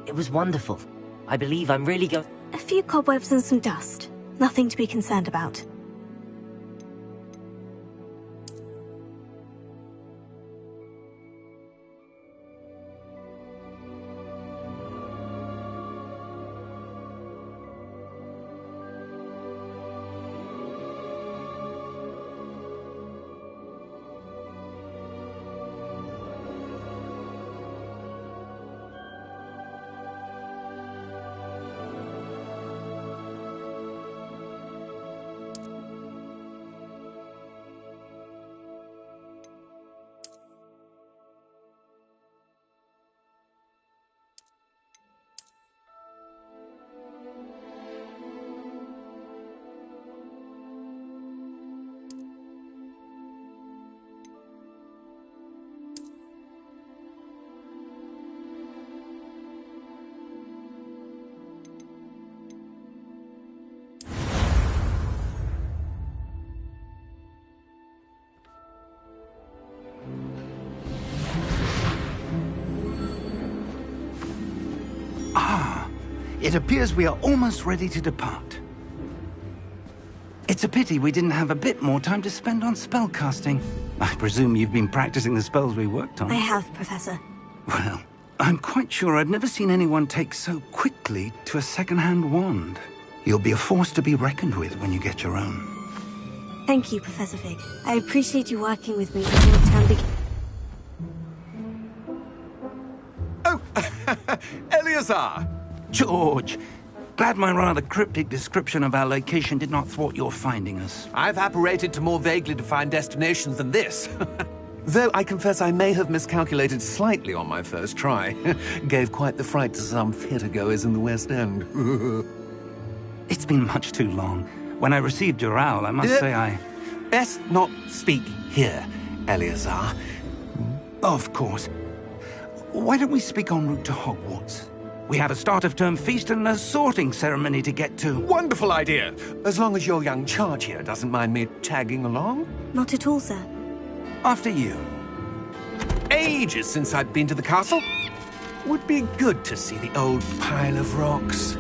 It was wonderful. I believe I'm really going... A few cobwebs and some dust. Nothing to be concerned about. It appears we are almost ready to depart. It's a pity we didn't have a bit more time to spend on spellcasting. I presume you've been practicing the spells we worked on. I have, Professor. Well, I'm quite sure I've never seen anyone take so quickly to a second-hand wand. You'll be a force to be reckoned with when you get your own. Thank you, Professor Fig. I appreciate you working with me until the term begins. Oh, Eleazar! George, glad my rather cryptic description of our location did not thwart your finding us. I've apparated to more vaguely defined destinations than this. Though I confess I may have miscalculated slightly on my first try. Gave quite the fright to some theatre-goers in the West End. It's been much too long. When I received your owl, I must say I... Best not speak here, Eleazar. Of course. Why don't we speak en route to Hogwarts? We have a start-of-term feast and a sorting ceremony to get to. Wonderful idea! As long as your young charge here doesn't mind me tagging along. Not at all, sir. After you. Ages since I've been to the castle. Would be good to see the old pile of rocks.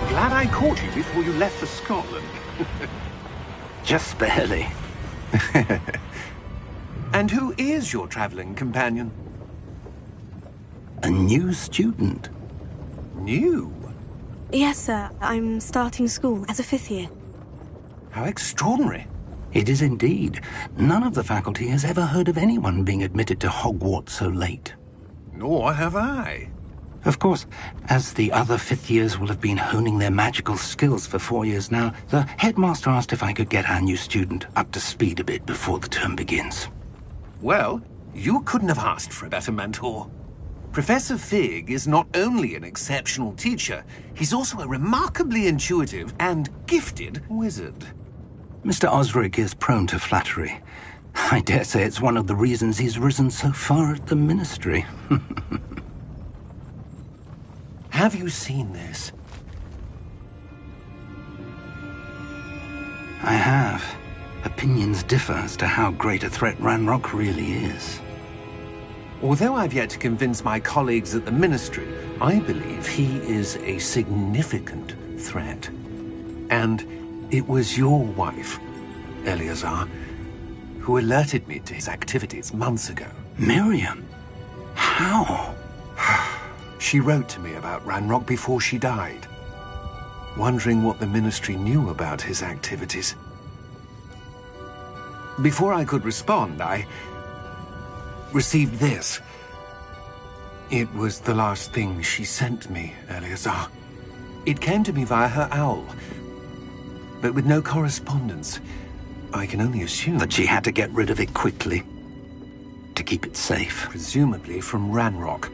Glad I caught you before you left for Scotland. Just barely. And who is your traveling companion? A new student. New? Yes, sir. I'm starting school as a 5th year. How extraordinary. It is indeed. None of the faculty has ever heard of anyone being admitted to Hogwarts so late. Nor have I. Of course, as the other 5th years will have been honing their magical skills for 4 years now, the headmaster asked if I could get our new student up to speed a bit before the term begins. Well, you couldn't have asked for a better mentor. Professor Fig is not only an exceptional teacher, he's also a remarkably intuitive and gifted wizard. Mr. Osric is prone to flattery. I dare say it's one of the reasons he's risen so far at the ministry. Have you seen this? I have. Opinions differ as to how great a threat Ranrock really is. Although I've yet to convince my colleagues at the Ministry, I believe he is a significant threat. And it was your wife, Eleazar, who alerted me to his activities months ago. Miriam? How? She wrote to me about Ranrock before she died, wondering what the Ministry knew about his activities. Before I could respond, I received this. It was the last thing she sent me, Eleazar. It came to me via her owl, but with no correspondence. I can only assume That she had to get rid of it quickly, to keep it safe. presumably from Ranrock.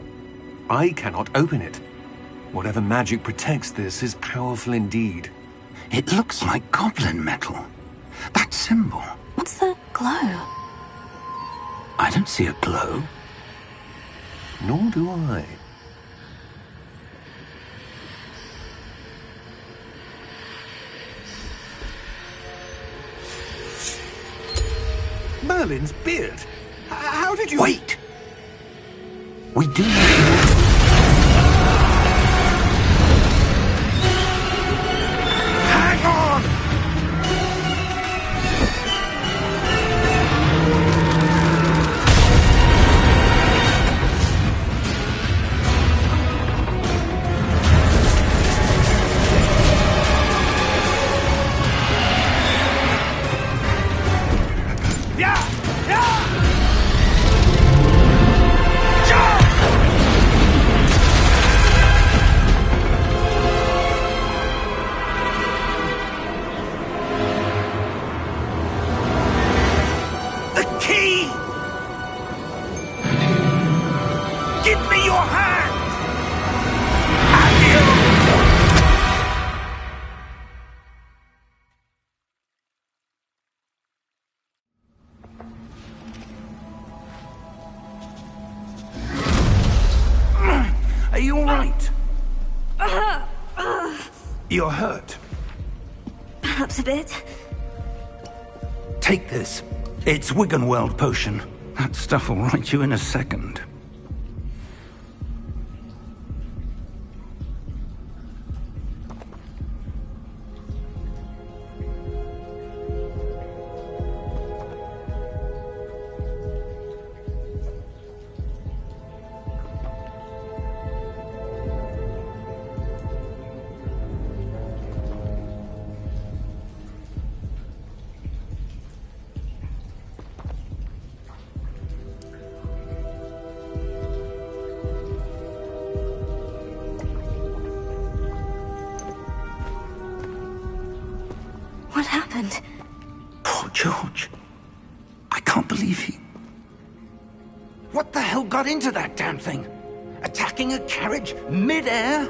I cannot open it. Whatever magic protects this is powerful indeed. It looks like goblin metal. That symbol. What's the glow? I don't see a glow. Nor do I. Merlin's beard. How did you... Wait! We do need to... Hang on! Yeah! Yeah! Jump! The key! Give me your hand! Are you all right? You're hurt. Perhaps a bit. Take this. It's Wiggenweld potion. That stuff will right you in a second. What happened? Poor George. I can't believe he... What the hell got into that damn thing? Attacking a carriage mid-air?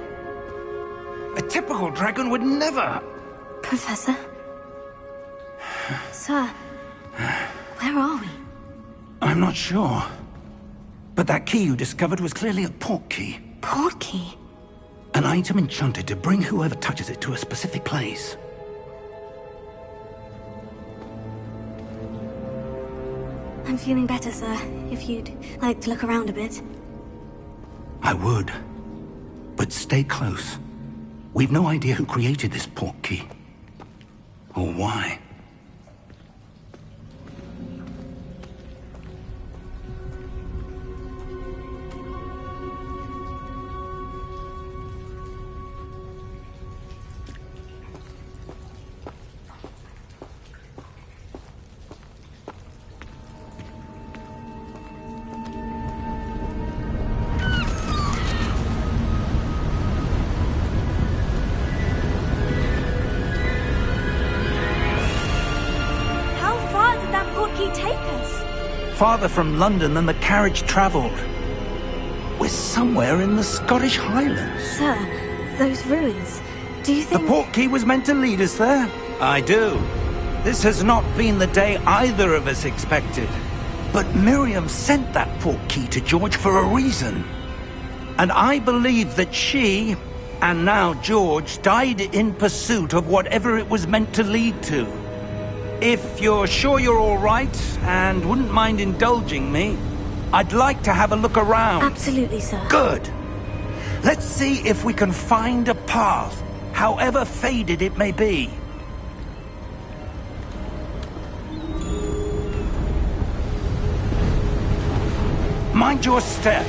A typical dragon would never... Professor? Sir, where are we? I'm not sure. But that key you discovered was clearly a port key. Port key? An item enchanted to bring whoever touches it to a specific place. I'm feeling better, sir. If you'd like to look around a bit. I would. But stay close. We've no idea who created this port key. Or why. Farther from London than the carriage travelled. We're somewhere in the Scottish Highlands. Sir, those ruins. Do you The think... port key was meant to lead us there? I do. This has not been the day either of us expected. But Miriam sent that port key to George for a reason. And I believe that she, and now George, died in pursuit of whatever it was meant to lead to. If you're sure you're all right, and wouldn't mind indulging me, I'd like to have a look around. Absolutely, sir. Good. Let's see if we can find a path, however faded it may be. mind your step.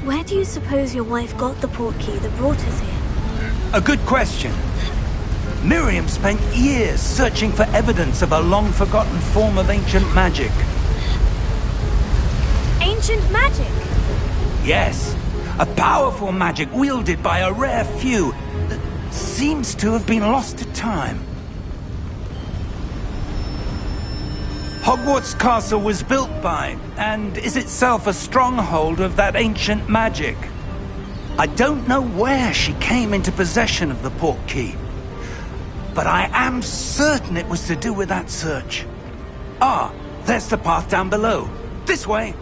Where do you suppose your wife got the portkey that brought us here? A good question. Miriam spent years searching for evidence of a long-forgotten form of ancient magic. Ancient magic? Yes, a powerful magic wielded by a rare few that seems to have been lost to time. Hogwarts Castle was built by, and is itself a stronghold of that ancient magic. I don't know where she came into possession of the portkey, but I am certain it was to do with that search. Ah, there's the path down below. This way.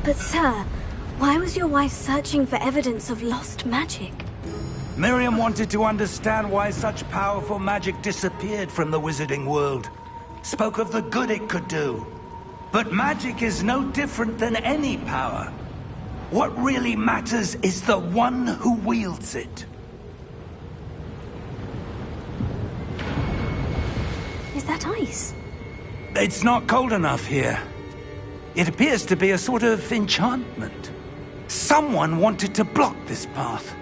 But sir, why was your wife searching for evidence of lost magic? Miriam wanted to understand why such powerful magic disappeared from the wizarding world. Spoke of the good it could do. But magic is no different than any power. What really matters is the one who wields it. Is that ice? It's not cold enough here. It appears to be a sort of enchantment. Someone wanted to block this path.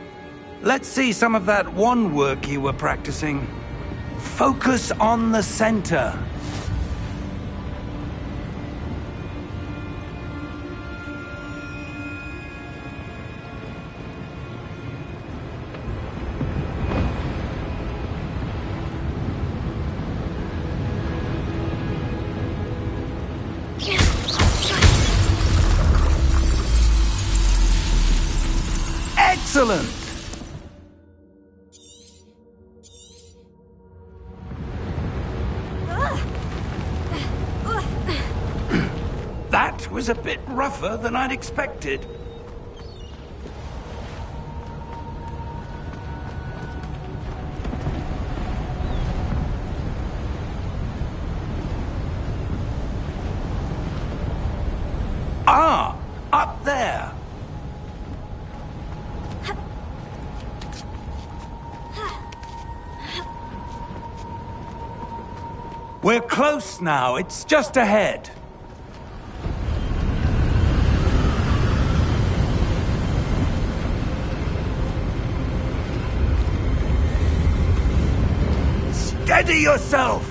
Let's see some of that wand work you were practicing. Focus on the center. Excellent! That was a bit rougher than I'd expected. Ah! Up there! We're close now. It's just ahead. Steady yourself!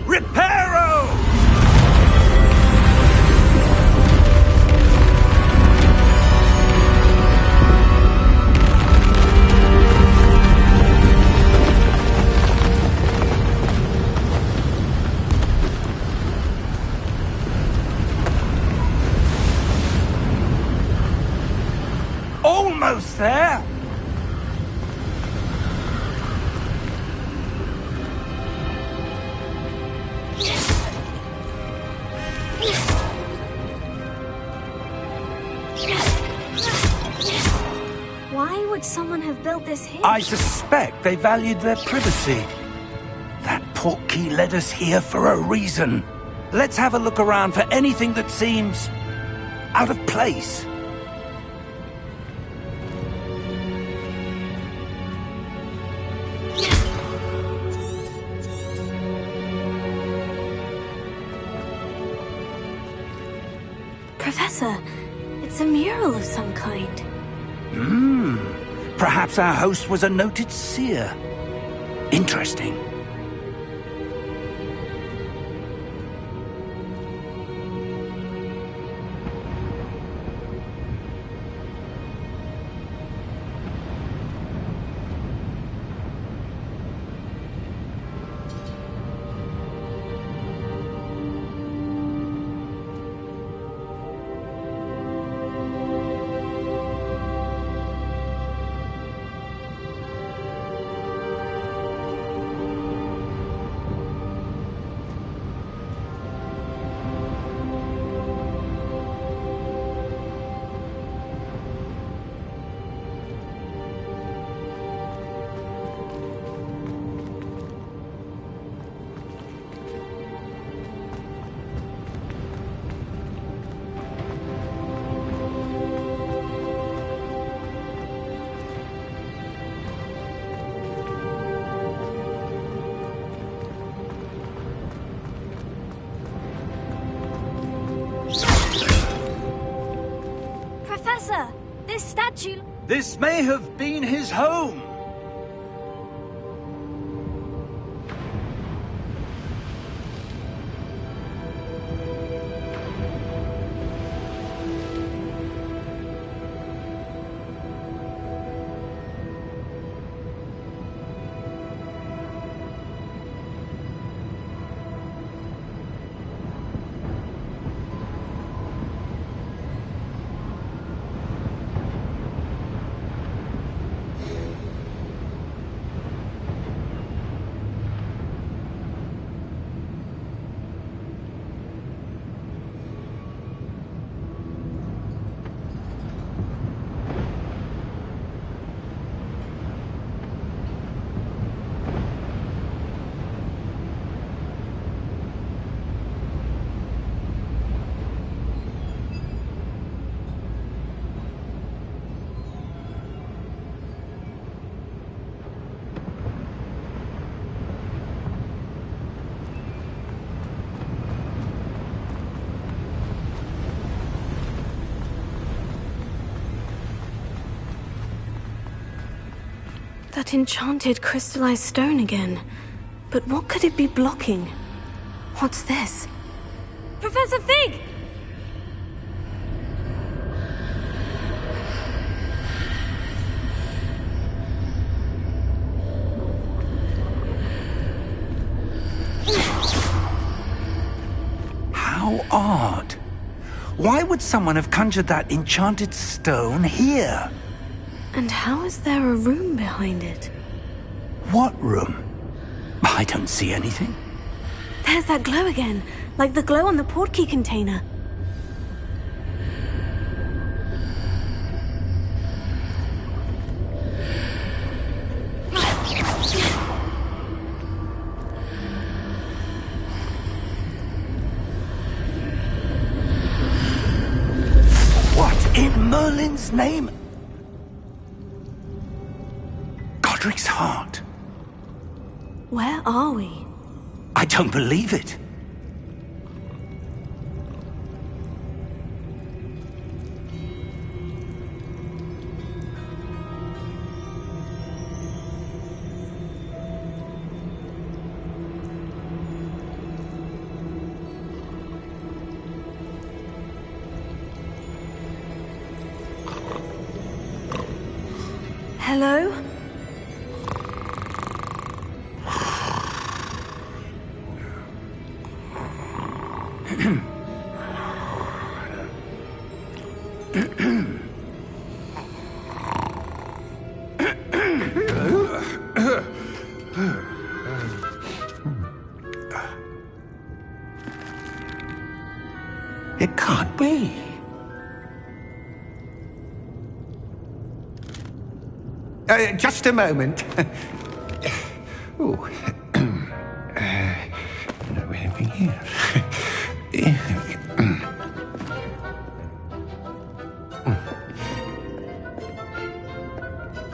Reparo! Almost there! Why would someone have built this here? I suspect they valued their privacy. That portkey led us here for a reason. Let's have a look around for anything that seems out of place. Professor, it's a mural of some kind. Perhaps our host was a noted seer. Interesting. Professor, this statue... This may have been his home. That enchanted crystallized stone again. But what could it be blocking? What's this? Professor Fig! How odd. Why would someone have conjured that enchanted stone here? And how is there a room behind it? What room? I don't see anything. There's that glow again, like the glow on the portkey container. What in Merlin's name? Godric's heart. Where are we? I don't believe it. Hello? It can't be. Just a moment. Ooh. No, anything here?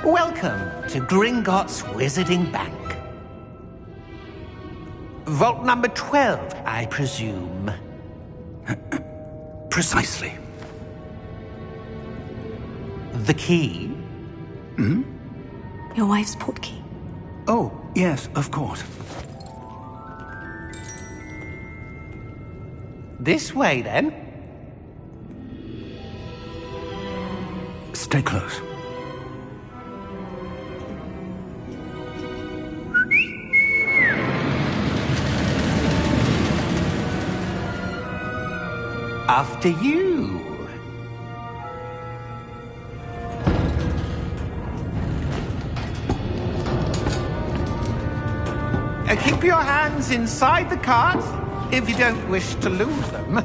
Welcome to Gringotts Wizarding Bank. Vault number 12, I presume. Precisely. The key? Hmm? Your wife's portkey. Oh, yes, of course. This way, then. Stay close. After you. Keep your hands inside the cart if you don't wish to lose them.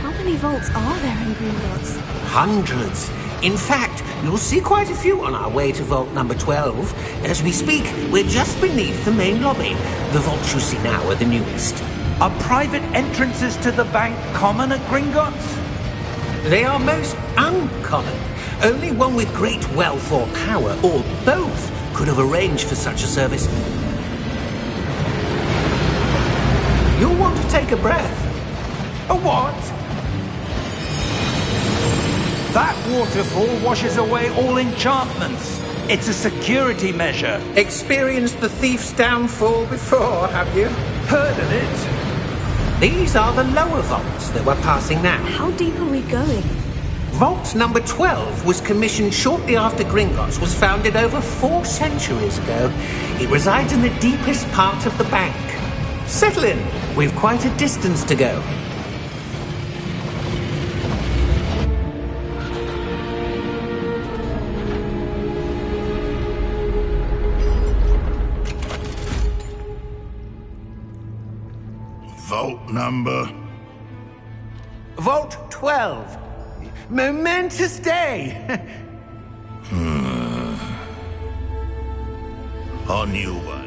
How many vaults are there in Gringotts? Hundreds. In fact, you'll see quite a few on our way to vault number 12. As we speak, we're just beneath the main lobby. The vaults you see now are the newest. Are private entrances to the bank common at Gringotts? They are most uncommon. Only one with great wealth or power, or both, could have arranged for such a service. You'll want to take a breath. A what? That waterfall washes away all enchantments. It's a security measure. Experienced the thief's downfall before, have you? Heard of it? These are the lower vaults that we're passing now. How deep are we going? Vault number 12 was commissioned shortly after Gringotts was founded over 4 centuries ago. It resides in the deepest part of the bank. Settle in. We've quite a distance to go. Vault number? Vault 12. Momentous day. On you one.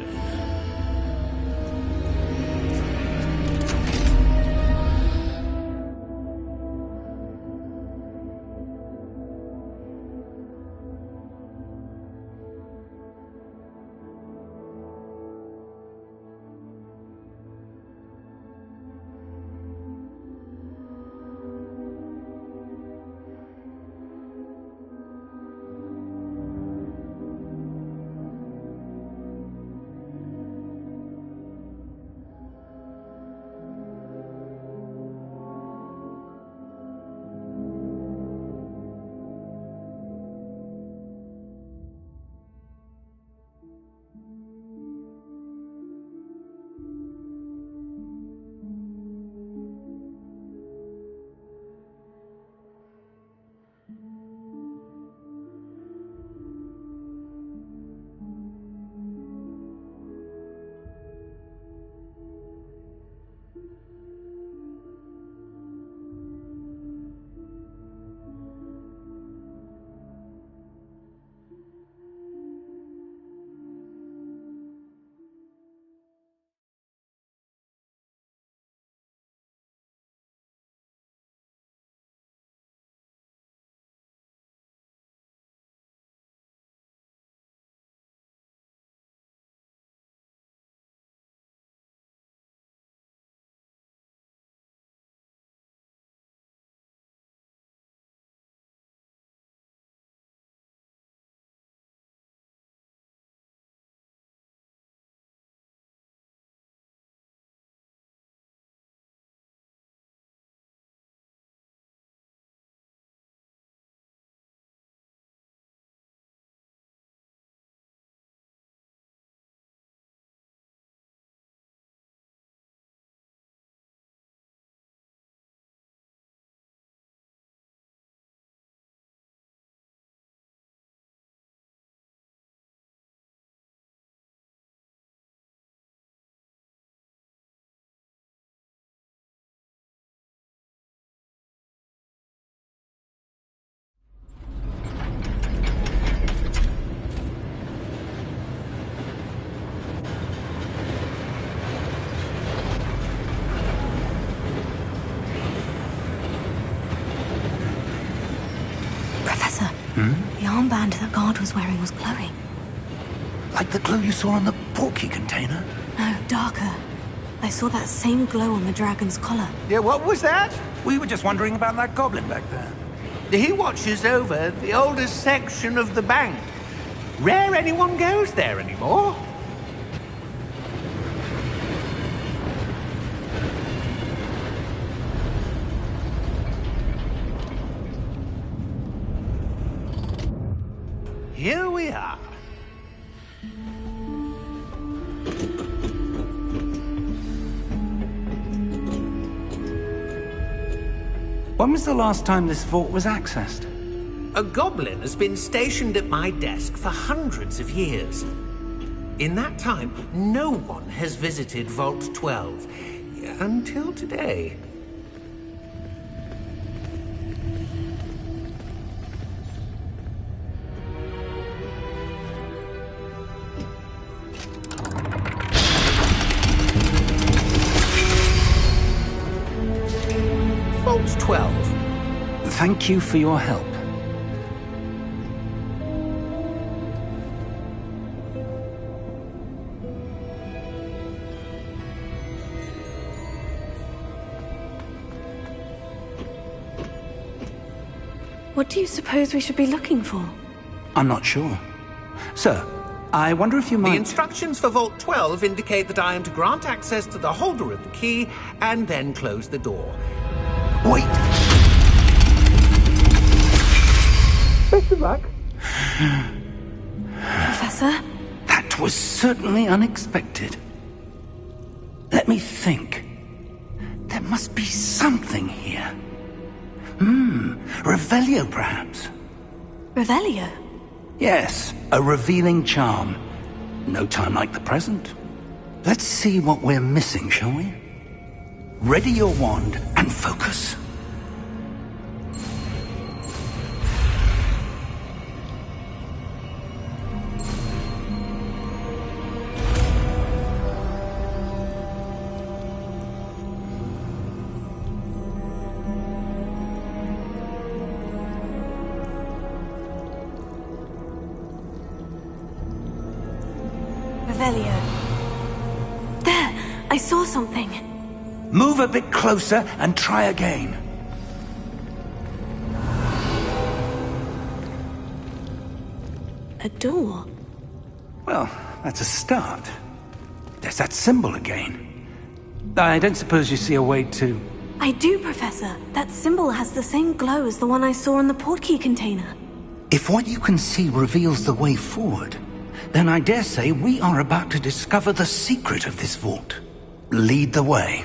armband that guard was wearing was glowing. Like the glow you saw on the portkey container? No, darker. I saw that same glow on the dragon's collar. Yeah, what was that? We were just wondering about that goblin back there. He watches over the oldest section of the bank. Rare anyone goes there anymore. Here we are. When was the last time this vault was accessed? A goblin has been stationed at my desk for hundreds of years. In that time, no one has visited Vault 12. Until today. Vault 12. Thank you for your help. What do you suppose we should be looking for? I'm not sure. Sir, I wonder if you might... The instructions for Vault 12 indicate that I am to grant access to the holder of the key and then close the door. Wait! Best of luck. Professor? That was certainly unexpected. Let me think. There must be something here. Revelio, perhaps? Revelio? Yes, a revealing charm. No time like the present. Let's see what we're missing, shall we? Ready your wand and focus. Revelio. There! I saw something. Move a bit closer and try again. A door. Well, that's a start. There's that symbol again. I don't suppose you see a way to... I do, Professor. That symbol has the same glow as the one I saw in the portkey container. If what you can see reveals the way forward, then I dare say we are about to discover the secret of this vault. Lead the way.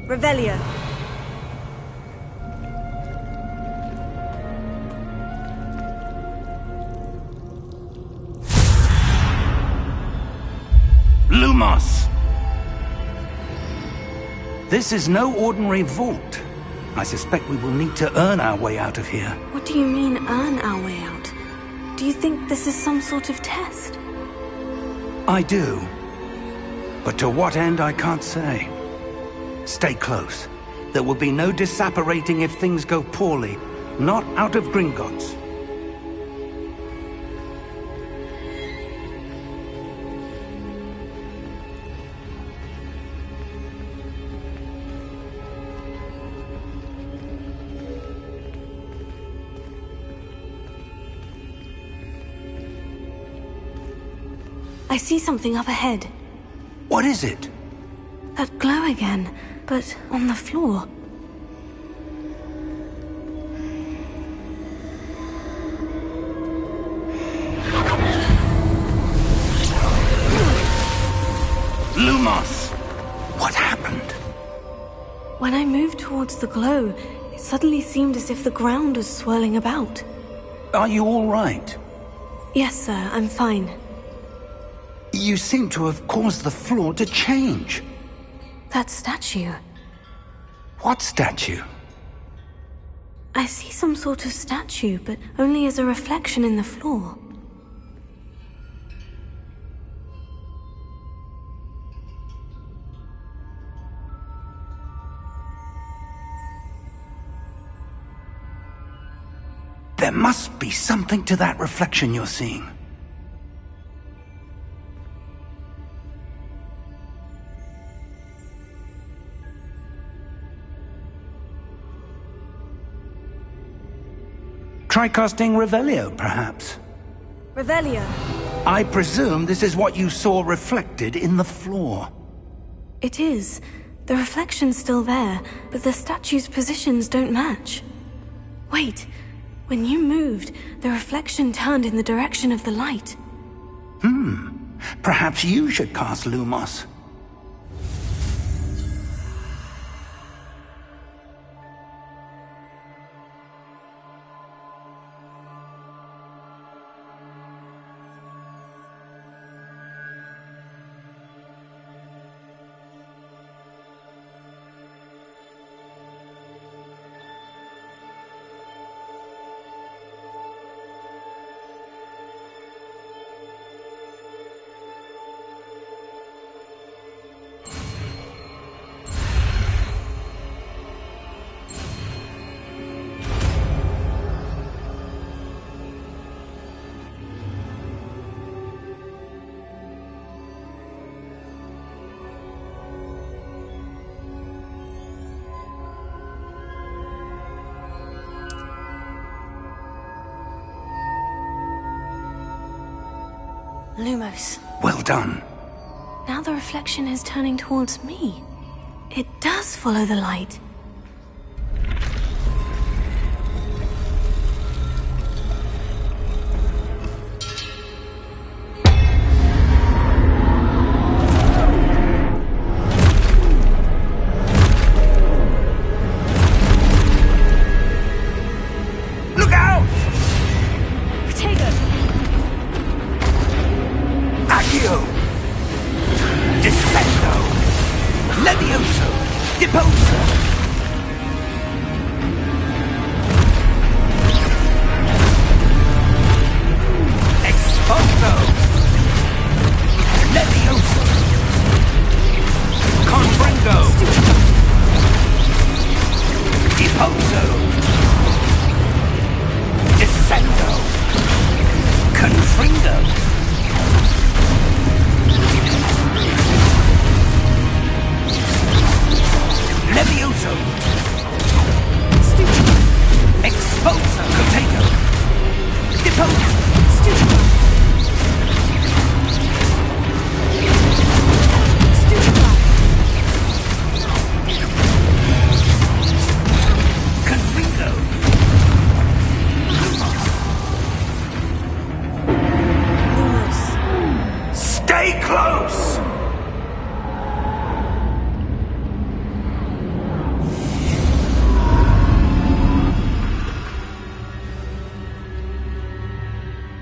Revelio. Lumos! This is no ordinary vault. I suspect we will need to earn our way out of here. What do you mean, earn our way out? Do you think this is some sort of test? I do. But to what end, I can't say. Stay close. There will be no disapparating if things go poorly. Not out of Gringotts. I see something up ahead. What is it? That glow again, but on the floor. Lumos! What happened? When I moved towards the glow, it suddenly seemed as if the ground was swirling about. Are you all right? Yes, sir, I'm fine. You seem to have caused the floor to change. That statue. What statue? I see some sort of statue, but only as a reflection in the floor. There must be something to that reflection you're seeing. Try casting Revelio, perhaps. Revelio. I presume this is what you saw reflected in the floor. It is. The reflection's still there, but the statue's positions don't match. Wait. When you moved, the reflection turned in the direction of the light. Perhaps you should cast Lumos. Lumos. Well done. Now the reflection is turning towards me. It does follow the light. Look out! Accio! Descendo! Levioso! Deposo! Exposo! Levioso! Confringo! Deposo! Descendo! Confringo! Levioso! Expulso! Potato! Deposo! Confringo! Stay close!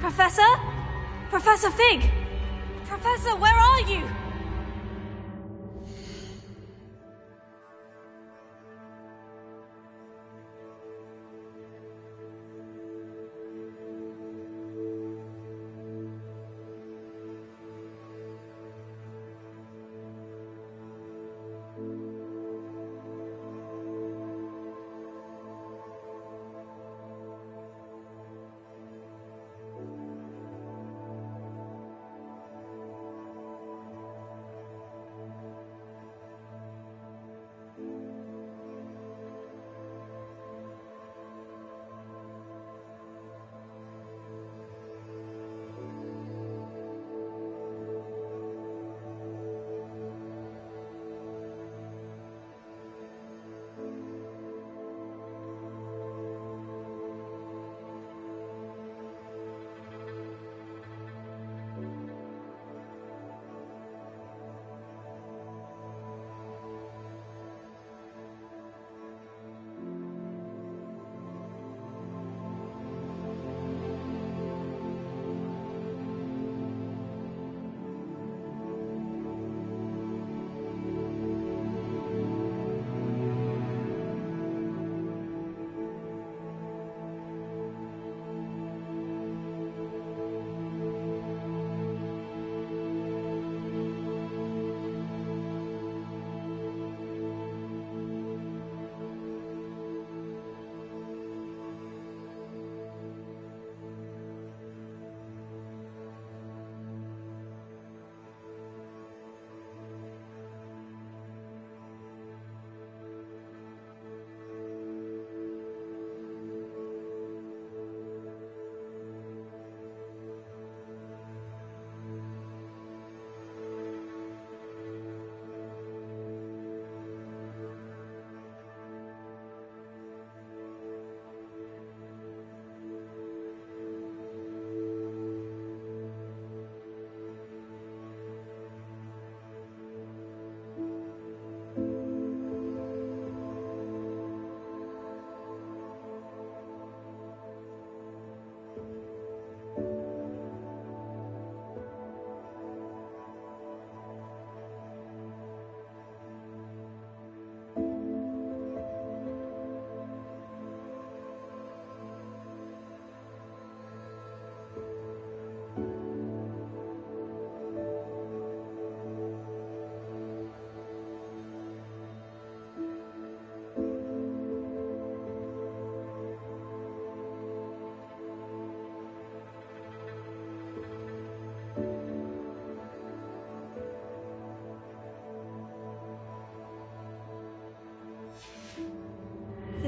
Professor? Professor Fig! Professor, where are you?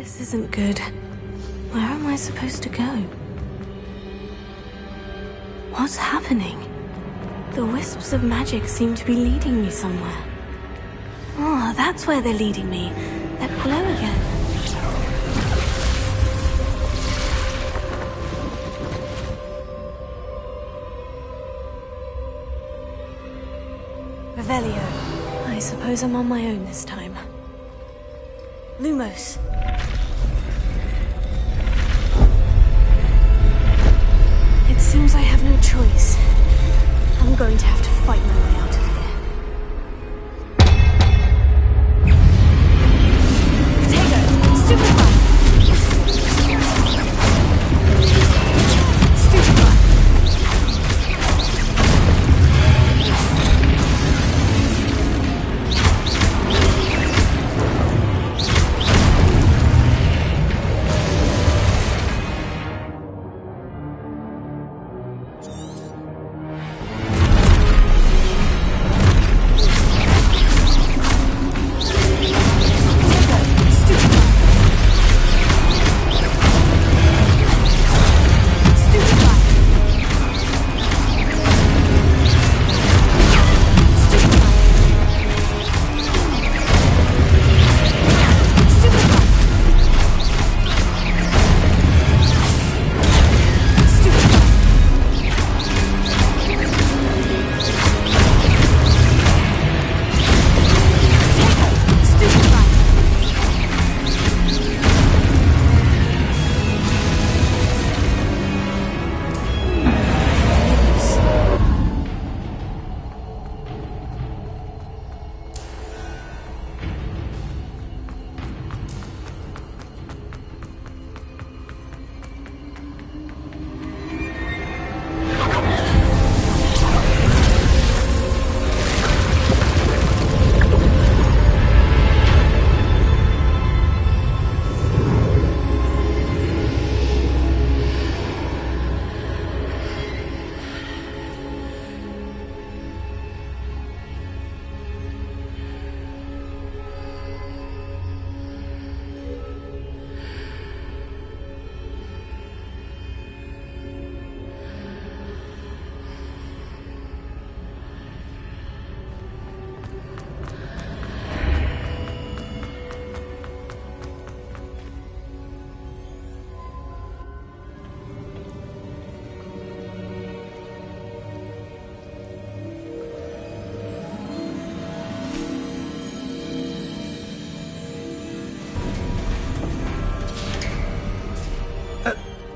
This isn't good. Where am I supposed to go? What's happening? The wisps of magic seem to be leading me somewhere. Oh, that's where they're leading me. That glow again. Revelio. I suppose I'm on my own this time. Lumos. It seems I have no choice. I'm going to have to fight my way out of here. Potato! Stupefy! Stupefy!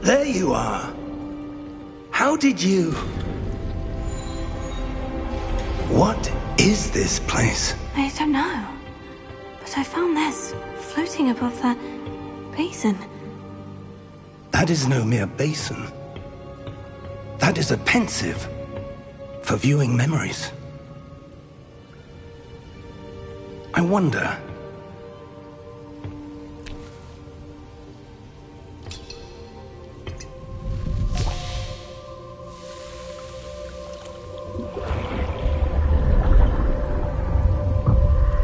There you are. How did you... What is this place? I don't know. But I found this floating above that basin. That is no mere basin. That is a pensive for viewing memories. I wonder...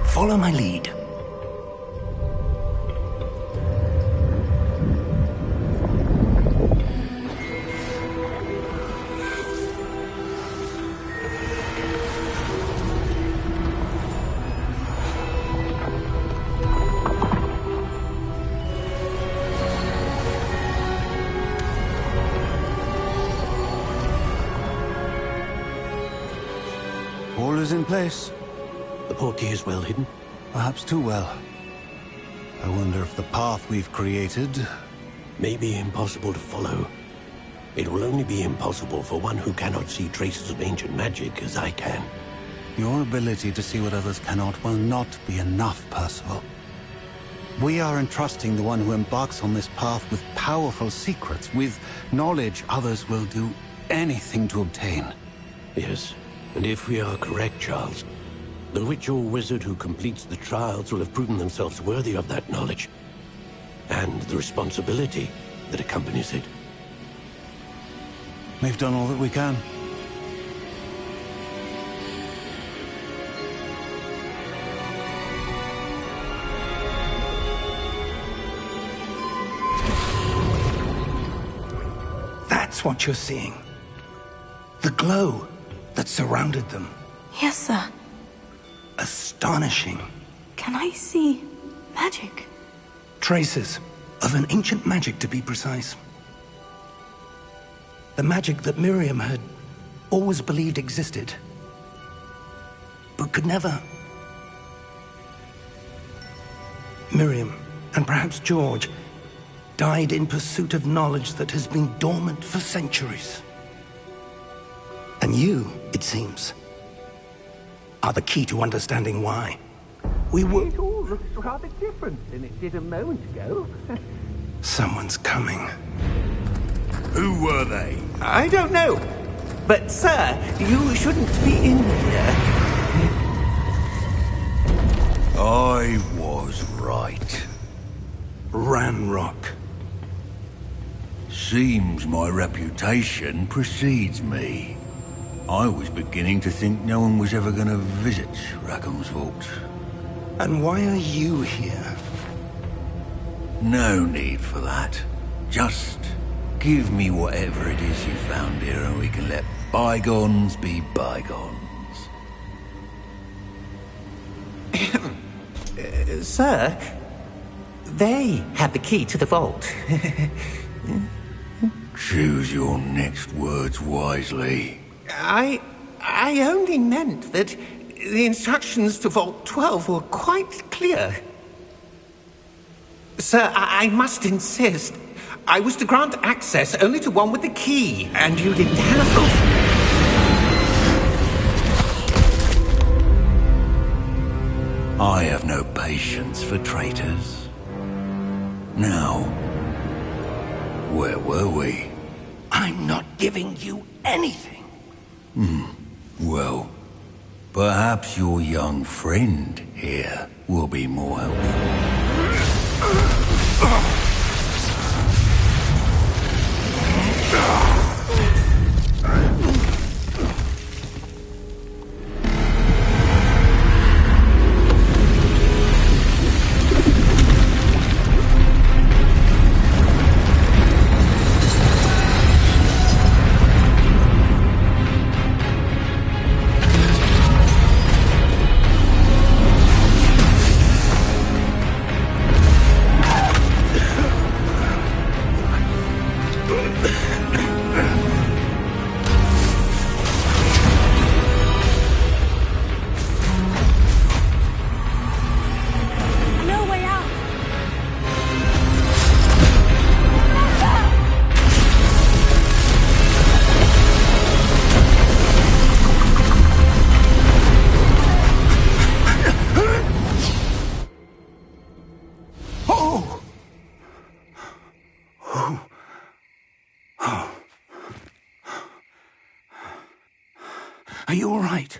Follow my lead. All is in place. The portkey is well hidden. Perhaps too well. I wonder if the path we've created... May be impossible to follow. It will only be impossible for one who cannot see traces of ancient magic as I can. Your ability to see what others cannot will not be enough, Percival. We are entrusting the one who embarks on this path with powerful secrets, with knowledge others will do anything to obtain. Yes, and if we are correct, Charles, the witch or wizard who completes the trials will have proven themselves worthy of that knowledge, and the responsibility that accompanies it. We've done all that we can. That's what you're seeing. The glow that surrounded them. Yes, sir. Astonishing. Can I see magic? Traces of an ancient magic, to be precise. The magic that Miriam had always believed existed, but could never. Miriam, and perhaps George, died in pursuit of knowledge that has been dormant for centuries. And you, it seems, are the key to understanding why. It all looks rather different than it did a moment ago. Someone's coming. Who were they? I don't know. But, sir, you shouldn't be in here. I was right. Ranrock. Seems my reputation precedes me. I was beginning to think no one was ever going to visit Rackham's vault. And why are you here? No need for that. Just give me whatever it is you found here and we can let bygones be bygones. Sir, they have the key to the vault. Choose your next words wisely. I only meant that the instructions to Vault 12 were quite clear. Sir, I must insist. I was to grant access only to one with the key, and you didn't have... I have no patience for traitors. Now, where were we? I'm not giving you anything. Well, perhaps your young friend here will be more helpful. No way out! Oh! Oh. Oh. Are you all right?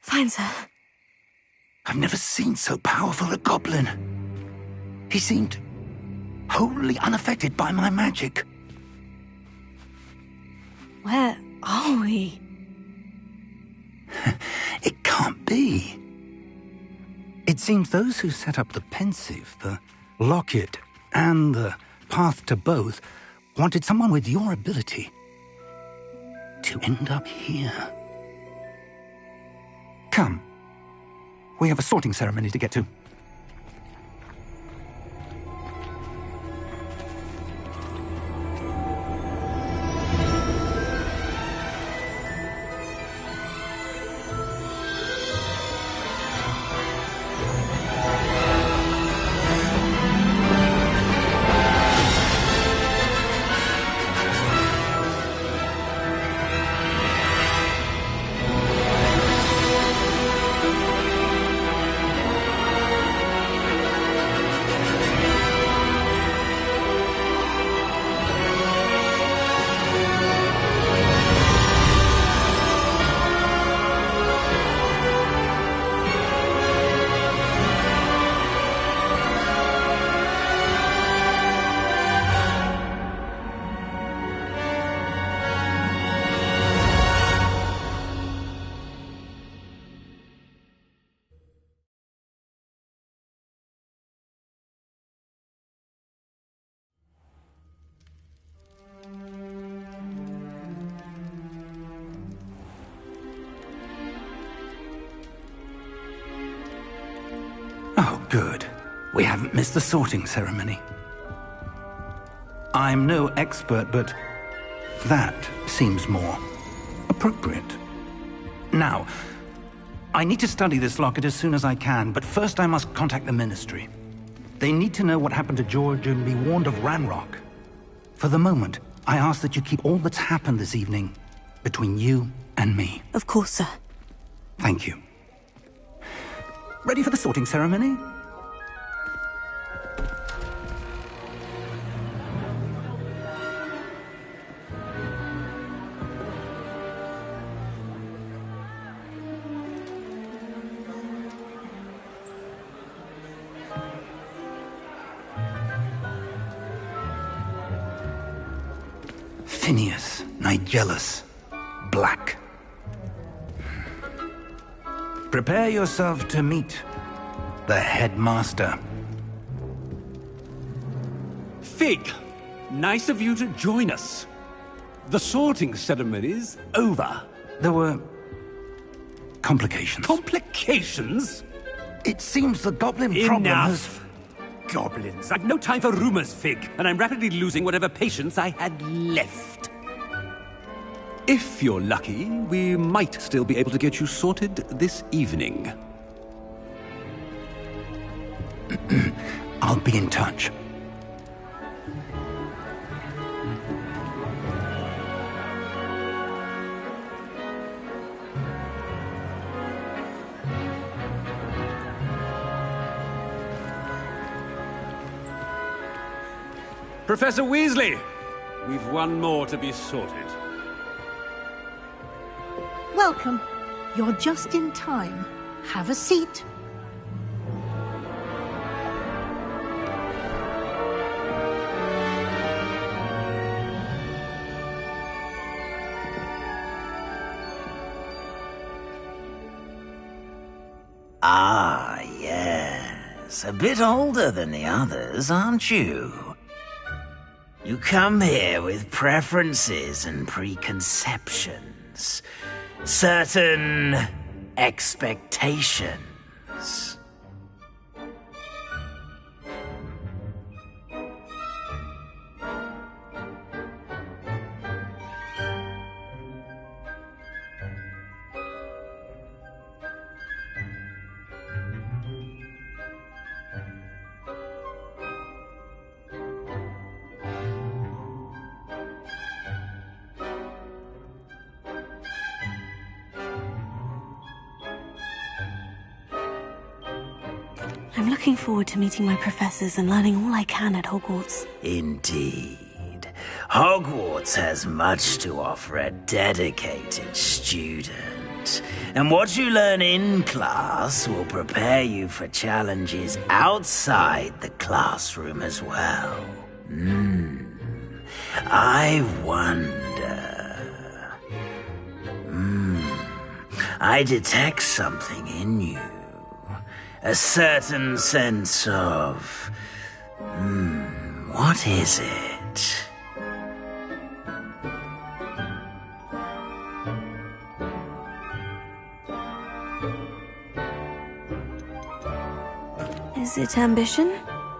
Fine, sir. I've never seen so powerful a goblin. He seemed wholly unaffected by my magic. Where are we? It can't be. It seems those who set up the pensive, the locket, and the path to both wanted someone with your ability to end up here. Come. We have a sorting ceremony to get to. Good. We haven't missed the sorting ceremony. I'm no expert, but that seems more appropriate. Now, I need to study this locket as soon as I can, but first I must contact the Ministry. They need to know what happened to George and be warned of Ranrock. For the moment, I ask that you keep all that's happened this evening between you and me. Of course, sir. Thank you. Ready for the sorting ceremony? Phineas, Nigellus, Black. Prepare yourself to meet the headmaster. Fig, nice of you to join us. The sorting ceremony's over. There were complications. Complications? It seems the goblin problem has... Enough! Goblins. I've no time for rumors, Fig, and I'm rapidly losing whatever patience I had left. If you're lucky, we might still be able to get you sorted this evening. I'll be in touch. Professor Weasley, we've one more to be sorted. Welcome. You're just in time. Have a seat. Ah, yes. A bit older than the others, aren't you? You come here with preferences and preconceptions. Certain expectations. I'm looking forward to meeting my professors and learning all I can at Hogwarts. Indeed. Hogwarts has much to offer a dedicated student. And what you learn in class will prepare you for challenges outside the classroom as well. I wonder... I detect something in you. A certain sense of... what is it? Is it ambition?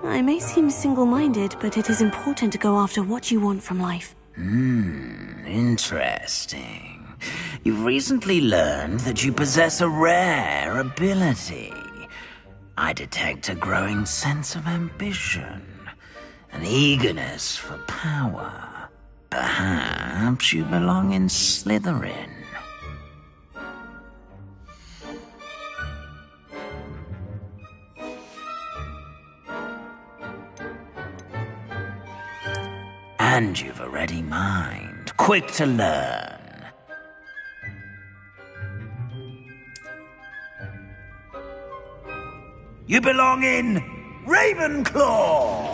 I may seem single-minded, but it is important to go after what you want from life. Interesting. You've recently learned that you possess a rare ability. I detect a growing sense of ambition, an eagerness for power. Perhaps you belong in Slytherin. And you've a ready mind, quick to learn. You belong in Ravenclaw!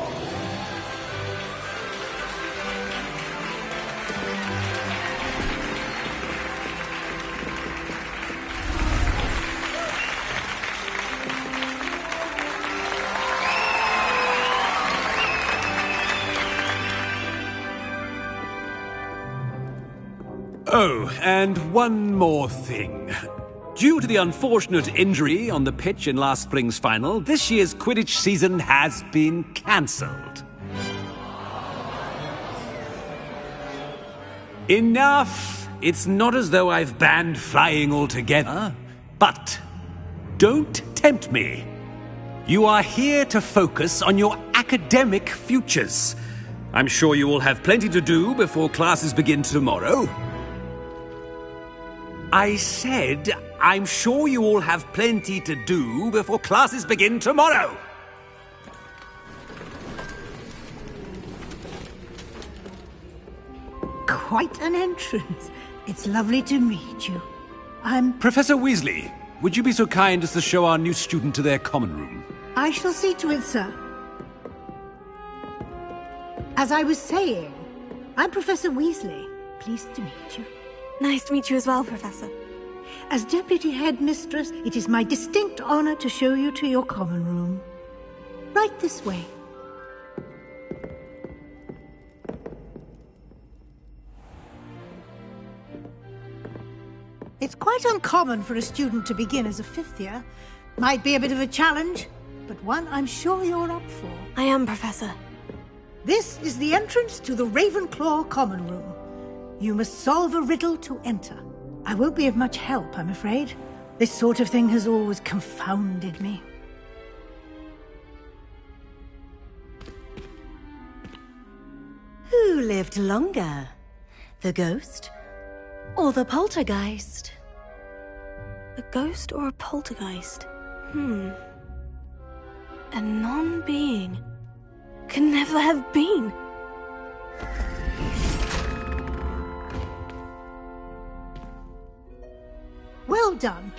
Oh, and one more thing. Due to the unfortunate injury on the pitch in last spring's final, this year's Quidditch season has been cancelled. Enough! It's not as though I've banned flying altogether. But don't tempt me. You are here to focus on your academic futures. I'm sure you will have plenty to do before classes begin tomorrow. I said, I'm sure you all have plenty to do before classes begin tomorrow. Quite an entrance. It's lovely to meet you. I'm... Professor Weasley, would you be so kind as to show our new student to their common room? I shall see to it, sir. As I was saying, I'm Professor Weasley. Pleased to meet you. Nice to meet you as well, Professor. As Deputy Headmistress, it is my distinct honor to show you to your common room. Right this way. It's quite uncommon for a student to begin as a fifth year. Might be a bit of a challenge, but one I'm sure you're up for. I am, Professor. This is the entrance to the Ravenclaw common room. You must solve a riddle to enter. I won't be of much help, I'm afraid. This sort of thing has always confounded me. Who lived longer? The ghost or the poltergeist? A ghost or a poltergeist? A non-being can never have been. Well done.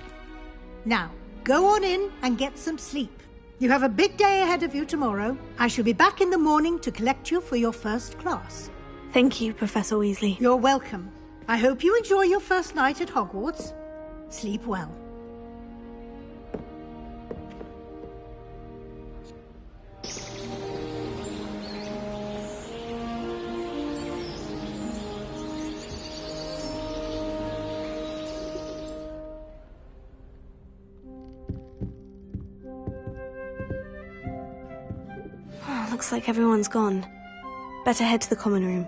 Now, go on in and get some sleep. You have a big day ahead of you tomorrow. I shall be back in the morning to collect you for your first class. Thank you, Professor Weasley. You're welcome. I hope you enjoy your first night at Hogwarts. Sleep well. Looks like everyone's gone. Better head to the common room.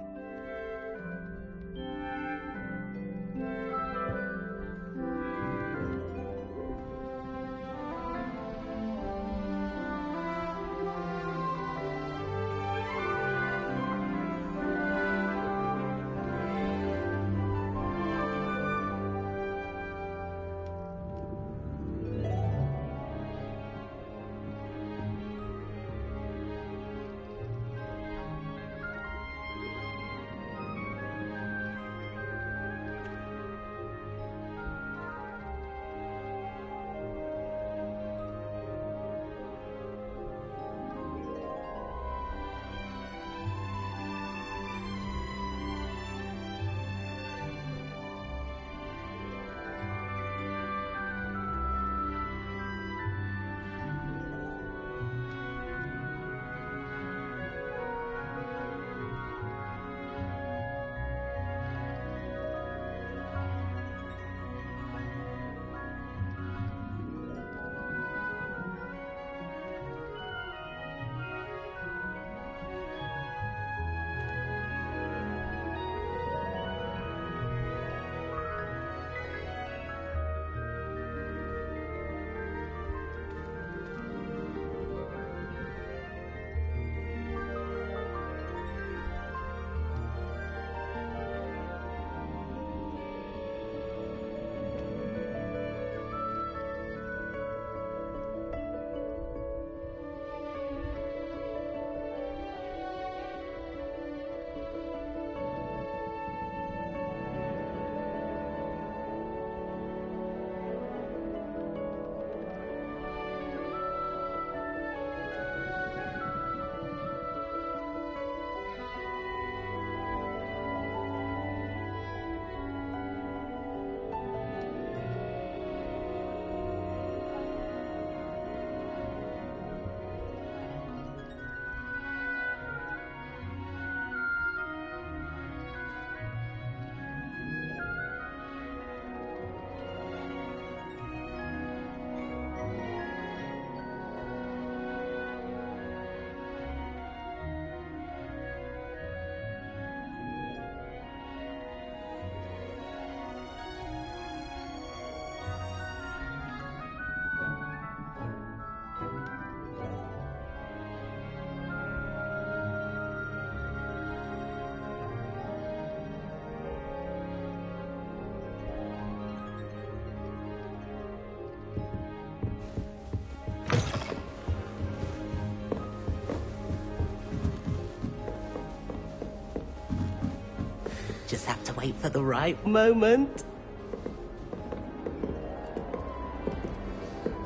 Just have to wait for the right moment.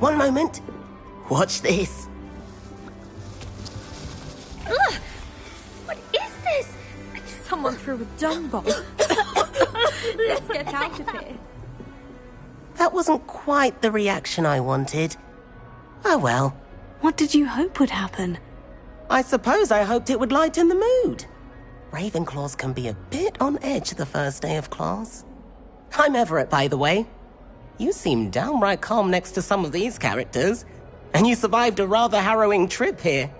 One moment. Watch this. Ugh! What is this? Someone threw a dung bomb. Let's get out of here. That wasn't quite the reaction I wanted. Oh well. What did you hope would happen? I suppose I hoped it would lighten the mood. Ravenclaws can be a bit on edge the first day of class. I'm Everett, by the way. You seem downright calm next to some of these characters, and you survived a rather harrowing trip here.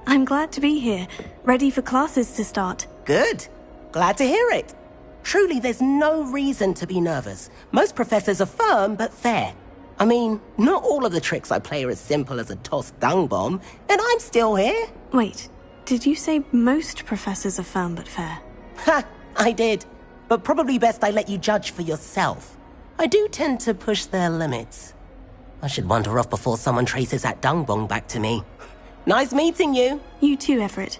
I'm glad to be here, ready for classes to start. Good. Glad to hear it. Truly, there's no reason to be nervous. Most professors are firm but fair. I mean, not all of the tricks I play are as simple as a tossed dung bomb, and I'm still here. Wait, did you say most professors are firm but fair? Ha, I did. But probably best I let you judge for yourself. I do tend to push their limits. I should wander off before someone traces that dung bomb back to me. Nice meeting you. You too, Everett.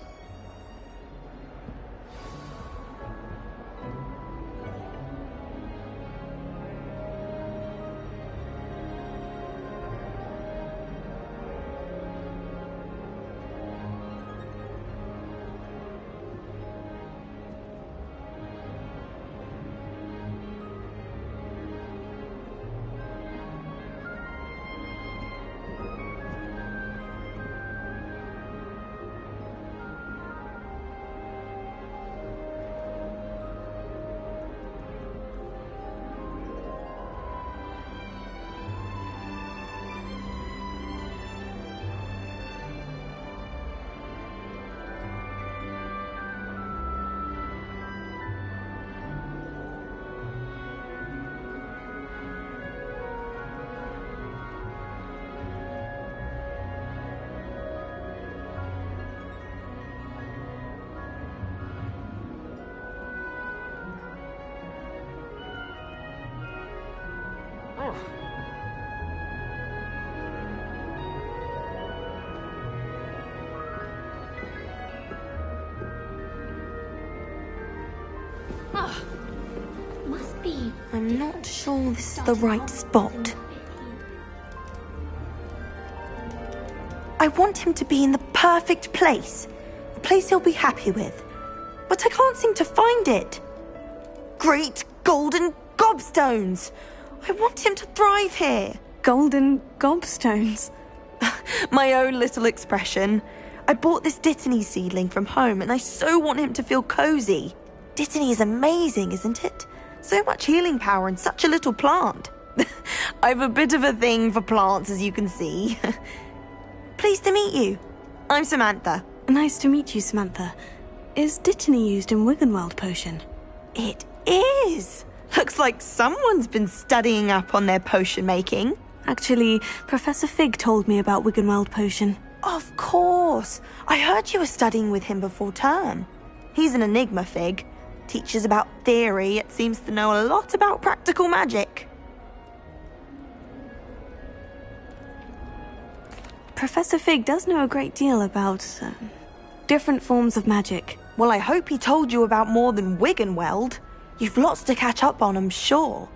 Must be. I'm not sure this is the right spot. I want him to be in the perfect place. A place he'll be happy with. But I can't seem to find it. Great golden gobstones! I want him to thrive here. Golden gobstones? My own little expression. I bought this Dittany seedling from home and I so want him to feel cozy. Dittany is amazing, isn't it? So much healing power in such a little plant. I've a bit of a thing for plants, as you can see. Pleased to meet you. I'm Samantha. Nice to meet you, Samantha. Is Dittany used in Wiggenweld potion? It is. Looks like someone's been studying up on their potion making. Actually, Professor Fig told me about Wiggenweld potion. Of course. I heard you were studying with him before term. He's an enigma, Fig. Teaches about theory, yet seems to know a lot about practical magic. Professor Fig does know a great deal about different forms of magic. Well, I hope he told you about more than Wiggenweld. You've lots to catch up on, I'm sure.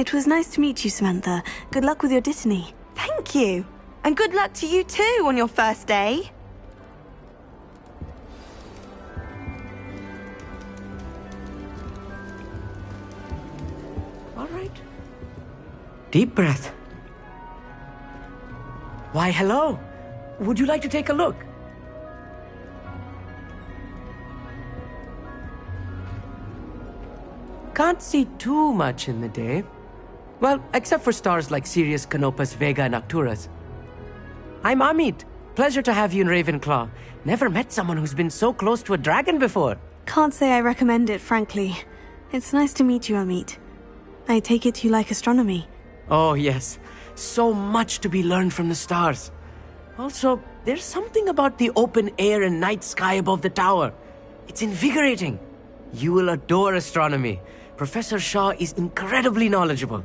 It was nice to meet you, Samantha. Good luck with your dittany. Thank you. And good luck to you too on your first day. All right. Deep breath. Why, hello. Would you like to take a look? Can't see too much in the day. Well, except for stars like Sirius, Canopus, Vega, and Arcturus. I'm Amit. Pleasure to have you in Ravenclaw. Never met someone who's been so close to a dragon before. Can't say I recommend it, frankly. It's nice to meet you, Amit. I take it you like astronomy. Oh, yes. So much to be learned from the stars. Also, there's something about the open air and night sky above the tower. It's invigorating. You will adore astronomy. Professor Shaw is incredibly knowledgeable.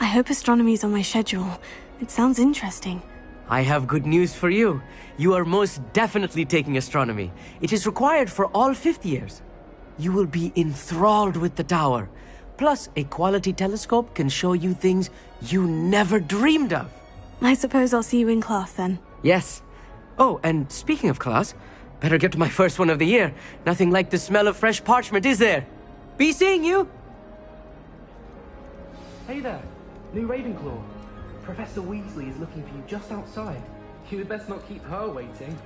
I hope astronomy's on my schedule. It sounds interesting. I have good news for you. You are most definitely taking astronomy. It is required for all 5th years. You will be enthralled with the tower. Plus, a quality telescope can show you things you never dreamed of. I suppose I'll see you in class then. Yes. Oh, and speaking of class, better get to my first one of the year. Nothing like the smell of fresh parchment, is there? Be seeing you! Hey there, new Ravenclaw. Professor Weasley is looking for you just outside. You'd best not keep her waiting.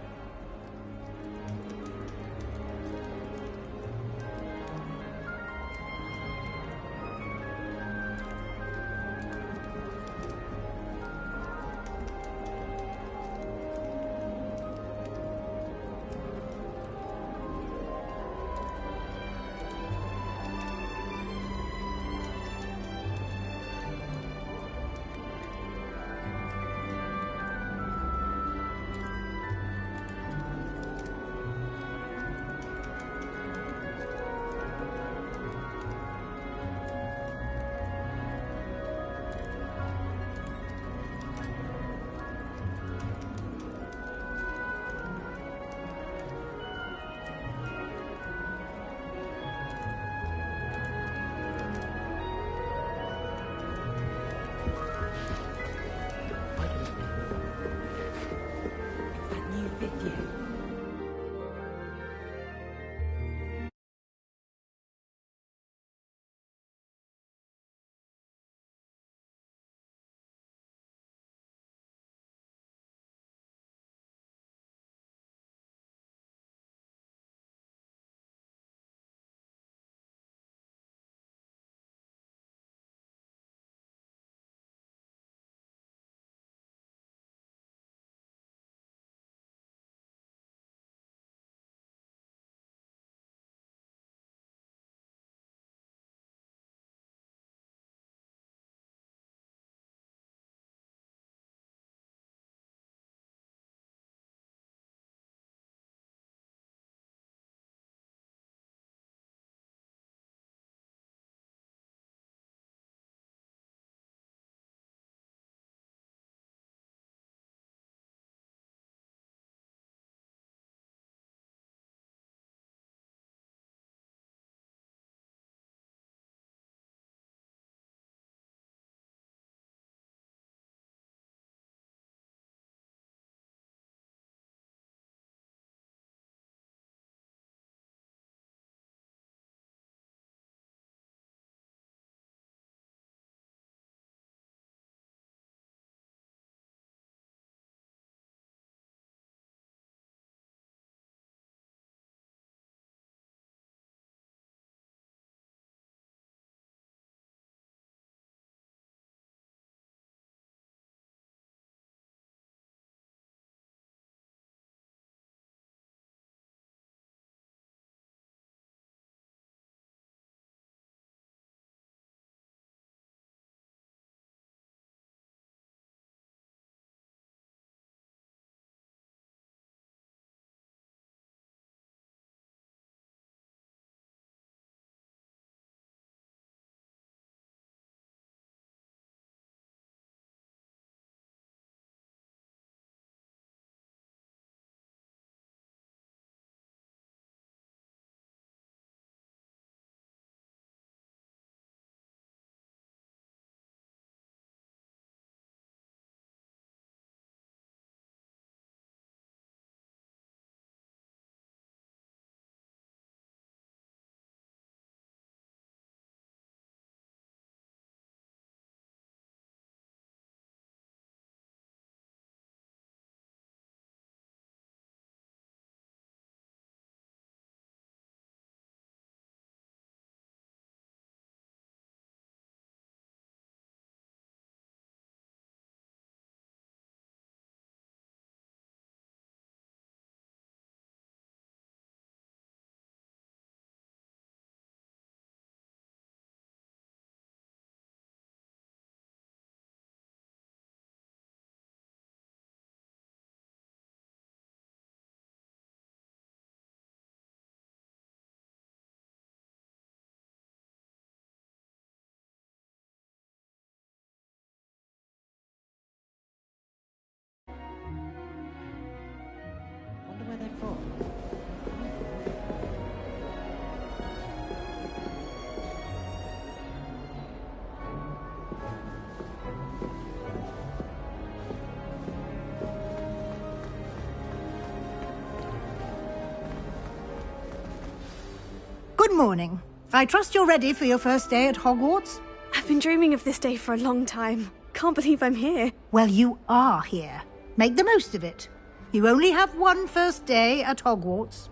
Good morning. I trust you're ready for your first day at Hogwarts? I've been dreaming of this day for a long time. Can't believe I'm here. Well, you are here. Make the most of it. You only have one first day at Hogwarts.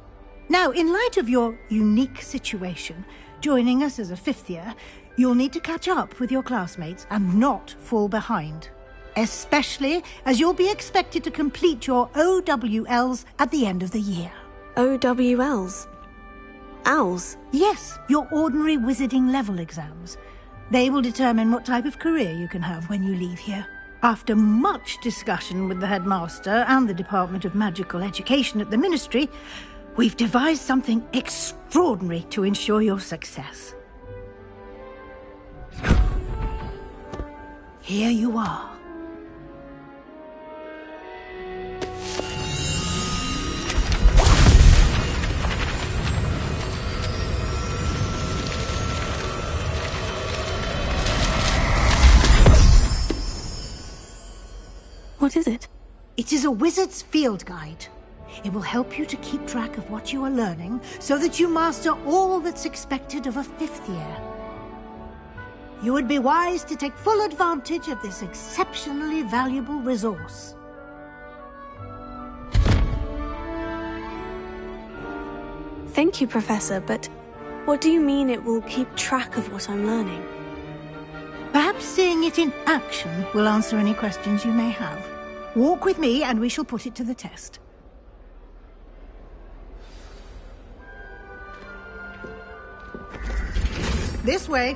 Now, in light of your unique situation, joining us as a fifth year, you'll need to catch up with your classmates and not fall behind. Especially as you'll be expected to complete your OWLs at the end of the year. OWLs? Owls? Yes, your ordinary wizarding level exams. They will determine what type of career you can have when you leave here. After much discussion with the headmaster and the Department of Magical Education at the Ministry, we've devised something extraordinary to ensure your success. Here you are. What is it? It is a wizard's field guide. It will help you to keep track of what you are learning so that you master all that's expected of a fifth year. You would be wise to take full advantage of this exceptionally valuable resource. Thank you, Professor, but what do you mean it will keep track of what I'm learning? Perhaps seeing it in action will answer any questions you may have. Walk with me and we shall put it to the test. This way.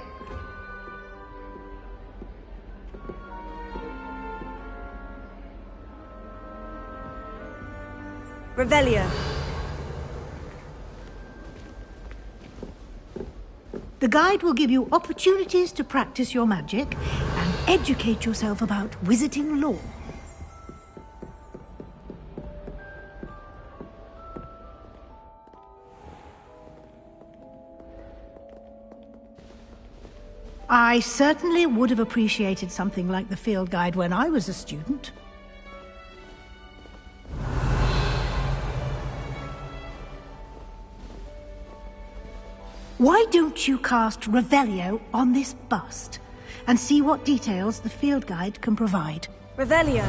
Revelio. The guide will give you opportunities to practice your magic and educate yourself about wizarding lore. I certainly would have appreciated something like the field guide when I was a student. Why don't you cast Revelio on this bust and see what details the field guide can provide? Revelio.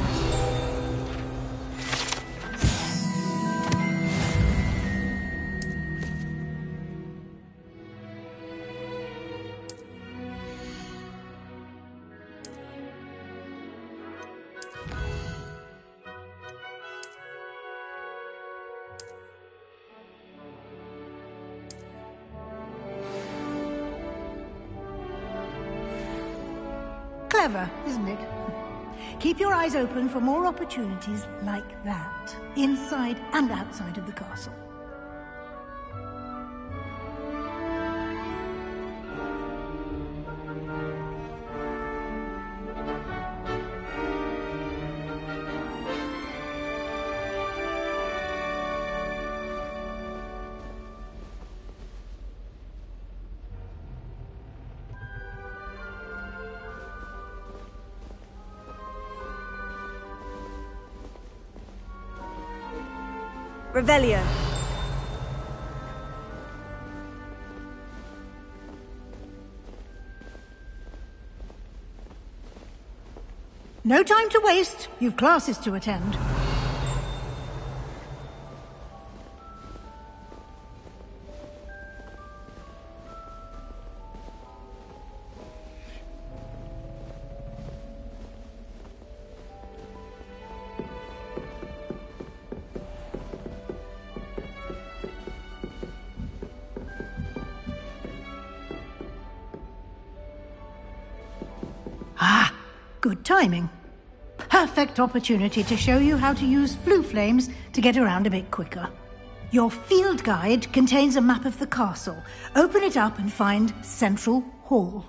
Clever, isn't it? Keep your eyes open for more opportunities like that, inside and outside of the castle. Revelio. No time to waste. You've classes to attend. Ah, good timing. Perfect opportunity to show you how to use flue flames to get around a bit quicker. Your field guide contains a map of the castle. Open it up and find Central Hall.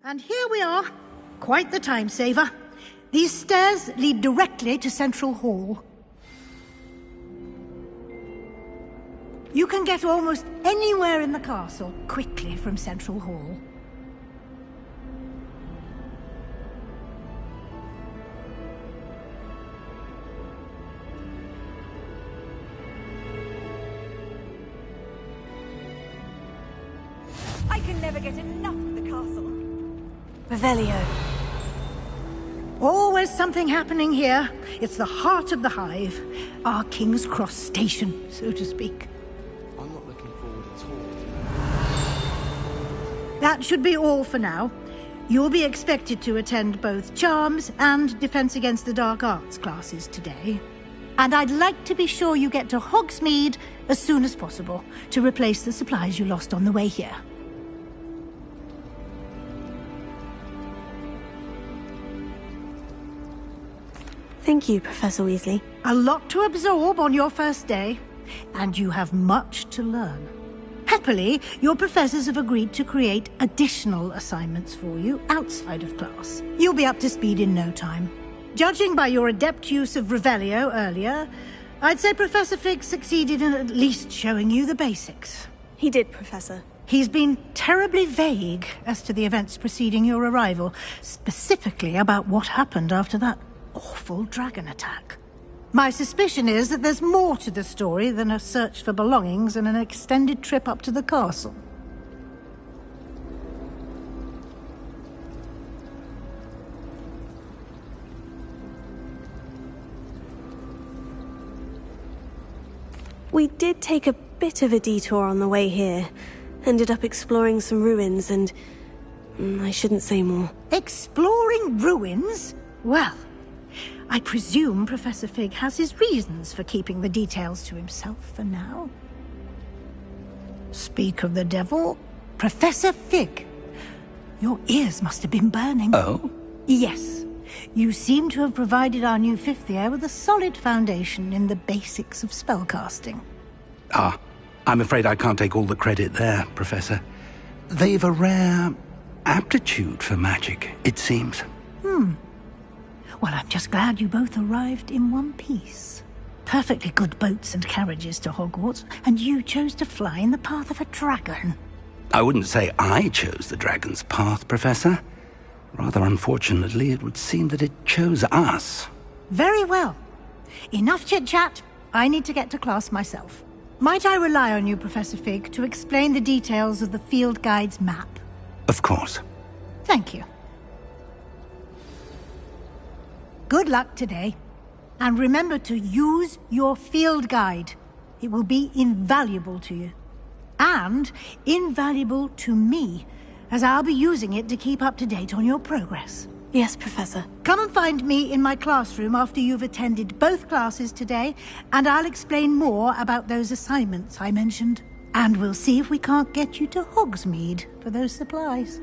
And here we are. Quite the time saver. These stairs lead directly to Central Hall. You can get almost anywhere in the castle quickly from Central Hall. I can never get enough of the castle. Revelio. Always something happening here. It's the heart of the hive. Our King's Cross station, so to speak. I'm not looking forward at all. That should be all for now. You'll be expected to attend both Charms and Defense Against the Dark Arts classes today. And I'd like to be sure you get to Hogsmeade as soon as possible to replace the supplies you lost on the way here. Thank you, Professor Weasley. A lot to absorb on your first day, and you have much to learn. Happily, your professors have agreed to create additional assignments for you outside of class. You'll be up to speed in no time. Judging by your adept use of Revelio earlier, I'd say Professor Fig succeeded in at least showing you the basics. He did, Professor. He's been terribly vague as to the events preceding your arrival, specifically about what happened after that awful dragon attack. My suspicion is that there's more to the story than a search for belongings and an extended trip up to the castle. We did take a bit of a detour on the way here. Ended up exploring some ruins and... I shouldn't say more. Exploring ruins? Well, I presume Professor Fig has his reasons for keeping the details to himself for now. Speak of the devil, Professor Fig. Your ears must have been burning. Oh? Yes. You seem to have provided our new fifth year with a solid foundation in the basics of spellcasting. Ah, I'm afraid I can't take all the credit there, Professor. They've a rare aptitude for magic, it seems. Well, I'm just glad you both arrived in one piece. Perfectly good boats and carriages to Hogwarts, and you chose to fly in the path of a dragon. I wouldn't say I chose the dragon's path, Professor. Rather unfortunately, it would seem that it chose us. Very well. Enough chit-chat. I need to get to class myself. Might I rely on you, Professor Fig, to explain the details of the field guide's map? Of course. Thank you. Good luck today. And remember to use your field guide. It will be invaluable to you. And invaluable to me, as I'll be using it to keep up to date on your progress. Yes, Professor. Come and find me in my classroom after you've attended both classes today, and I'll explain more about those assignments I mentioned. And we'll see if we can't get you to Hogsmeade for those supplies.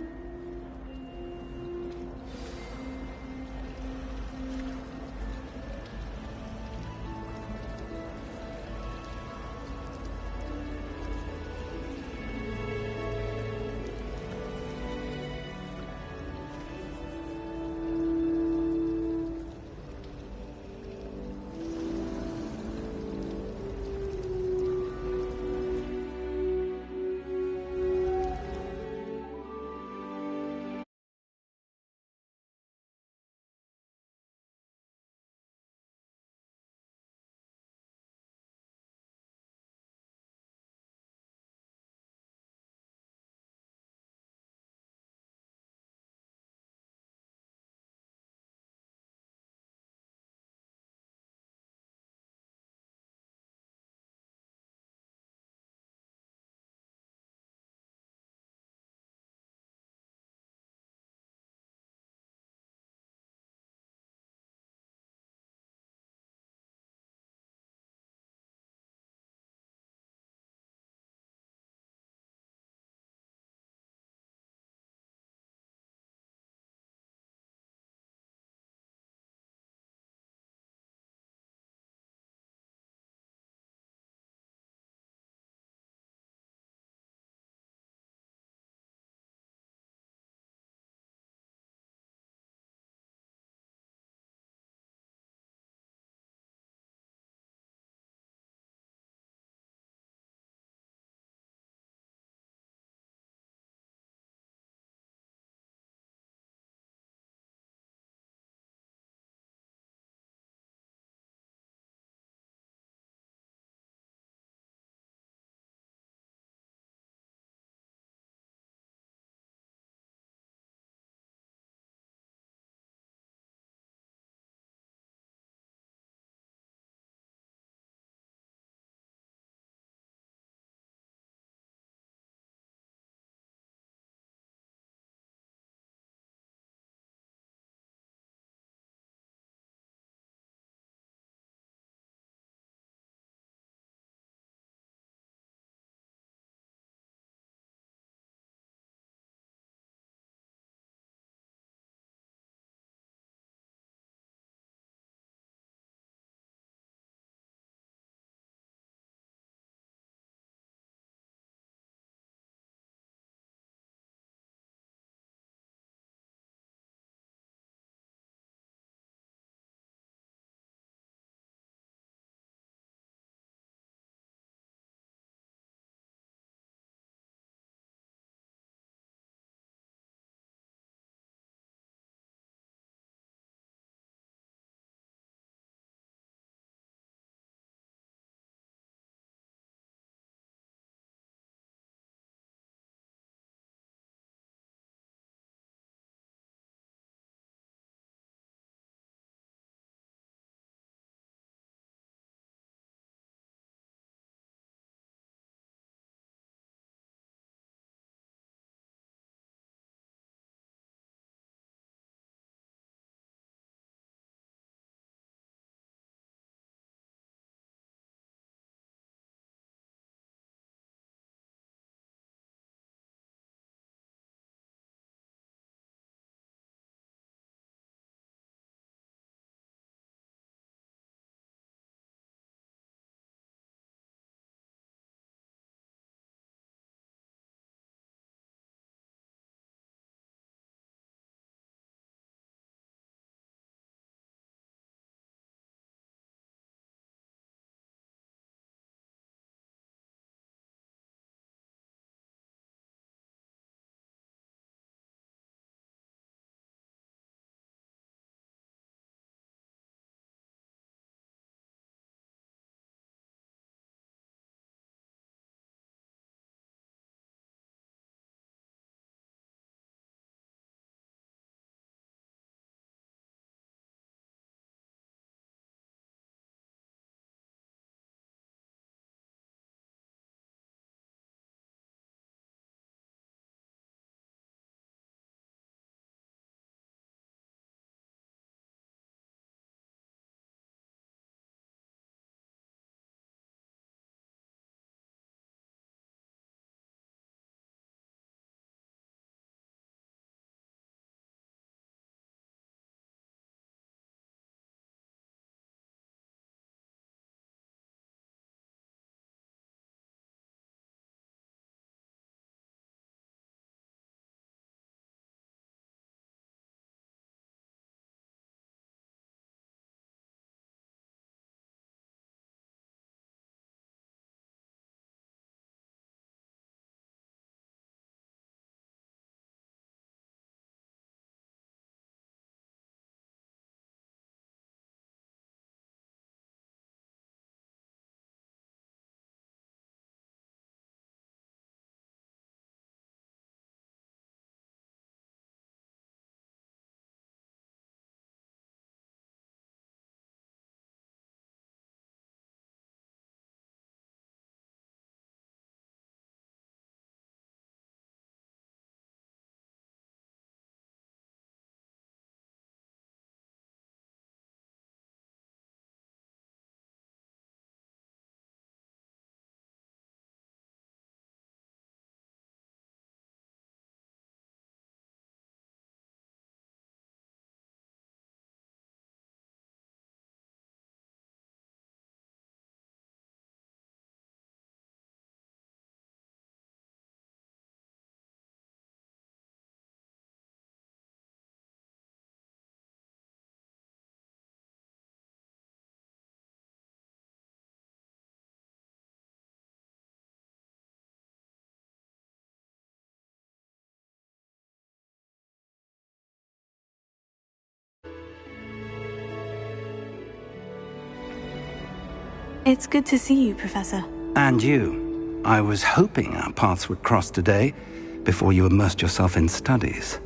It's good to see you, Professor. And you. I was hoping our paths would cross today, before you immersed yourself in studies.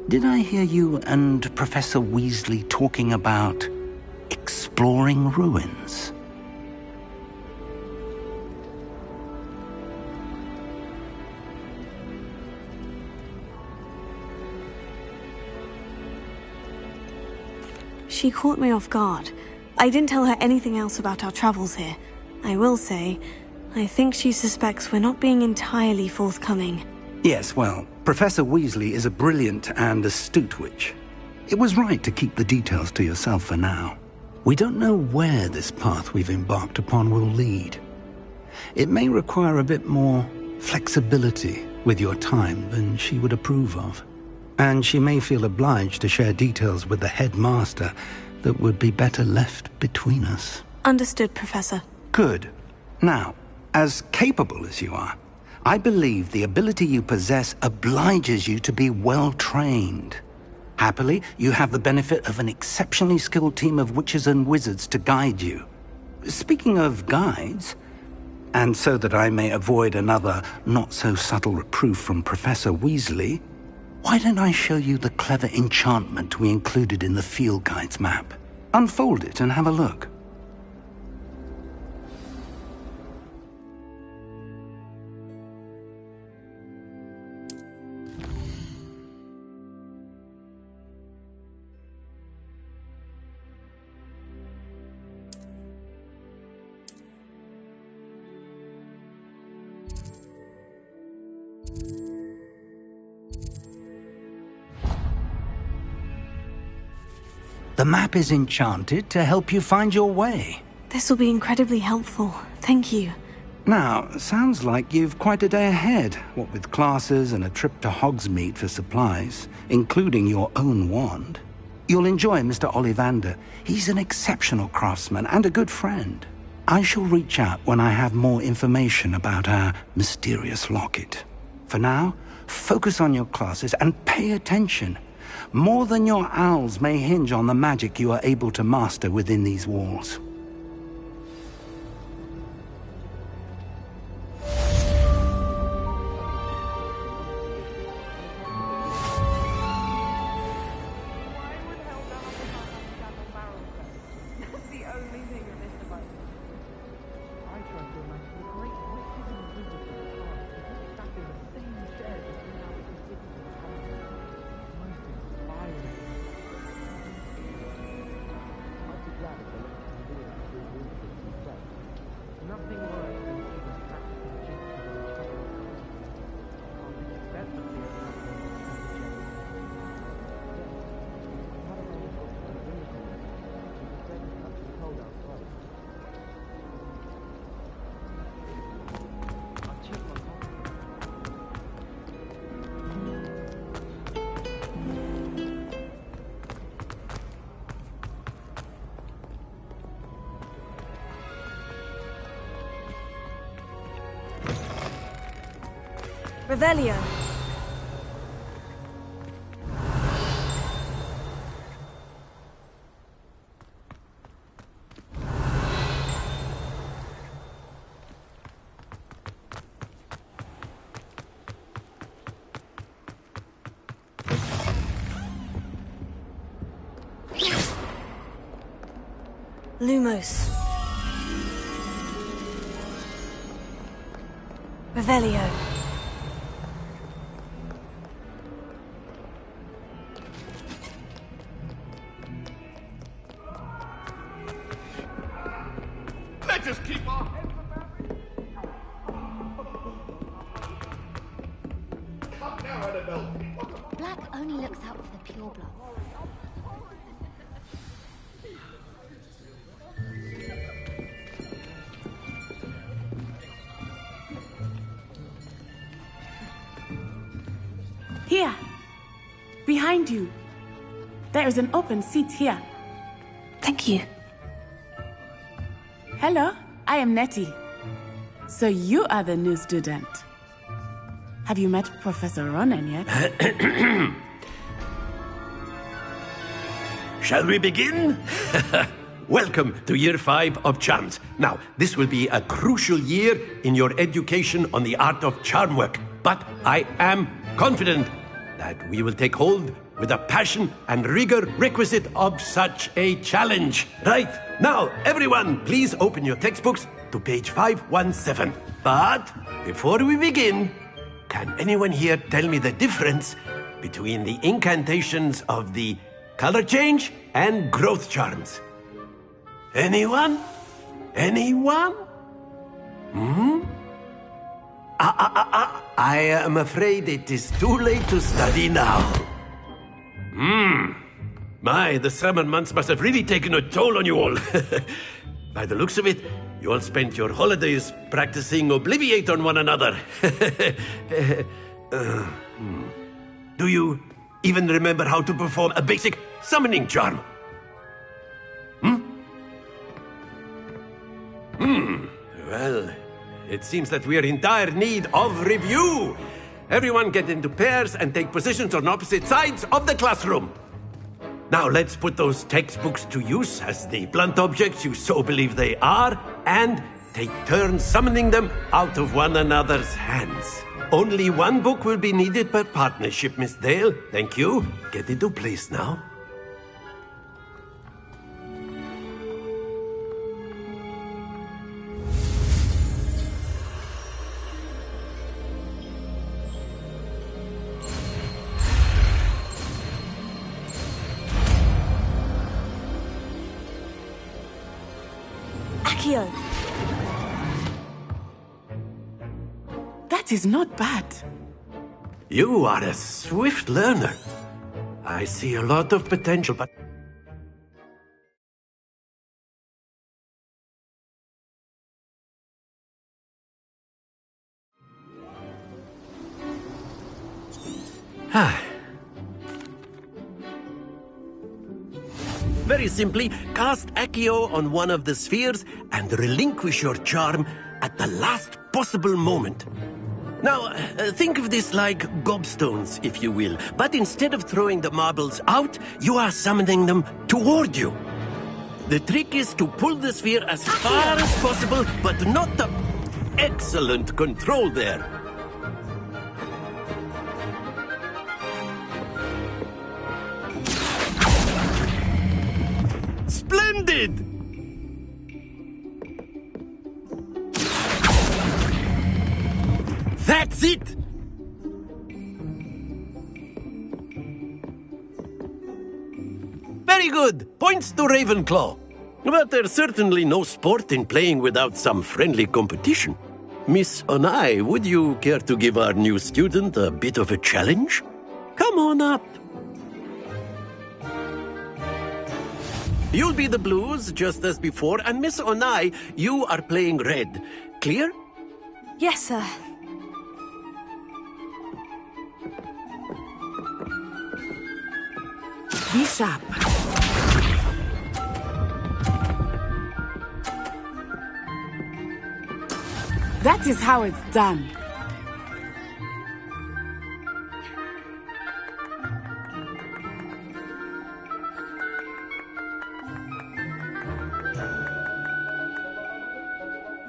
Did I hear you and Professor Weasley talking about exploring ruins? She caught me off guard. I didn't tell her anything else about our travels here. I will say, I think she suspects we're not being entirely forthcoming. Yes, well, Professor Weasley is a brilliant and astute witch. It was right to keep the details to yourself for now. We don't know where this path we've embarked upon will lead. It may require a bit more flexibility with your time than she would approve of. And she may feel obliged to share details with the headmaster that would be better left between us. Understood, Professor. Good. Now, as capable as you are, I believe the ability you possess obliges you to be well-trained. Happily, you have the benefit of an exceptionally skilled team of witches and wizards to guide you. Speaking of guides, and so that I may avoid another not-so-subtle reproof from Professor Weasley, why don't I show you the clever enchantment we included in the field guide's map? Unfold it and have a look. The map is enchanted to help you find your way. This will be incredibly helpful. Thank you. Now, sounds like you've quite a day ahead, what with classes and a trip to Hogsmeade for supplies, including your own wand. You'll enjoy Mr. Ollivander. He's an exceptional craftsman and a good friend. I shall reach out when I have more information about our mysterious locket. For now, focus on your classes and pay attention. More than your owls may hinge on the magic you are able to master within these walls. Revelio. Lumos. Revelio. Let us keep our heads about. Come now, Annabelle. Black only looks out for the pure blood. Here, behind you. There is an open seat here. Thank you. Hello, I am Nettie. So you are the new student. Have you met Professor Ronan yet? Shall we begin? welcome to Year 5 of Charms. Now, this will be a crucial year in your education on the art of charm work. But I am confident that we will take hold with the passion and rigor requisite of such a challenge. Right, now, everyone, please open your textbooks to page 517. But before we begin, can anyone here tell me the difference between the incantations of the color change and growth charms? Anyone? Anyone? I am afraid it is too late to study now. My, the summer months must have really taken a toll on you all. By the looks of it, you all spent your holidays practicing Obliviate on one another. Do you even remember how to perform a basic summoning charm? Well, it seems that we are in dire need of review. Everyone get into pairs and take positions on opposite sides of the classroom. Now let's put those textbooks to use as the blunt objects you so believe they are, and take turns summoning them out of one another's hands. Only one book will be needed per partnership, Miss Dale. Thank you. Get into place now. Accio. That is not bad. You are a swift learner. I see a lot of potential, but... Very simply, cast Accio on one of the spheres and relinquish your charm at the last possible moment. Now, think of this like gobstones, if you will, but instead of throwing the marbles out, you are summoning them toward you. The trick is to pull the sphere as far as possible, but not the... Excellent control there. Splendid! That's it! Very good! Points to Ravenclaw. But there's certainly no sport in playing without some friendly competition. Miss Onai, would you care to give our new student a bit of a challenge? Come on up. You'll be the blues, just as before, and Miss Onai, you are playing red. Clear? Yes, sir. Be sharp. That is how it's done.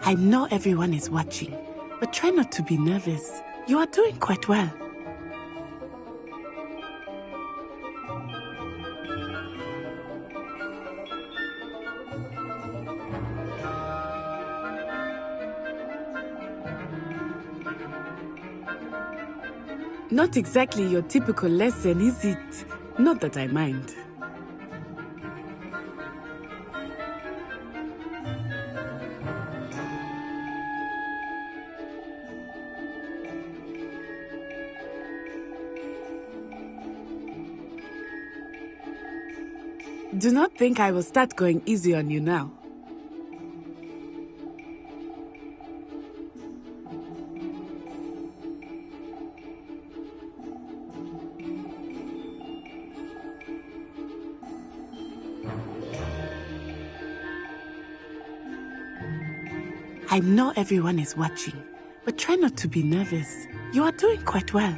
I know everyone is watching, but try not to be nervous. You are doing quite well. Not exactly your typical lesson, is it? Not that I mind. Do not think I will start going easy on you now. I know everyone is watching, but try not to be nervous. You are doing quite well.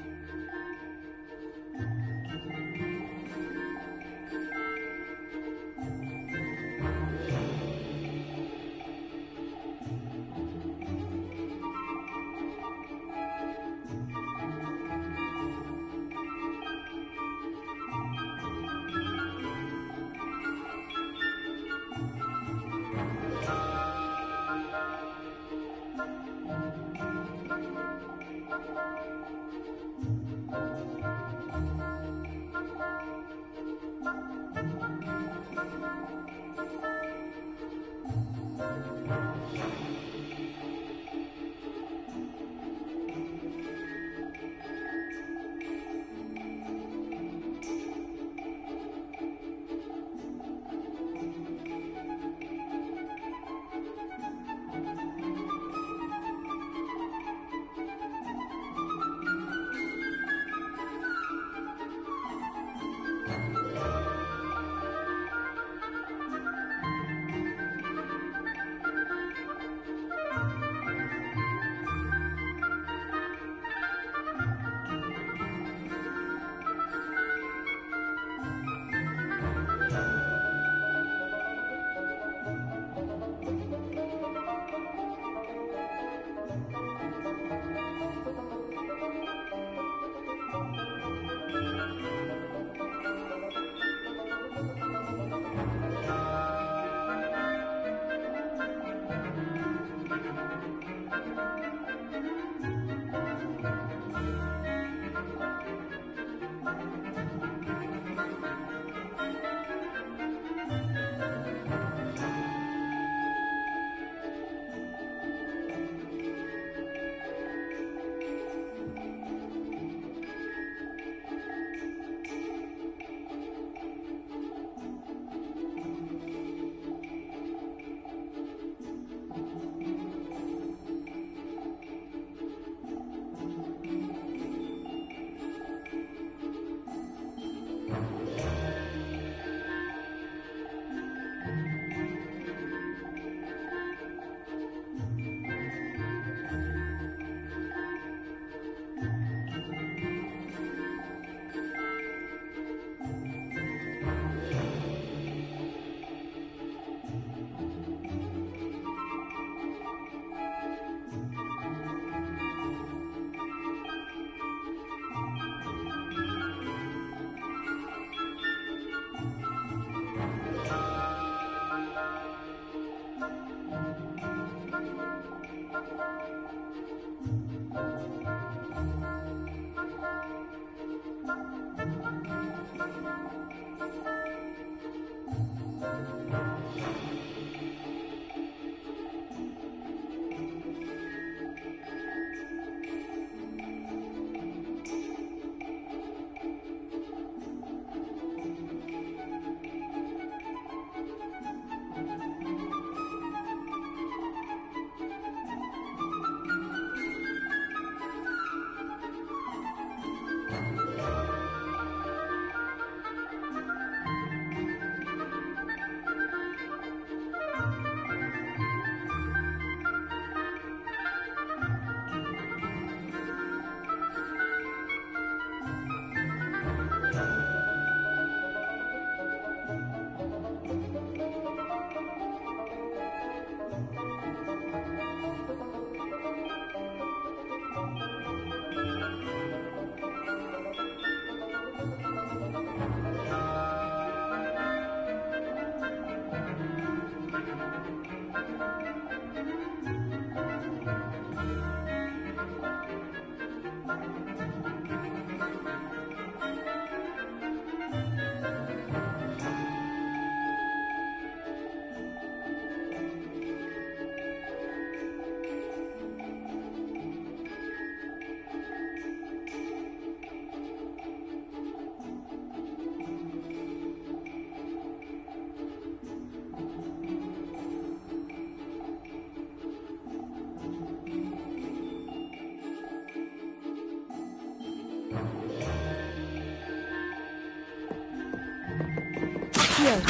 Here.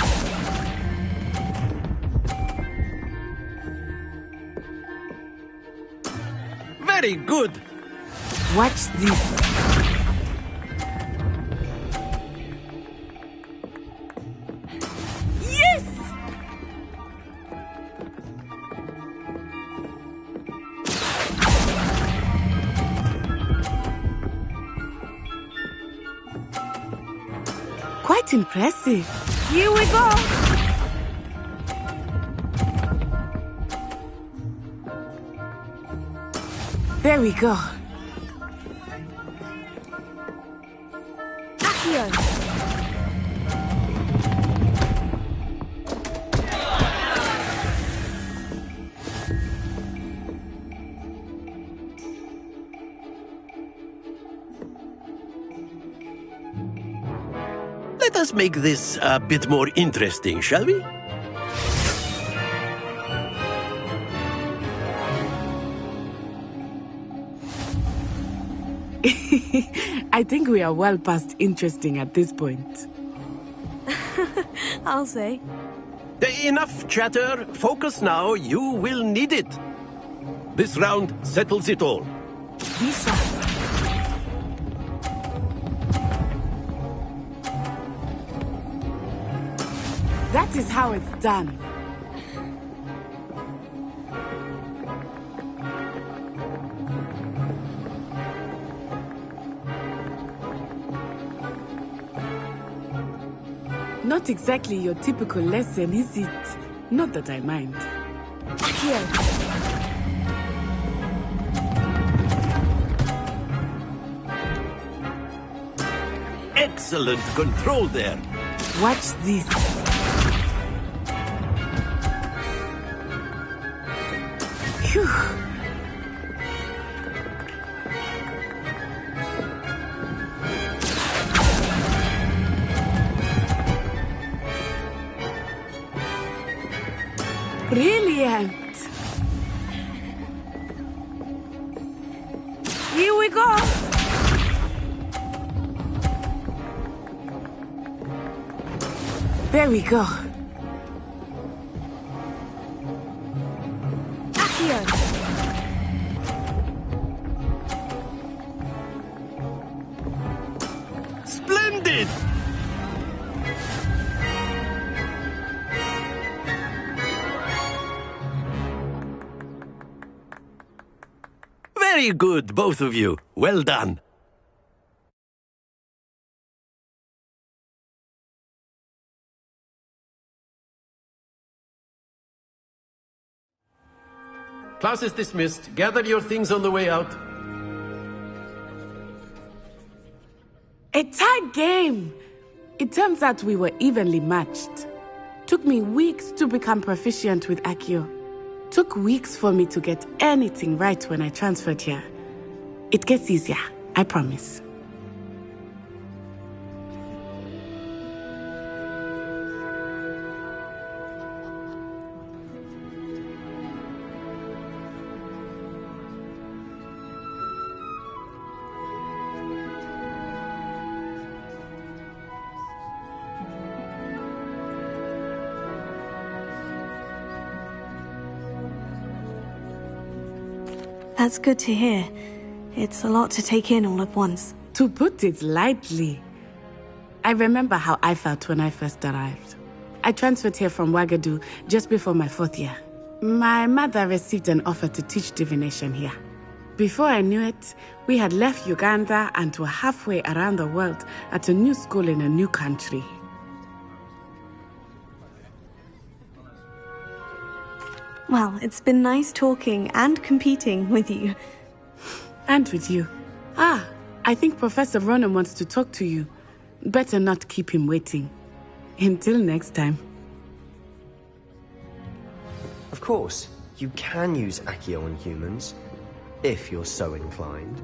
Very good. Watch this. Yes! Quite impressive. Here we go! There we go. Accio! Let us make this a bit more interesting, shall we? I think we are well past interesting at this point. I'll say. Enough chatter. Focus now. You will need it. This round settles it all. Lisa. That is how it's done. Not exactly your typical lesson, is it? Not that I mind. Here. Excellent control there. Watch this. Phew. Brilliant. Here we go. There we go. Accio! Splendid! Very good, both of you. Well done. Class is dismissed. Gather your things on the way out. A tight game. It turns out we were evenly matched. Took me weeks to become proficient with Accio. Took weeks for me to get anything right when I transferred here. It gets easier, I promise. That's good to hear. It's a lot to take in all at once. To put it lightly, I remember how I felt when I first arrived. I transferred here from Ouagadougou just before my 4th year. My mother received an offer to teach divination here. Before I knew it, we had left Uganda and were halfway around the world at a new school in a new country. Well, it's been nice talking and competing with you. And with you. Ah, I think Professor Ronan wants to talk to you. Better not keep him waiting. Until next time. Of course, you can use Accio on humans, if you're so inclined.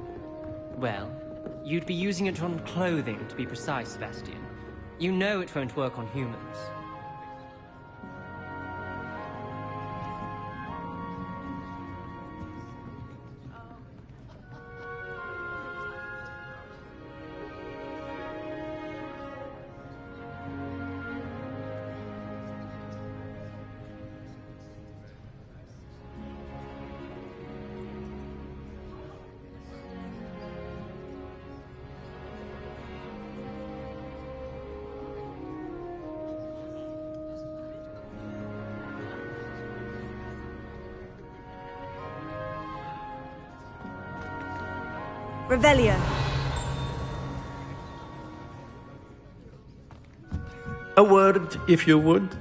Well, you'd be using it on clothing, to be precise, Sebastian. You know it won't work on humans. Revelio. A word, if you would.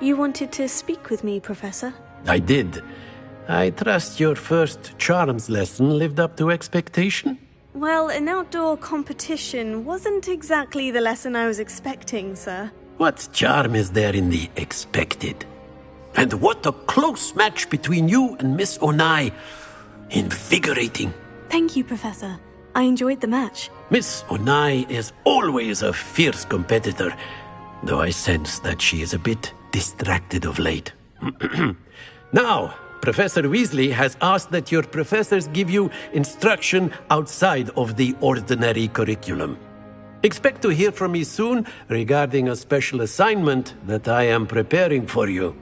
You wanted to speak with me, Professor? I did. I trust your first charms lesson lived up to expectation? Well, an outdoor competition wasn't exactly the lesson I was expecting, sir. What charm is there in the expected? And what a close match between you and Miss Onai. Invigorating. Thank you, Professor. I enjoyed the match. Miss Onai is always a fierce competitor, though I sense that she is a bit distracted of late. Now, Professor Weasley has asked that your professors give you instruction outside of the ordinary curriculum. Expect to hear from me soon regarding a special assignment that I am preparing for you.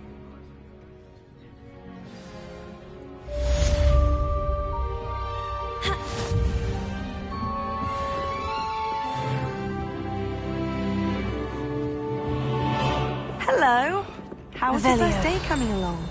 Hello. How's the first day coming along?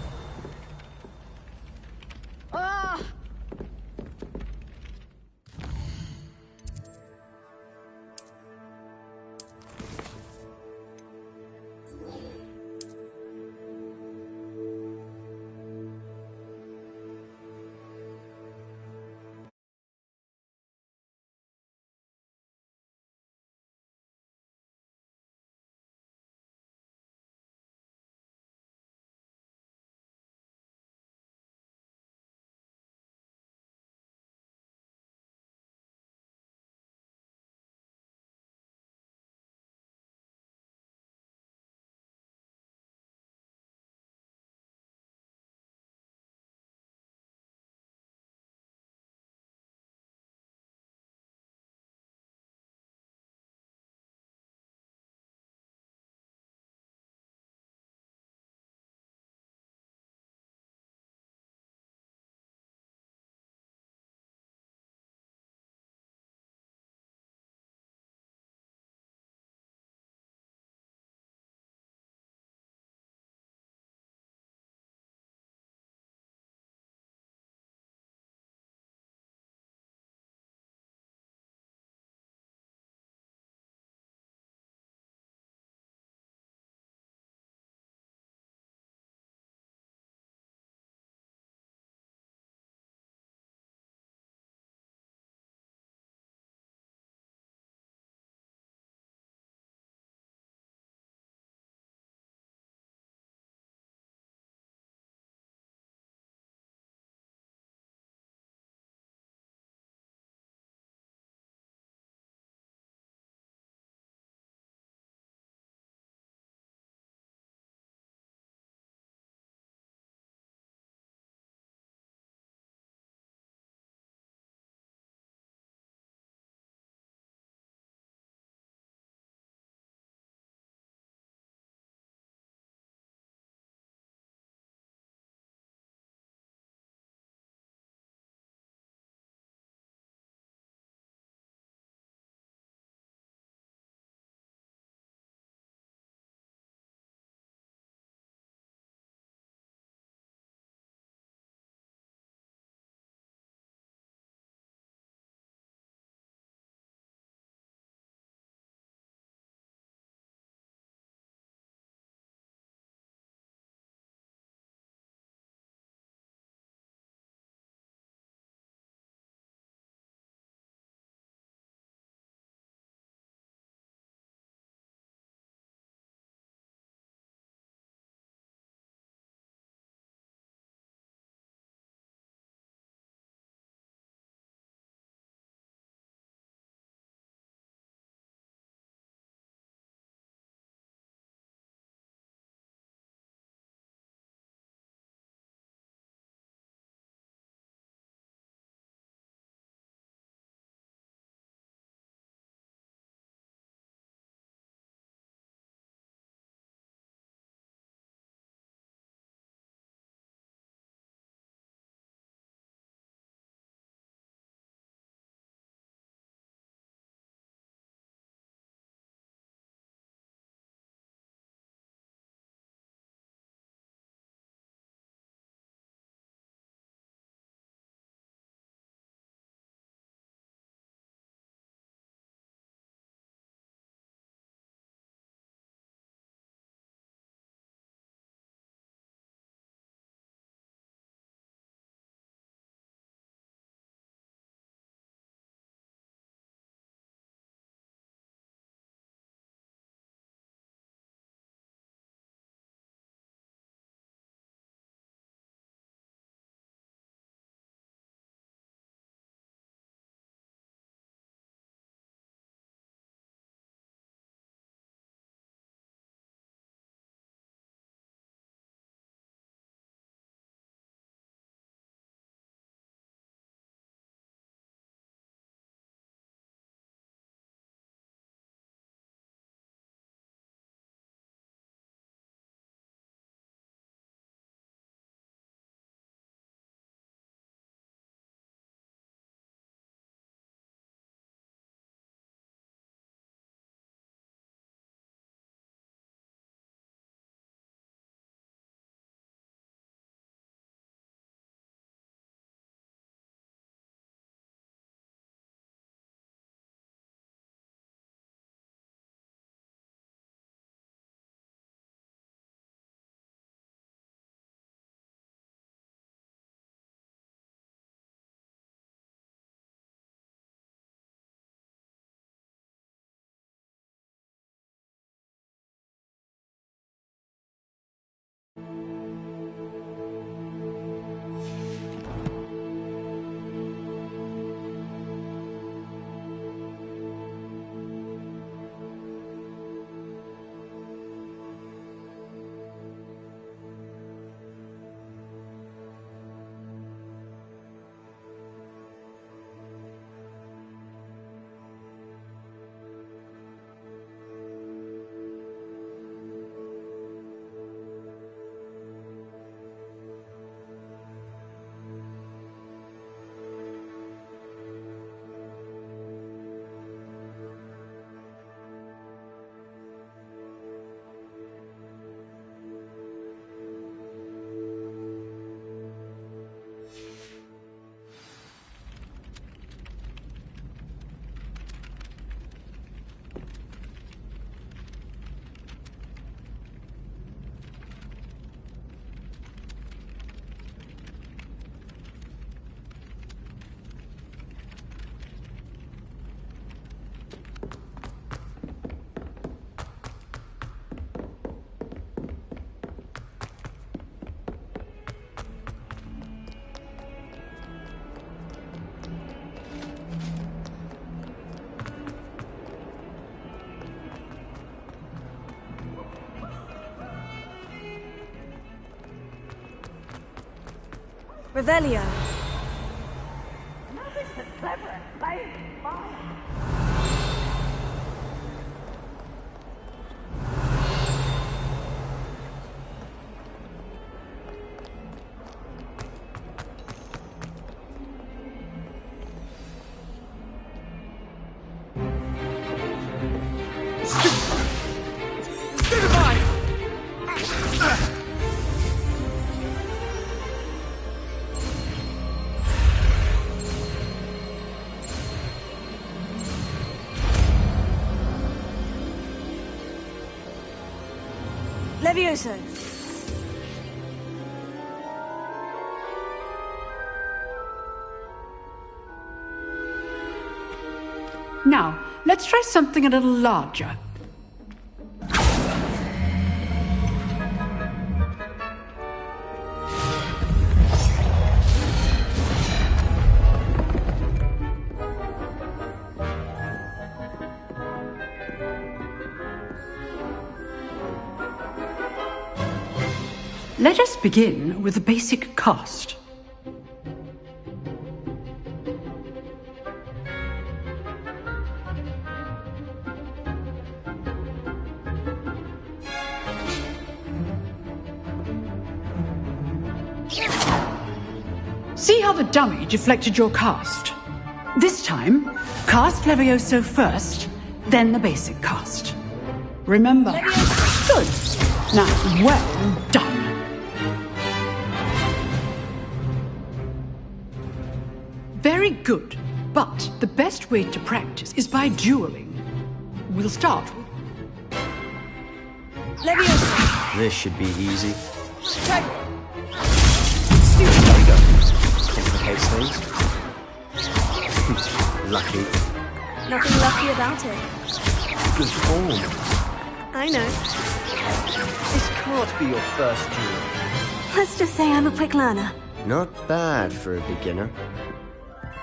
Revelio. Levioso. Now, let's try something a little larger. Let us begin with the basic cast. See how the dummy deflected your cast? This time, cast Levioso first, then the basic cast. Remember? Good. Now, well done. Very good, but the best way to practice is by dueling. We'll start with... Levioso. This should be easy. Try. There we go. Complicates things. Lucky. Nothing lucky about it. Good form. I know. This can't be your first duel. Let's just say I'm a quick learner. Not bad for a beginner.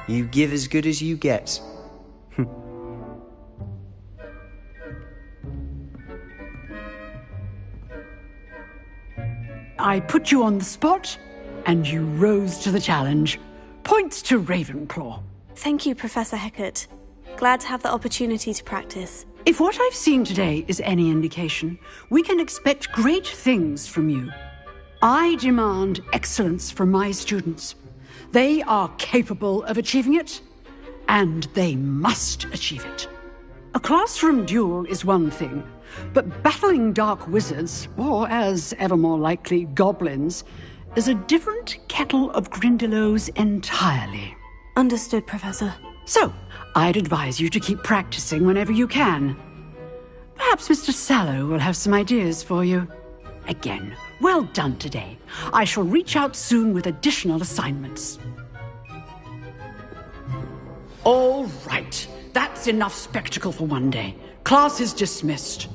You give as good as you get. I put you on the spot, and you rose to the challenge. Points to Ravenclaw. Thank you, Professor Hecat. Glad to have the opportunity to practice. If what I've seen today is any indication, we can expect great things from you. I demand excellence from my students. They are capable of achieving it, and they must achieve it. A classroom duel is one thing, but battling dark wizards, or as ever more likely, goblins, is a different kettle of Grindylows entirely. Understood, Professor. So, I'd advise you to keep practicing whenever you can. Perhaps Mr. Sallow will have some ideas for you. Again, well done today. I shall reach out soon with additional assignments. All right. That's enough spectacle for one day. Class is dismissed.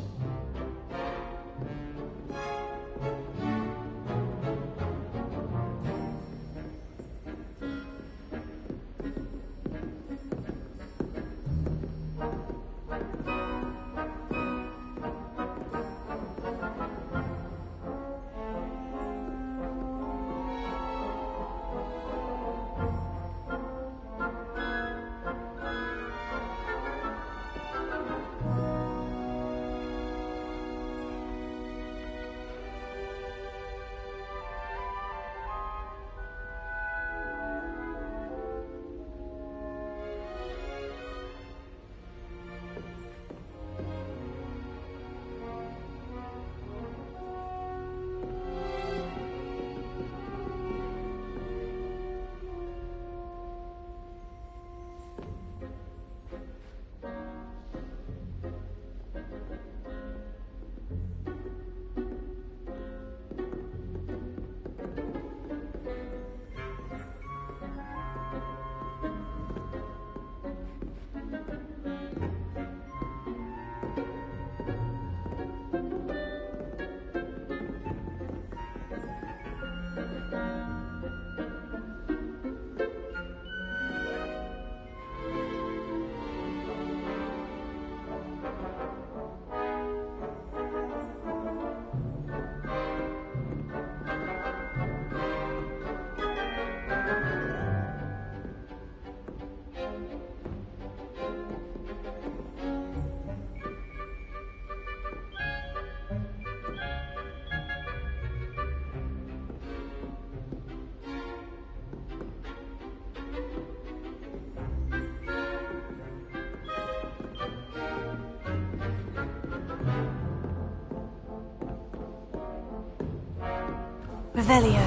Revelio.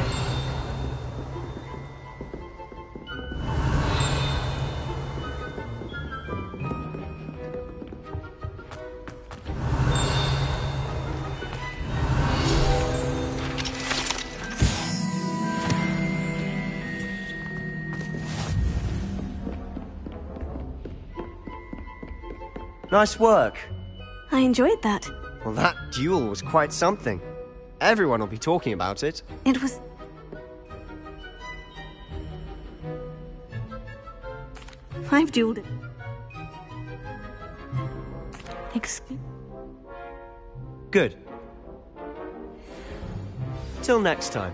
Nice work. I enjoyed that. Well, that duel was quite something. Everyone will be talking about it. It was... I've dueled it. Excuse... Good. Till next time.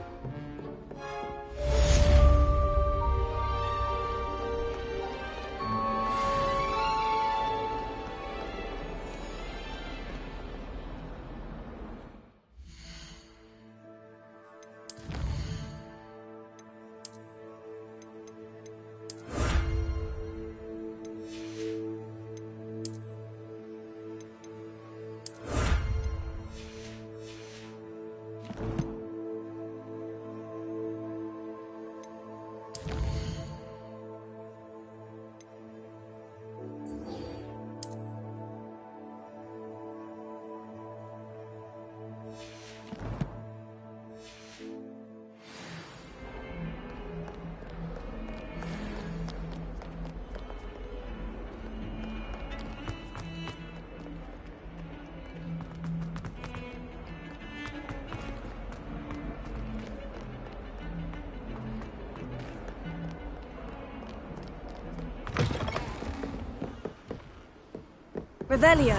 Revelio.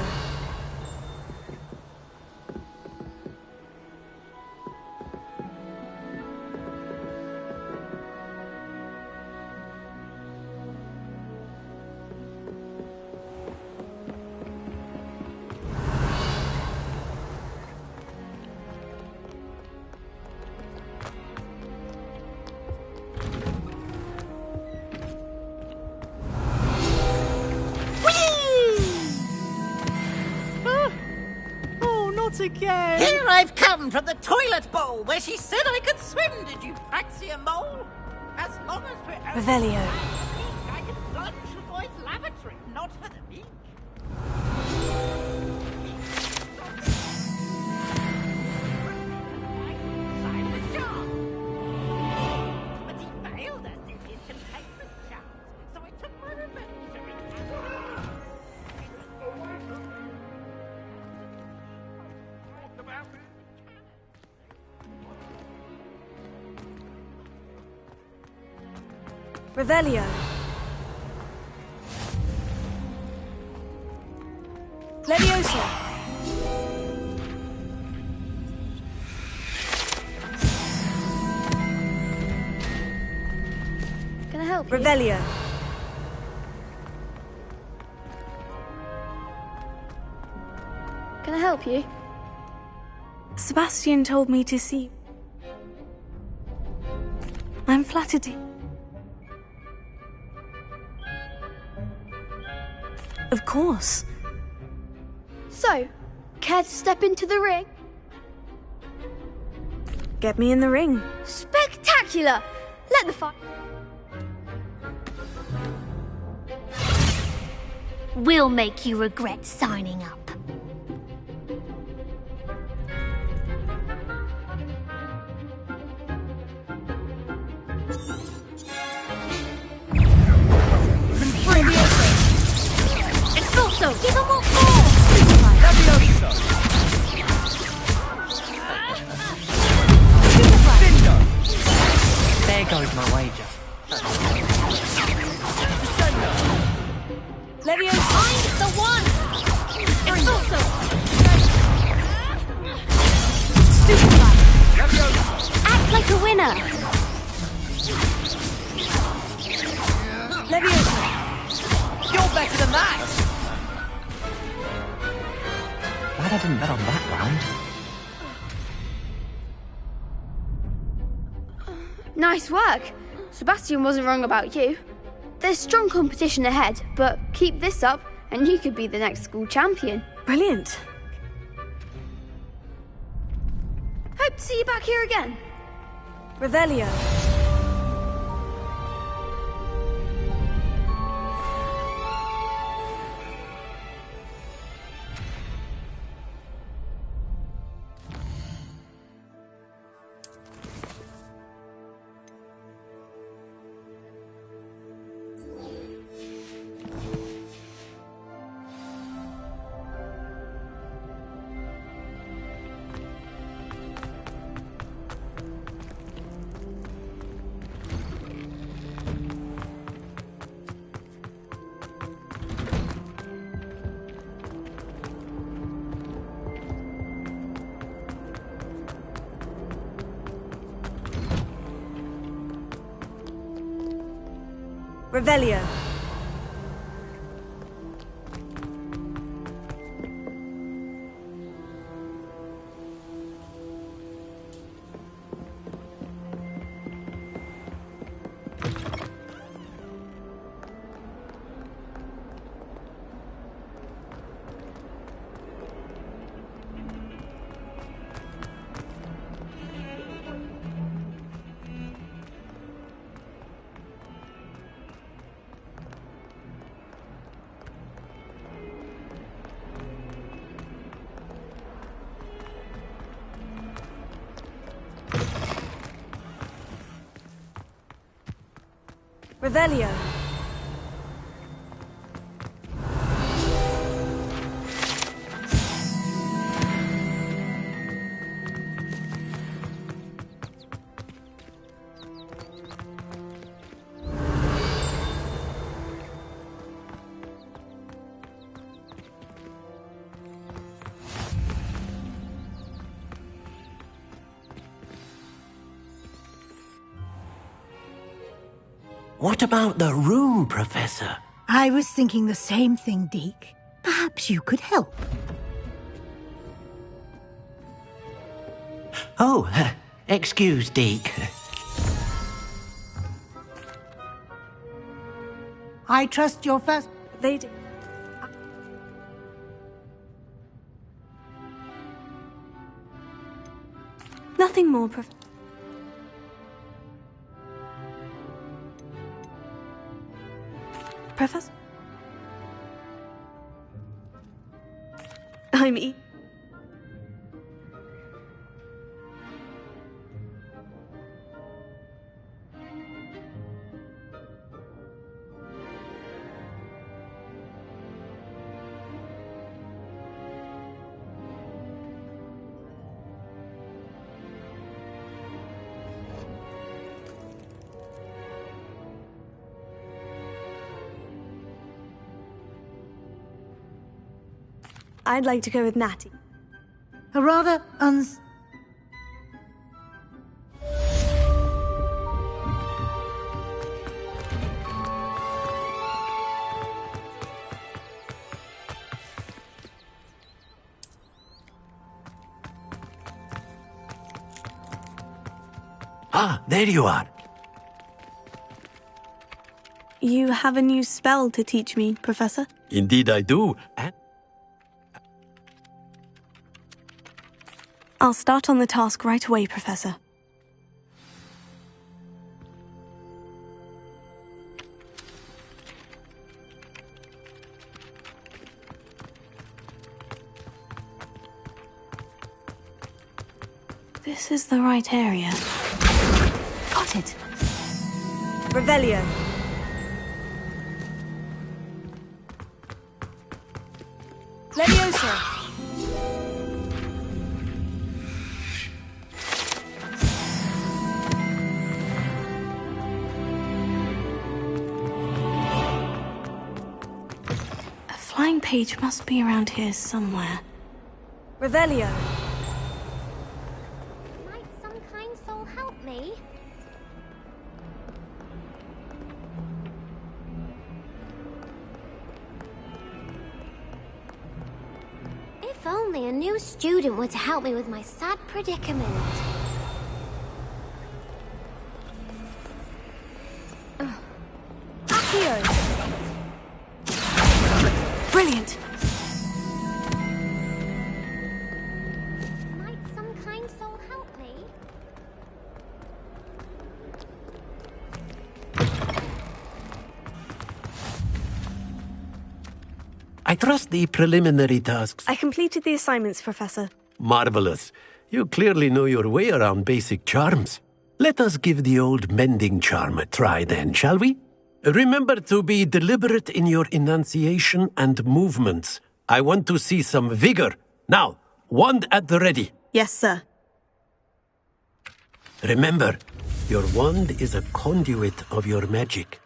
Again. Here I've come from the toilet bowl where she said I could swim, did you praxia mole? As long as we're... Revelio. I can plunge the boy's lavatory, not for the meek. But he failed us in his containment chance, so I took my revenge to Revelio. Leviosa. Can I help you? Revelio. Can I help you? Sebastian told me to see... I'm flattered to... Of course. So, care to step into the ring? Get me in the ring. Spectacular! Let the fight... We'll make you regret signing up. Expulso! Give them what for! There goes my wager. Leviosa! Find the one! Expulso! Stupefy! Act like a winner! Leviosa! You're better than that! Glad I didn't bet on that round. Nice work. Sebastian wasn't wrong about you. There's strong competition ahead, but keep this up and you could be the next school champion. Brilliant. Hope to see you back here again. Revelio. Revelio. Revelio. What about the room, Professor? I was thinking the same thing, Deke. Perhaps you could help. Oh, excuse, Deke. I trust your first... They do. Nothing more, Professor? I'm E. I'd like to go with Natty. A rather Ah, there you are. You have a new spell to teach me, Professor? Indeed I do. And I'll start on the task right away, Professor. This is the right area. Got it. Revelio. Leviosa. Flying page must be around here somewhere. Revelio. Might some kind soul help me? If only a new student were to help me with my sad predicament. Accio. Brilliant! Might some kind soul help me? I trust the preliminary tasks. I completed the assignments, Professor. Marvelous. You clearly know your way around basic charms. Let us give the old mending charm a try then, shall we? Remember to be deliberate in your enunciation and movements. I want to see some vigor. Now, wand at the ready. Yes, sir. Remember, your wand is a conduit of your magic.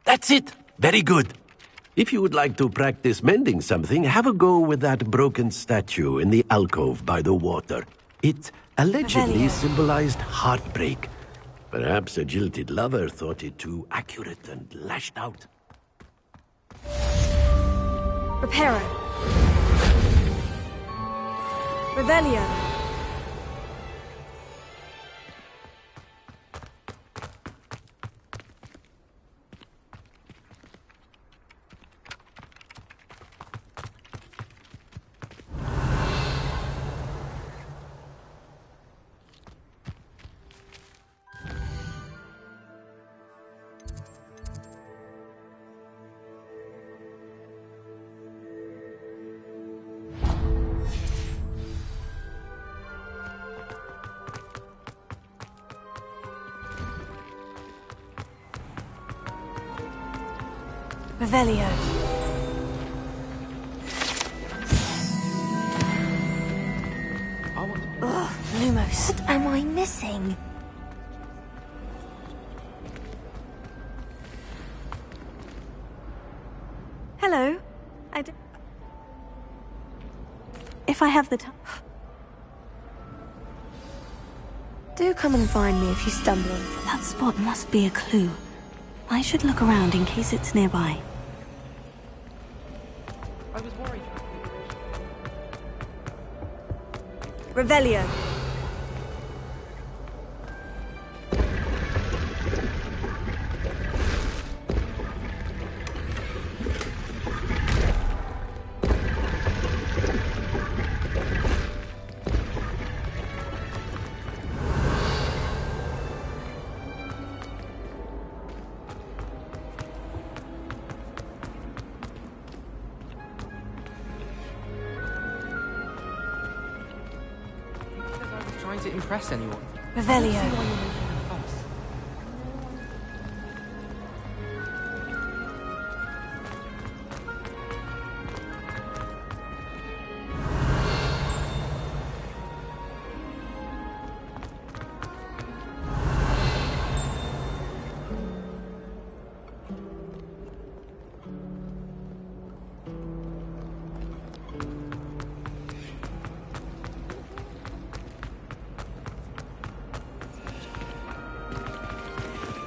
That's it. Very good. If you would like to practice mending something, have a go with that broken statue in the alcove by the water. It allegedly symbolized heartbreak. Perhaps a jilted lover thought it too accurate and lashed out. Reparo. Revelio. Revelio. Ugh, Lumos. What am I missing? Hello. If I have the time. Do come and find me if you stumble. That spot must be a clue. I should look around in case it's nearby. I was worried. Revelio. Trying to impress anyone. Revelio.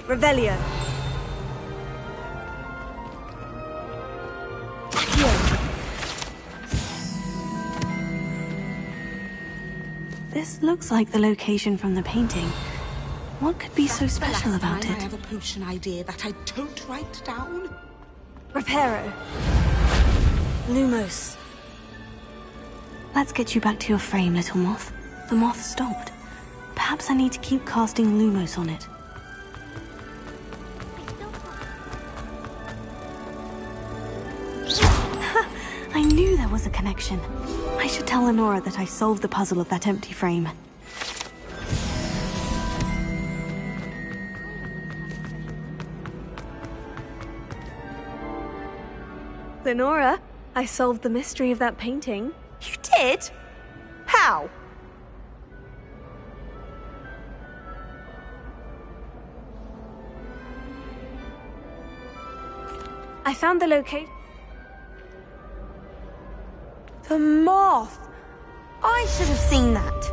Revelio. This looks like the location from the painting. What could be so special about it? I have a potion idea that I don't write down. Reparo. Lumos. Let's get you back to your frame, little moth. The moth stopped. Perhaps I need to keep casting Lumos on it. I knew there was a connection. I should tell Lenora that I solved the puzzle of that empty frame. Lenora, I solved the mystery of that painting. You did? How? I found the location. The moth! I should have seen that.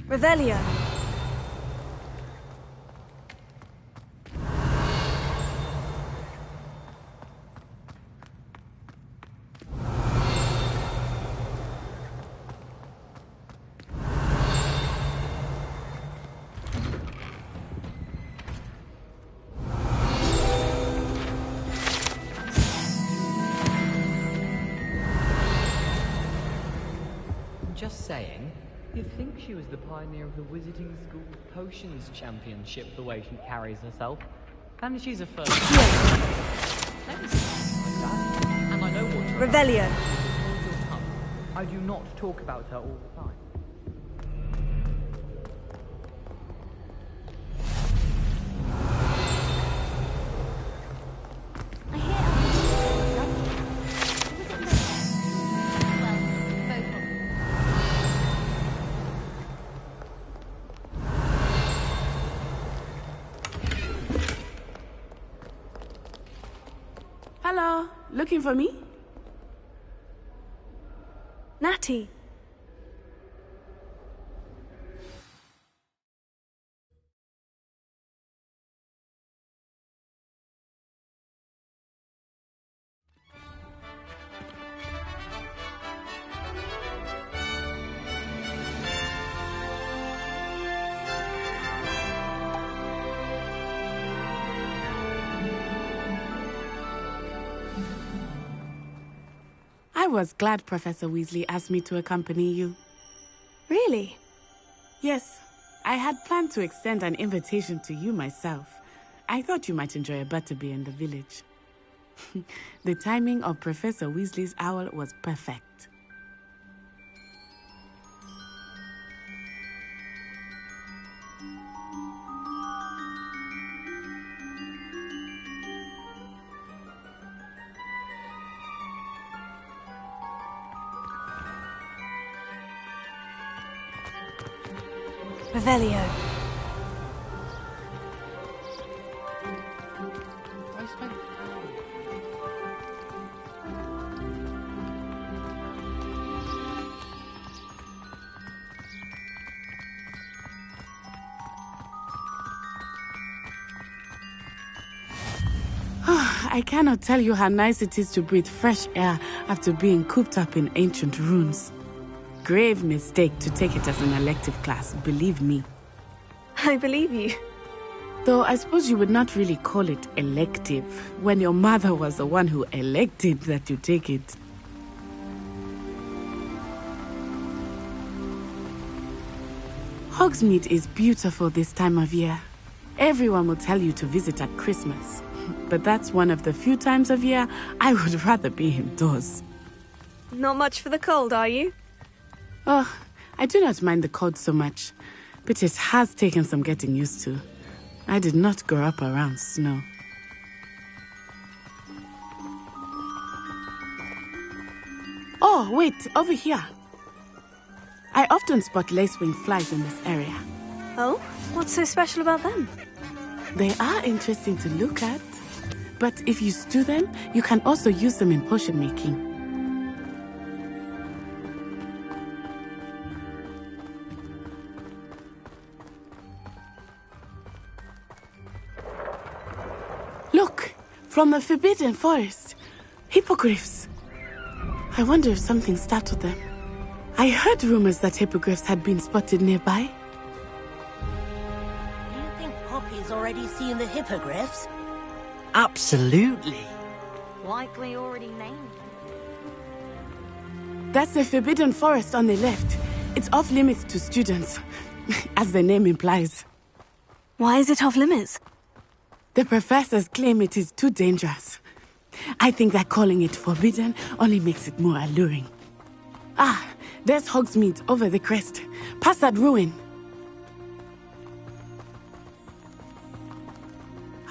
Revelio. Just saying. You'd think she was the pioneer of the Wizarding School Potions Championship, the way she carries herself. And she's a first. Let me see like that. And I know what. Revelio. I do not talk about her all the time. Hello, looking for me? Natty. I was glad Professor Weasley asked me to accompany you. Really? Yes. I had planned to extend an invitation to you myself. I thought you might enjoy a butterbeer in the village. The timing of Professor Weasley's owl was perfect. Revelio. I cannot tell you how nice it is to breathe fresh air after being cooped up in ancient ruins. Grave mistake to take it as an elective class, believe me. I believe you. Though I suppose you would not really call it elective, when your mother was the one who elected that you take it. Hogsmeade is beautiful this time of year. Everyone will tell you to visit at Christmas. But that's one of the few times of year I would rather be indoors. Not much for the cold, are you? Oh, I do not mind the cold so much, but it has taken some getting used to. I did not grow up around snow. Oh, wait, over here. I often spot lacewing flies in this area. Oh? What's so special about them? They are interesting to look at. But if you stew them, you can also use them in potion making. Look! From the Forbidden Forest. Hippogriffs. I wonder if something startled them. I heard rumors that hippogriffs had been spotted nearby. Do you think Poppy's already seen the hippogriffs? Absolutely. Likely already named. That's the Forbidden Forest on the left. It's off limits to students, as the name implies. Why is it off limits? The professors claim it is too dangerous. I think that calling it forbidden only makes it more alluring. Ah, there's Hogsmeade over the crest. Past that ruin.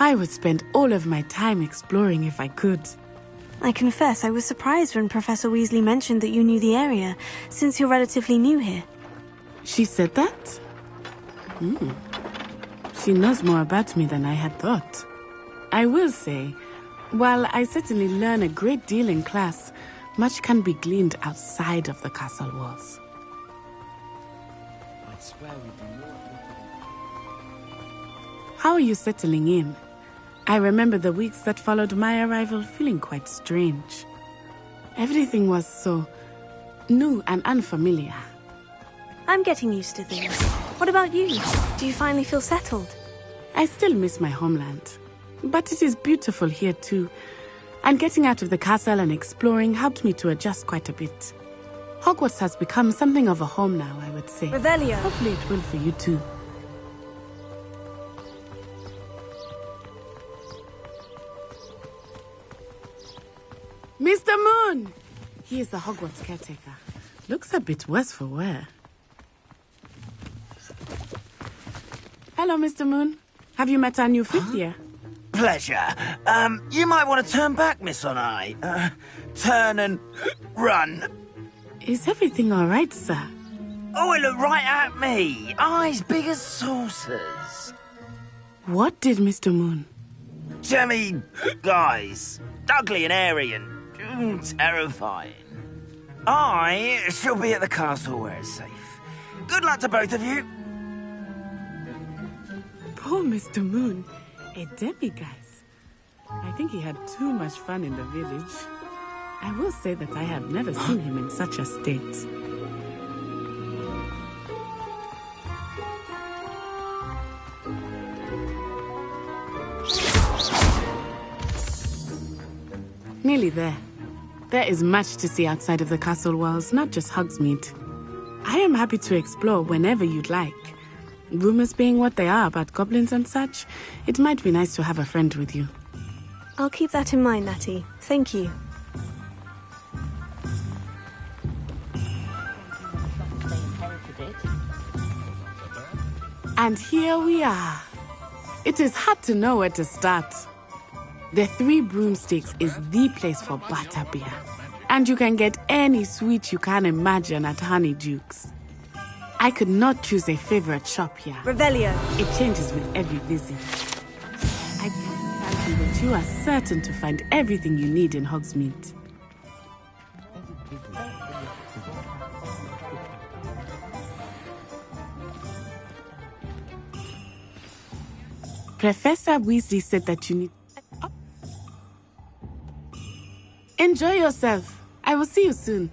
I would spend all of my time exploring if I could. I confess I was surprised when Professor Weasley mentioned that you knew the area, since you're relatively new here. She said that? She knows more about me than I had thought. I will say, while I certainly learn a great deal in class, much can be gleaned outside of the castle walls. I swear we do more. How are you settling in? I remember the weeks that followed my arrival feeling quite strange. Everything was so new and unfamiliar. I'm getting used to things. What about you? Do you finally feel settled? I still miss my homeland, but it is beautiful here too. And getting out of the castle and exploring helped me to adjust quite a bit. Hogwarts has become something of a home now, I would say. Revelio. Hopefully it will for you too. Mr. Moon! He is the Hogwarts caretaker. Looks a bit worse for wear. Hello, Mr. Moon. Have you met our new fifth year? Pleasure. You might want to turn back, Miss Onai. Turn and run. Is everything all right, sir? Oh, it looked right at me. Eyes big as saucers. What did Mr. Moon? Jemmy, guys. Ugly and airy and terrifying. I shall be at the castle where it's safe. Good luck to both of you. Poor Mr. Moon. A demiguise. I think he had too much fun in the village. I will say that I have never seen him in such a state. Nearly there. There is much to see outside of the castle walls, not just Hogsmeade. I am happy to explore whenever you'd like. Rumors being what they are about goblins and such, it might be nice to have a friend with you. I'll keep that in mind, Natty. Thank you. And here we are. It is hard to know where to start. The Three Broomsticks is the place for butterbeer. And you can get any sweet you can imagine at Honeydukes. I could not choose a favorite shop here. Revelio. It changes with every visit. I can't tell you that you are certain to find everything you need in Hogsmeade. Professor Weasley said that you need... Enjoy yourself. I will see you soon.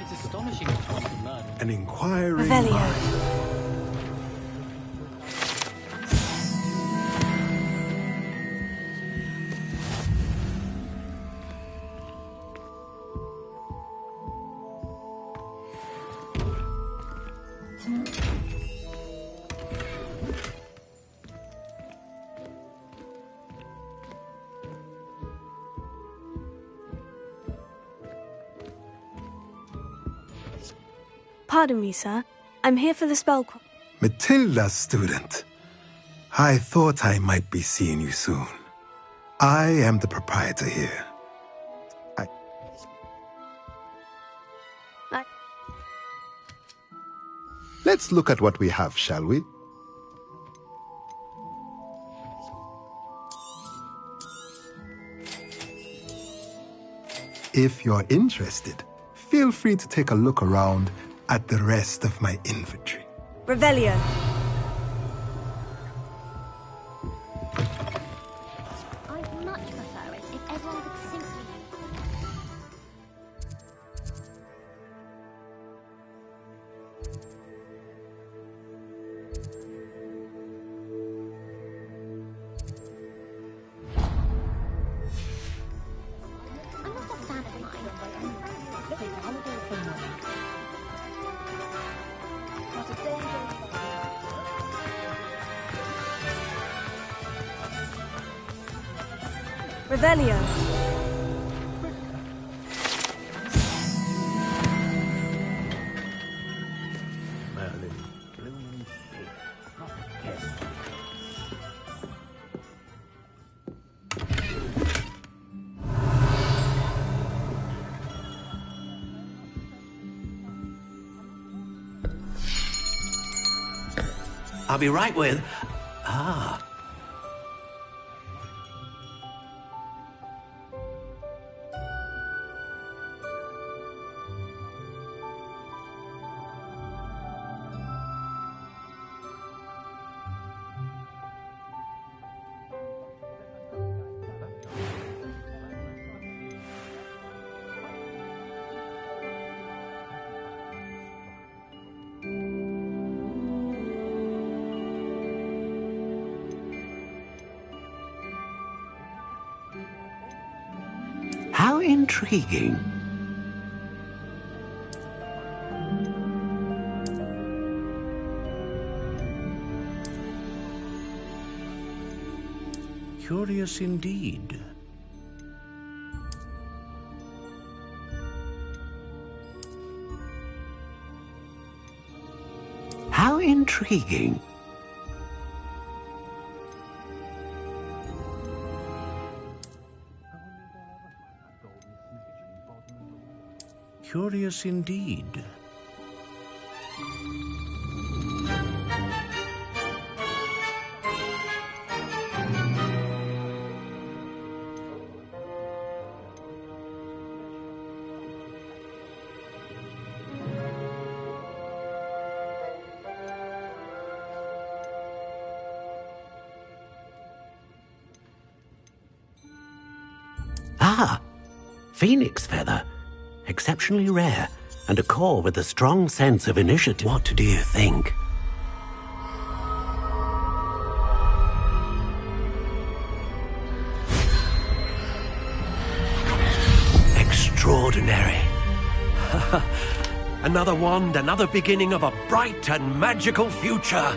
It's astonishing what one can learn. An inquiry. Revelio. Pardon me, sir. I'm here for the spell. Matilda, student. I thought I might be seeing you soon. I am the proprietor here. Let's look at what we have, shall we? If you're interested, feel free to take a look around at the rest of my inventory. Revelio. I'd much prefer it if everyone could simply... I'm not a fan of mine. Revelio. I'll be right with... Ah. How intriguing. Curious indeed. How intriguing. Curious indeed. Ah, phoenix feather. Exceptionally rare, and a core with a strong sense of initiative. What do you think? Extraordinary. Another wand, another beginning of a bright and magical future.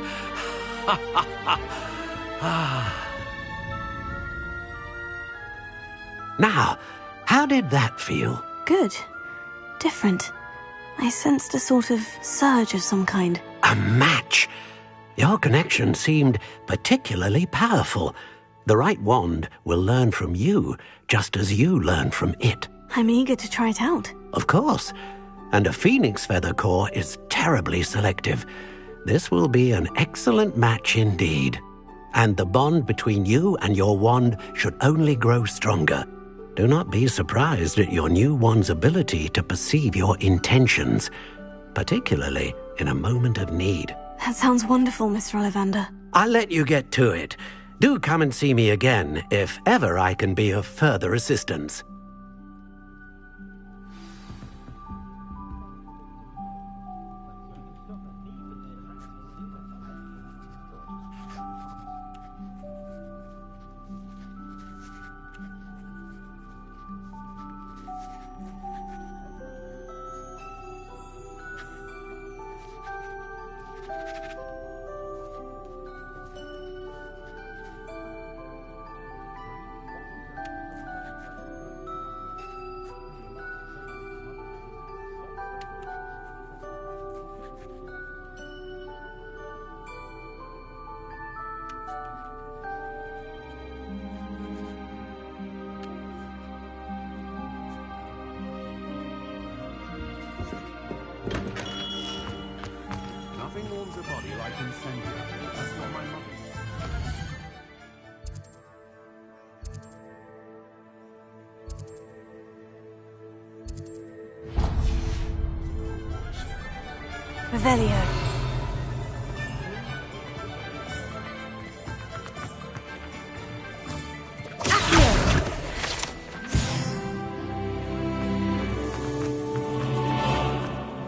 Now, how did that feel? Good. Different. I sensed a sort of surge of some kind. A match! Your connection seemed particularly powerful. The right wand will learn from you, just as you learn from it. I'm eager to try it out. Of course. And a phoenix feather core is terribly selective. This will be an excellent match indeed. And the bond between you and your wand should only grow stronger. Do not be surprised at your new wand's ability to perceive your intentions, particularly in a moment of need. That sounds wonderful, Mr. Ollivander. I'll let you get to it. Do come and see me again if ever I can be of further assistance. I can send you. That's what my mother... Revelio.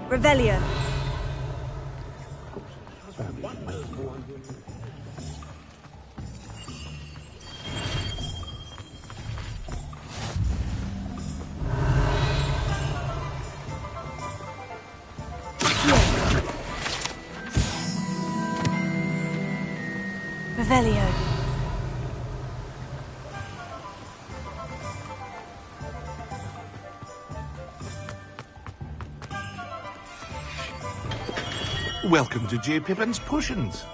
Revelio. Revelio. Welcome to J. Pippin's Potions.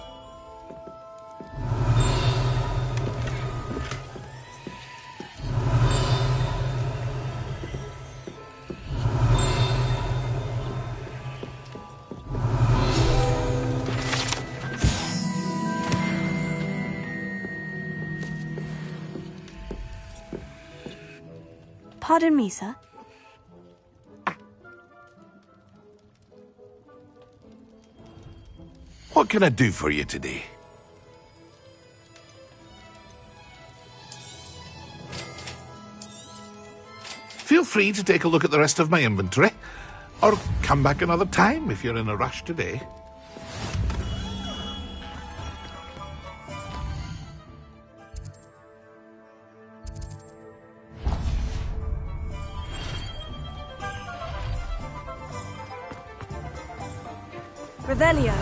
Pardon me, sir. What can I do for you today? Feel free to take a look at the rest of my inventory, or come back another time if you're in a rush today. Revelio.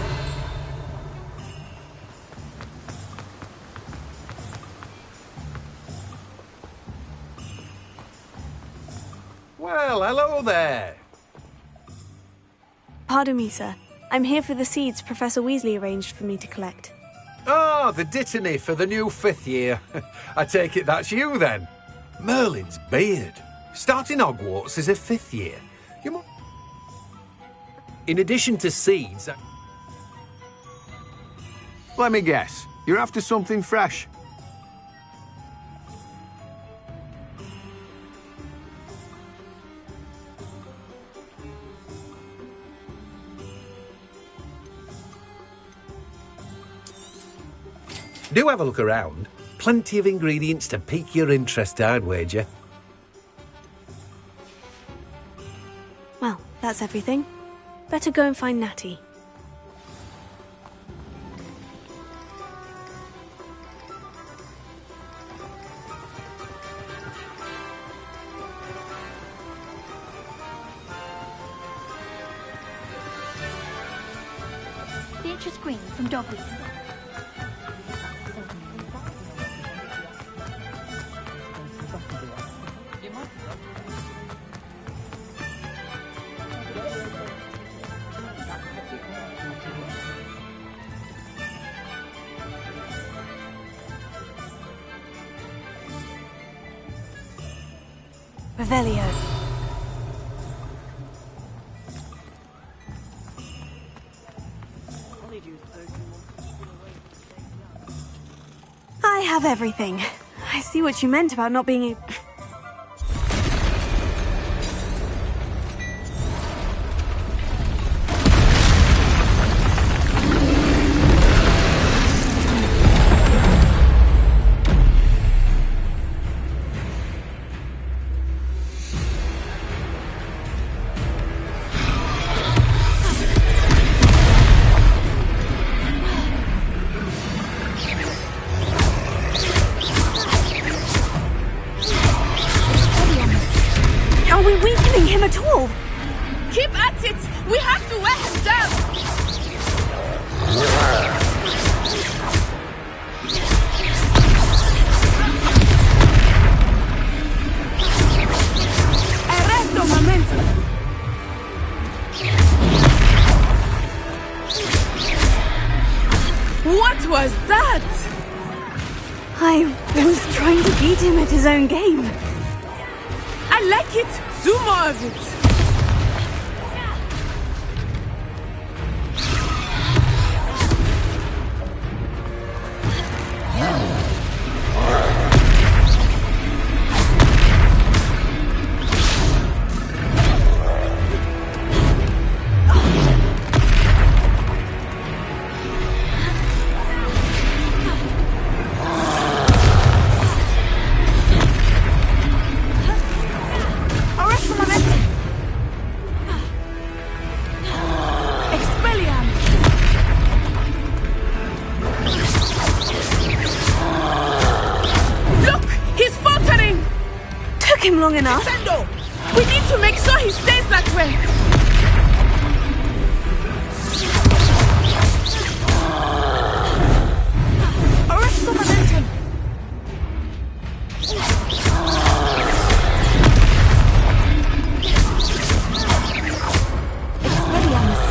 Well, hello there. Pardon me, sir. I'm here for the seeds Professor Weasley arranged for me to collect. Ah, the dittany for the new 5th year. I take it that's you, then. Merlin's beard. Starting Hogwarts as a 5th year. In addition to seeds... Let me guess. You're after something fresh. Do have a look around. Plenty of ingredients to pique your interest, I'd wager. Well, that's everything. Better go and find Natty. Beatrice Green from Dogweed. Revelio. I have everything. I see what you meant about not being a... Keep at it! We have to wear him down! Arresto momento! What was that? I was trying to beat him at his own game. I like it! Do more of it! took him long enough. Sendo! We need to make sure he stays that way! Arrest the momentum! Expelliarmus!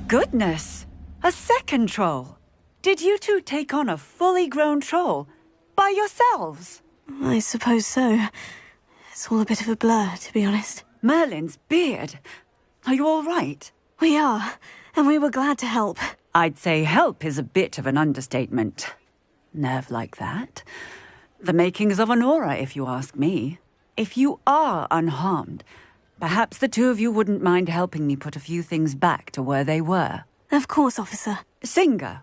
Goodness! A second troll! Did you two take on a fully grown troll? By yourselves? I suppose so. It's all a bit of a blur, to be honest. Merlin's beard. Are you all right? We are, and we were glad to help. I'd say help is a bit of an understatement. Nerve like that. The makings of an aura, if you ask me. If you are unharmed, perhaps the two of you wouldn't mind helping me put a few things back to where they were. Of course, officer. Singer.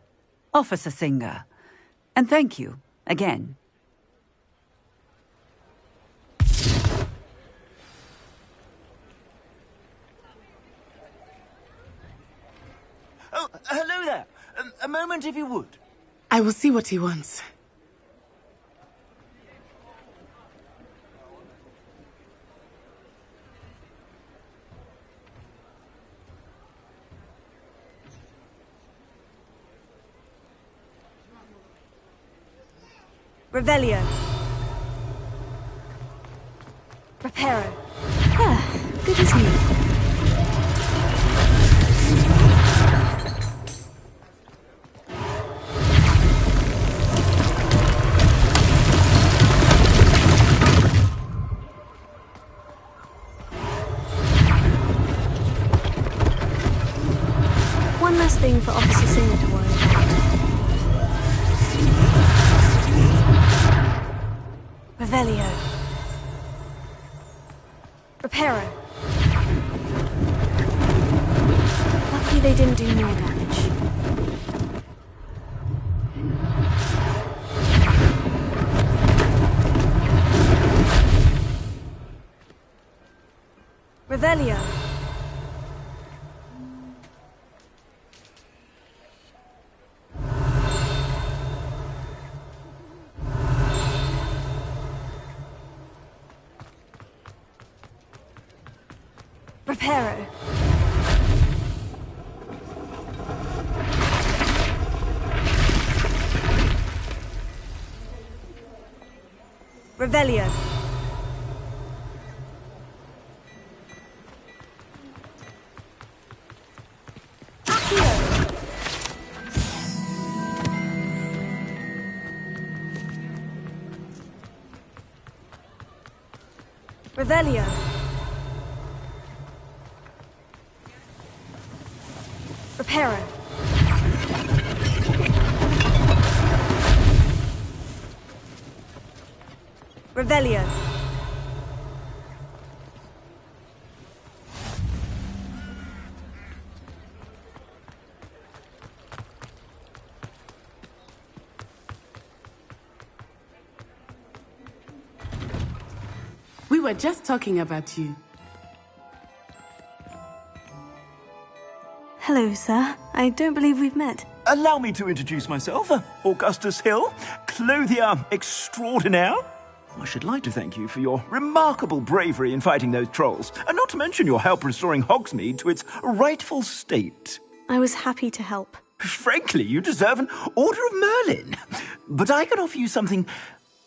Officer Singer. And thank you, again. Oh, hello there. A moment if you would. I will see what he wants. Revelio. Reparo. Ah, good as new. One last thing for Officer Singer to worry about. Revelio. Reparo. Lucky they didn't do more damage. Revelio. Reparo. Revelio. Revelio. Reparo. Revelio. We were just talking about you. Hello, sir. I don't believe we've met. Allow me to introduce myself. Augustus Hill, clothier extraordinaire. I should like to thank you for your remarkable bravery in fighting those trolls, and not to mention your help restoring Hogsmeade to its rightful state. I was happy to help. Frankly, you deserve an Order of Merlin. But I can offer you something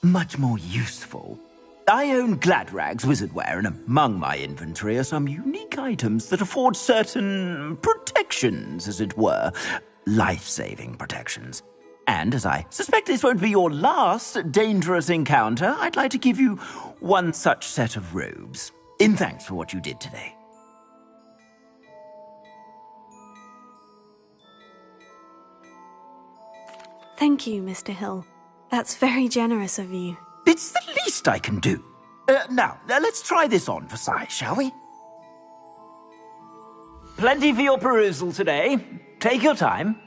much more useful. I own Gladrag's wizardware, and among my inventory are some unique items that afford certain protections, as it were. Life-saving protections. And as I suspect this won't be your last dangerous encounter, I'd like to give you one such set of robes, in thanks for what you did today. Thank you, Mr. Hill. That's very generous of you. It's the least I can do. Now, let's try this on for size, shall we? Plenty for your perusal today. Take your time.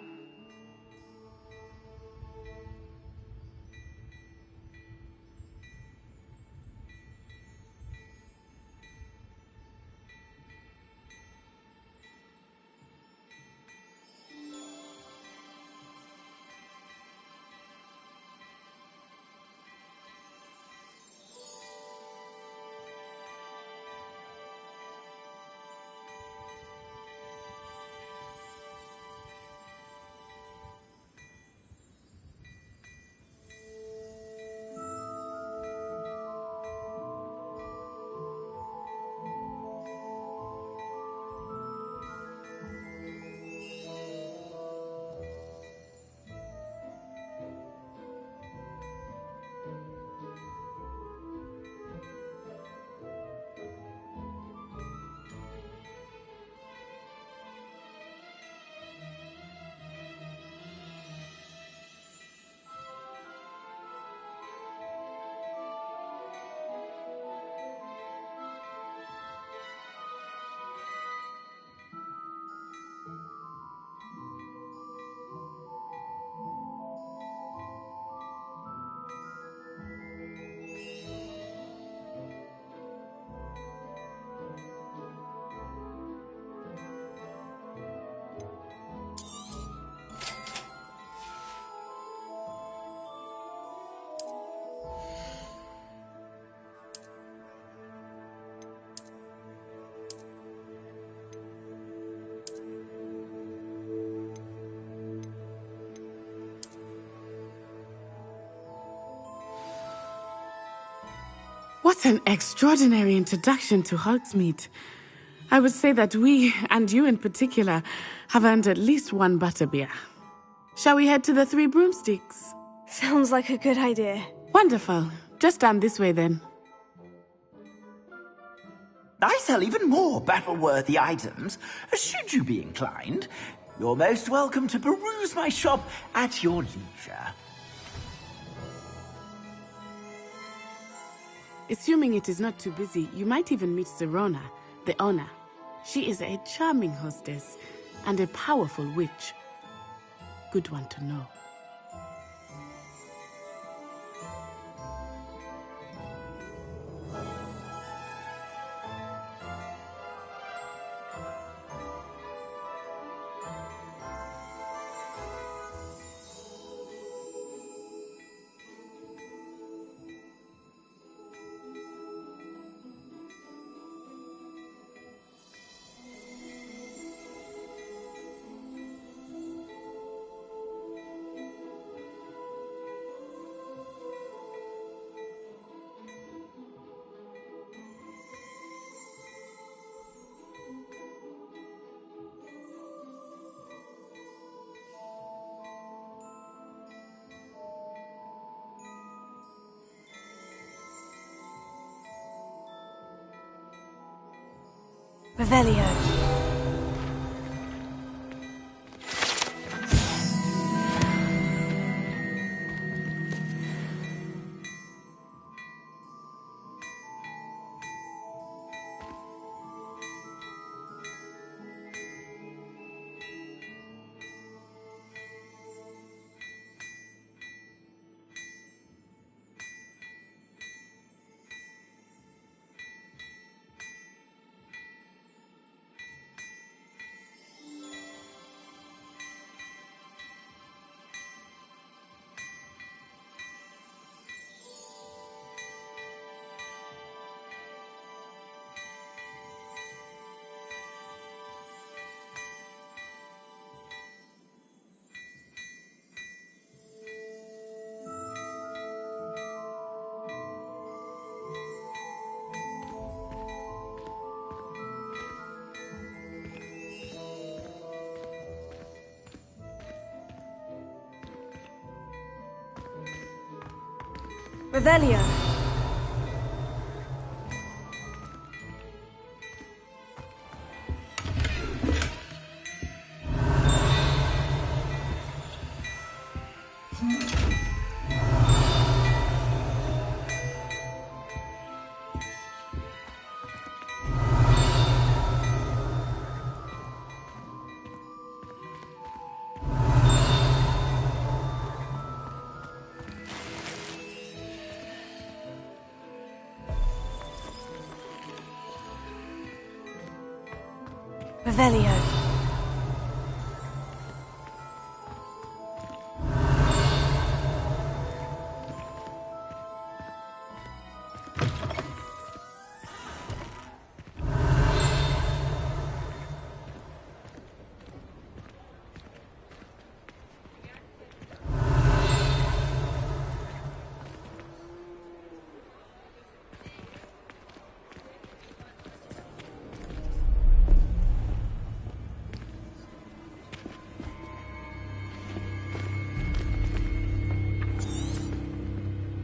What an extraordinary introduction to Hogsmeade. I would say that we, and you in particular, have earned at least one butterbeer. Shall we head to the Three Broomsticks? Sounds like a good idea. Wonderful. Just down this way then. I sell even more battle-worthy items. Should you be inclined, you're most welcome to peruse my shop at your leisure. Assuming it is not too busy, you might even meet Serona, the owner. She is a charming hostess and a powerful witch. Good one to know. Revelio. Revelio. Revelio.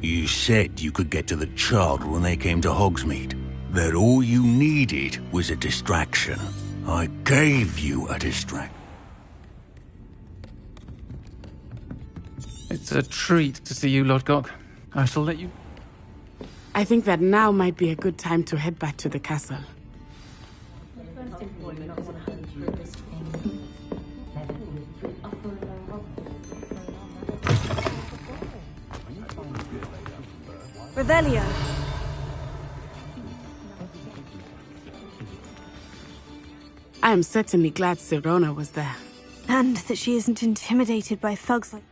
You said you could get to the child when they came to Hogsmeade. That all you needed was a distraction. I gave you a distraction. It's a treat to see you, Lodgok. I shall let you... I think that now might be a good time to head back to the castle. Revelio. I am certainly glad Sirona was there. And that she isn't intimidated by thugs like...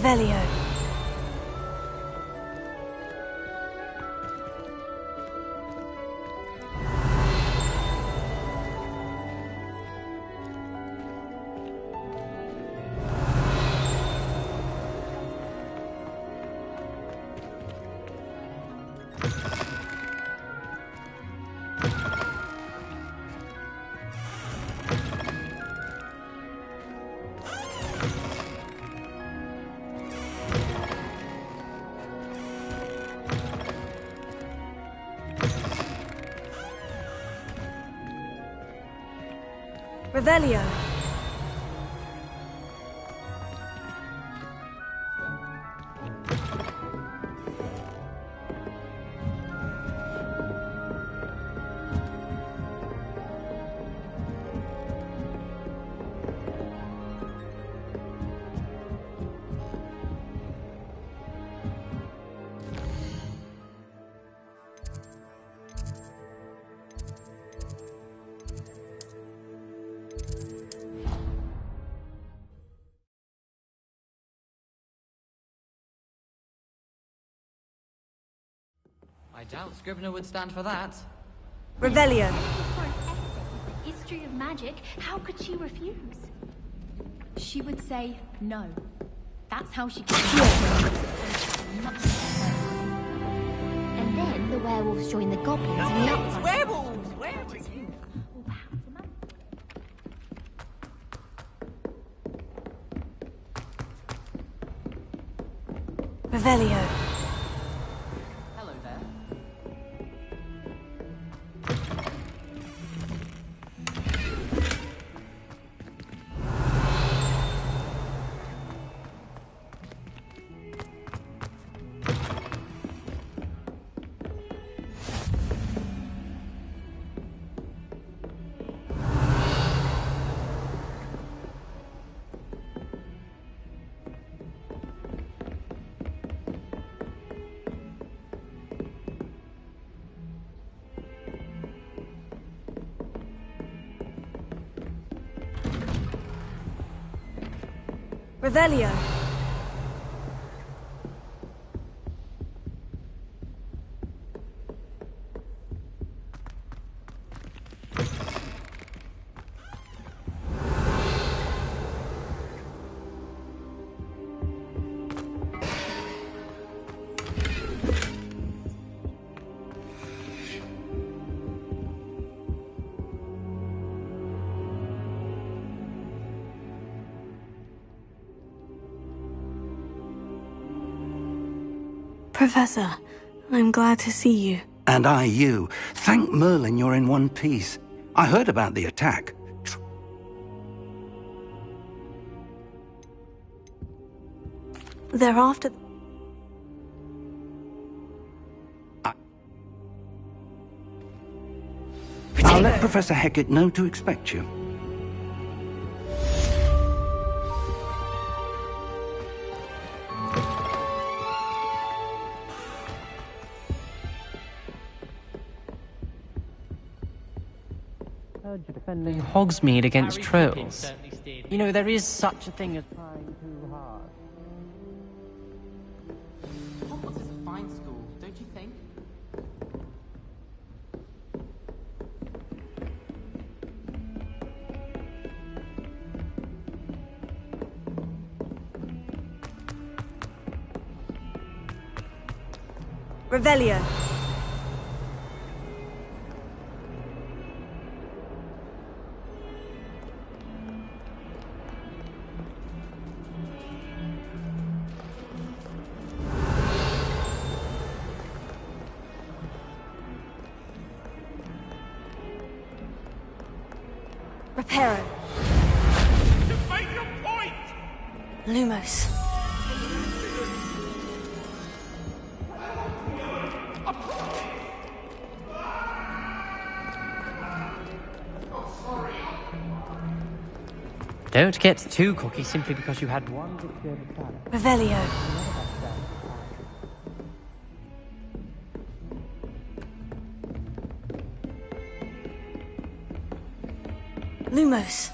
Revelio. Revelio. I doubt Scribner would stand for that. Revelio. For an essay with the history of magic, how could she refuse? She would say no. That's how she could. And then the werewolves join the goblins and the Werewolves! Werewolves! Revelio. Hello there. Revelio. Professor, I'm glad to see you. And I you. Thank Merlin you're in one piece. I heard about the attack. They're after... I'll let Professor Hecat know to expect you. Heard you're defending Hogsmeade against trolls. You know, there is such a thing as trying too hard. Hogwarts is a fine school, don't you think? Revelio. Reparo. Make your point! Lumos. Don't get too cocky simply because you had one good game of talent. Revelio. Lumos.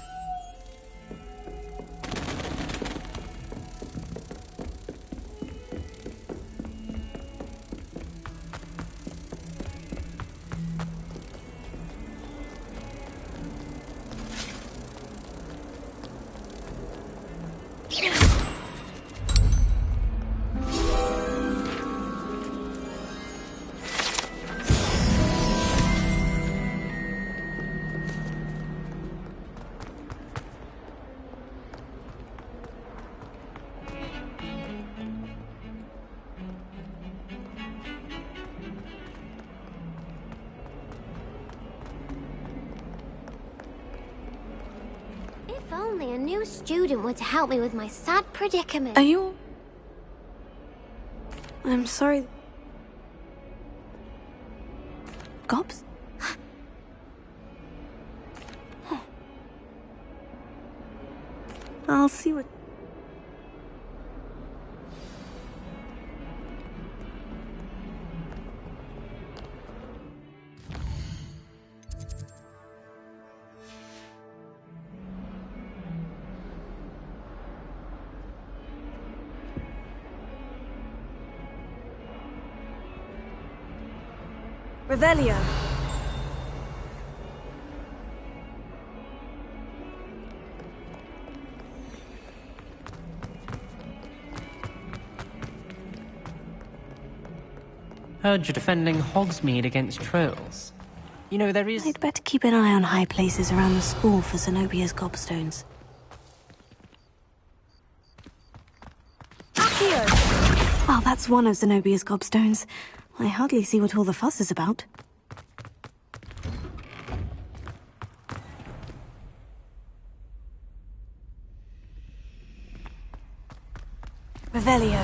If only a new student were to help me with my sad predicament. Are you... I'm sorry. Gobs? I'll see what... Revelio. Heard you're defending Hogsmeade against trolls. You know, there is... I'd better keep an eye on high places around the school for Zenobia's gobstones. Accio! Oh, that's one of Zenobia's gobstones. I hardly see what all the fuss is about. Revelio.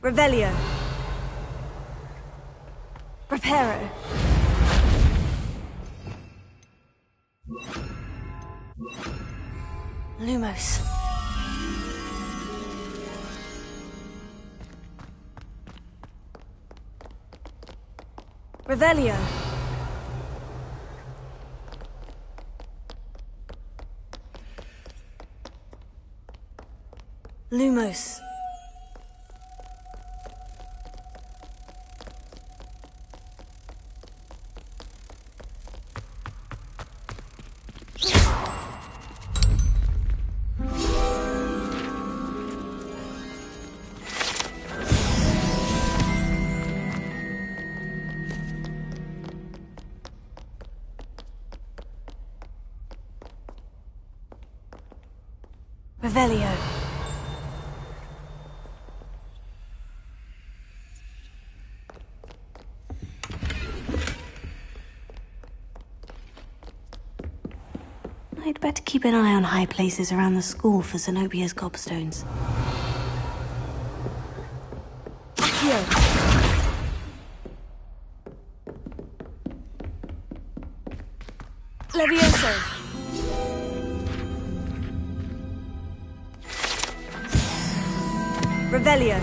Revelio. Reparo. Lumos. Revelio. Lumos. Revelio. I'd better keep an eye on high places around the school for Zenobia's gobstones. Accio. Levioso. Revelio.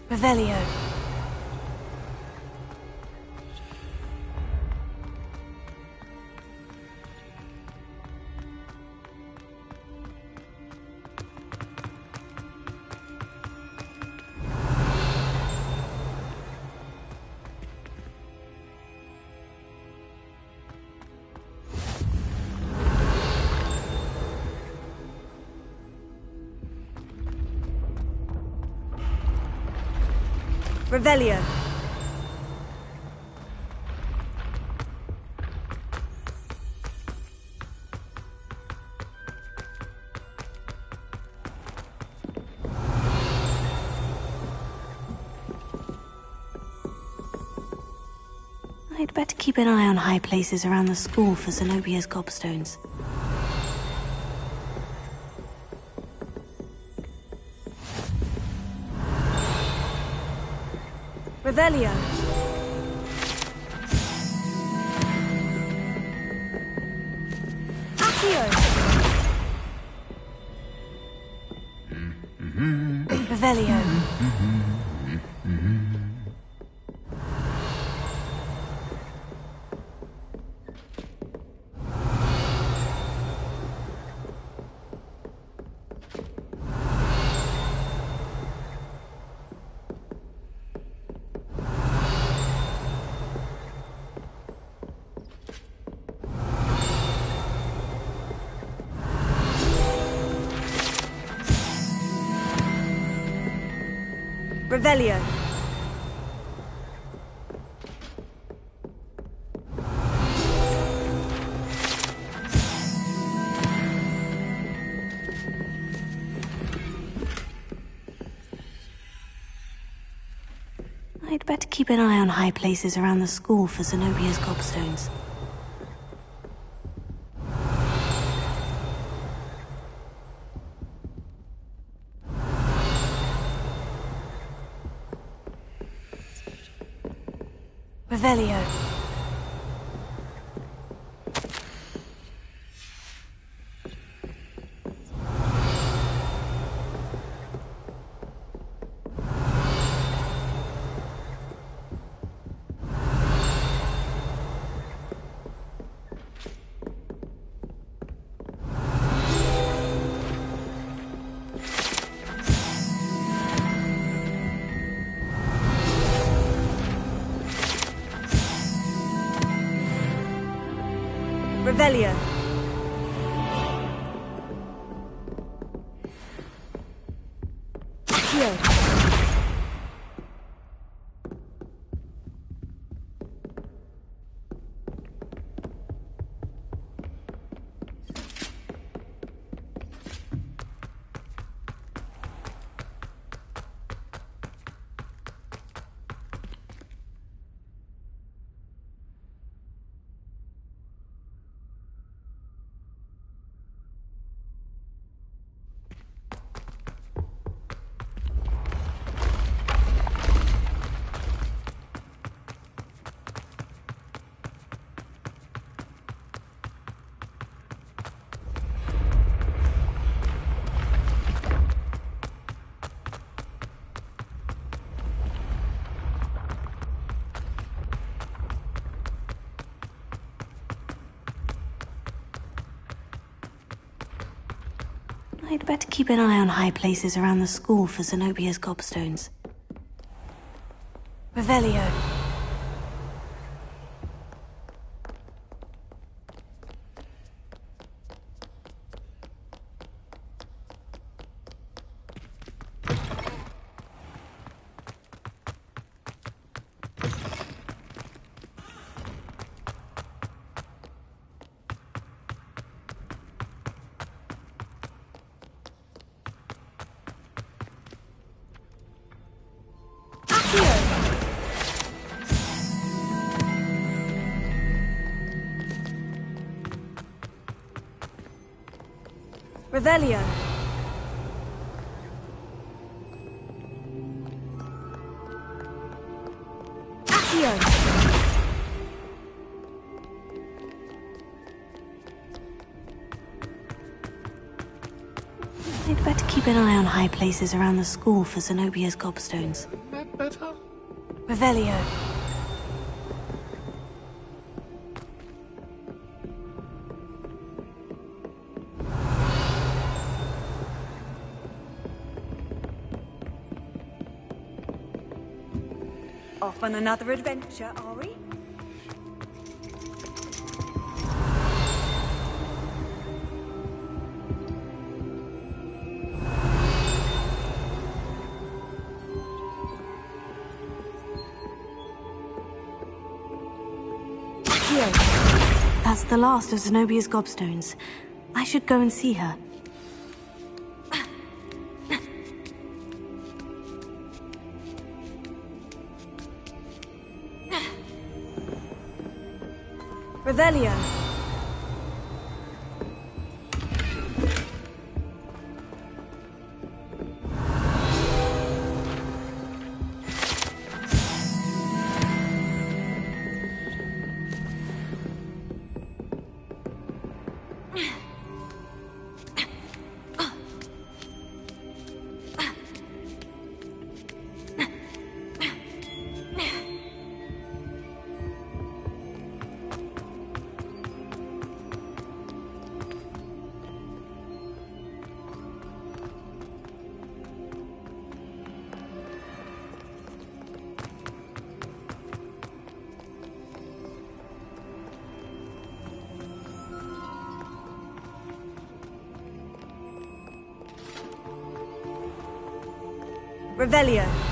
Revelio. Revelio. I'd better keep an eye on high places around the school for Zenobia's gobstones. Revelio. Accio. Revelio. Revelio. I'd better keep an eye on high places around the school for Zenobia's gobstones. Revelio. Revelio. Accio. I'd better keep an eye on high places around the school for Zenobia's gobstones. Revelio. Revelio. Accio. I'd better keep an eye on high places around the school for Zenobia's gobstones. Better? Revelio. Off on another adventure, are we? Here. That's the last of Zenobia's gobstones. I should go and see her. Revelio. Revelio.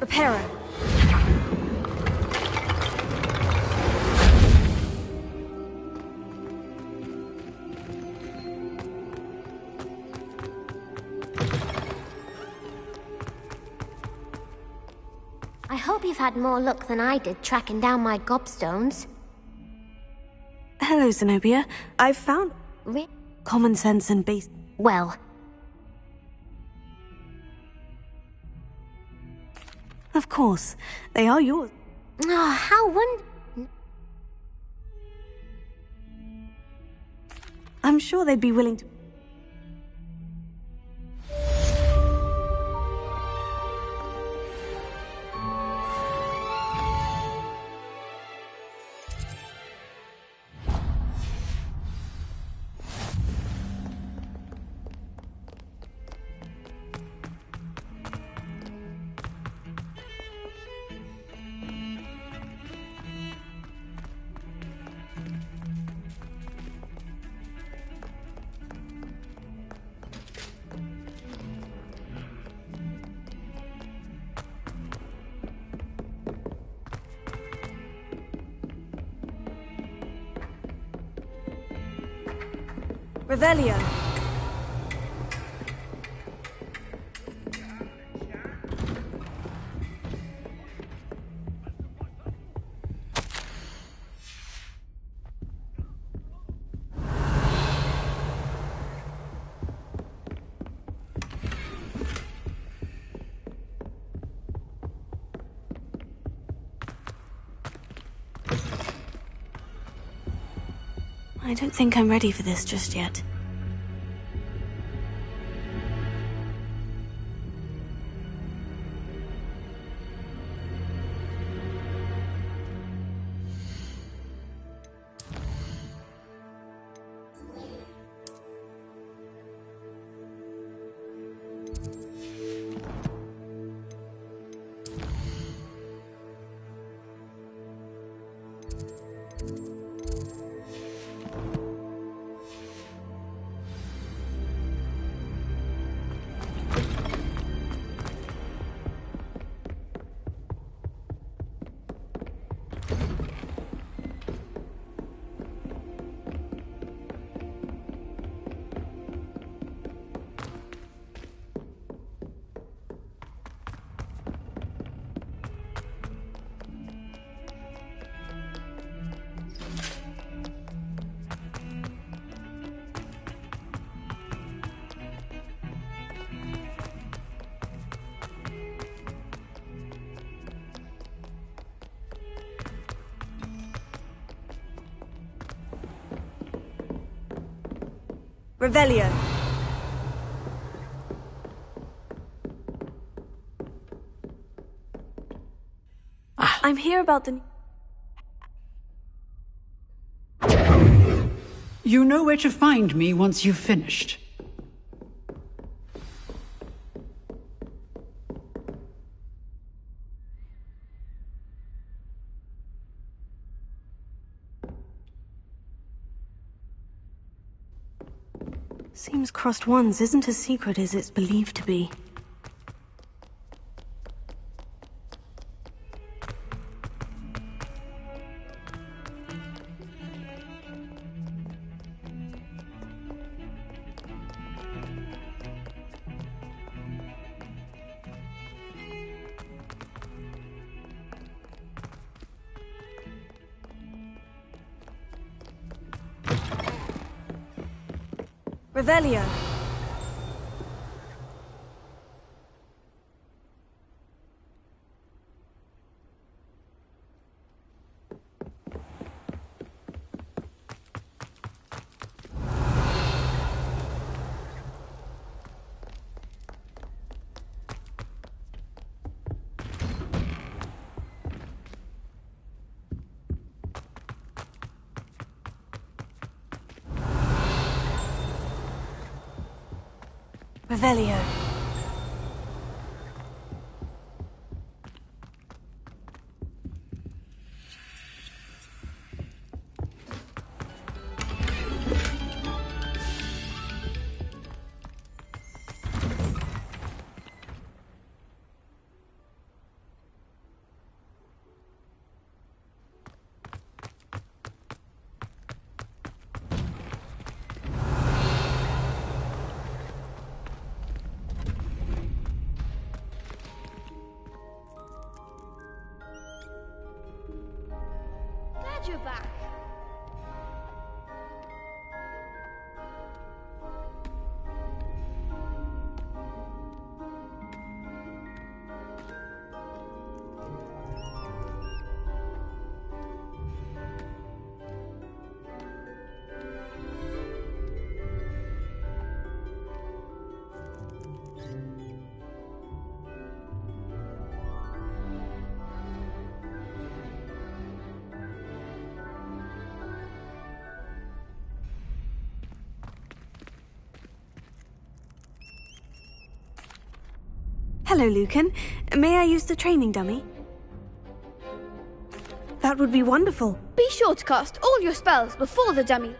Reparo. I hope you've had more luck than I did tracking down my gobstones. Hello, Zenobia. I've found common sense and base. Well, of course, they are yours. oh, how wonderful. I'm sure they'd be willing to. Revelio. I don't think I'm ready for this just yet. Revelio. I'm here about the... You know where to find me once you've finished. Seems crossed ones isn't as secret as it's believed to be. Revelio. Revelio. Glad you're back. Hello, Lucan. May I use the training dummy? That would be wonderful. Be sure to cast all your spells before the dummy.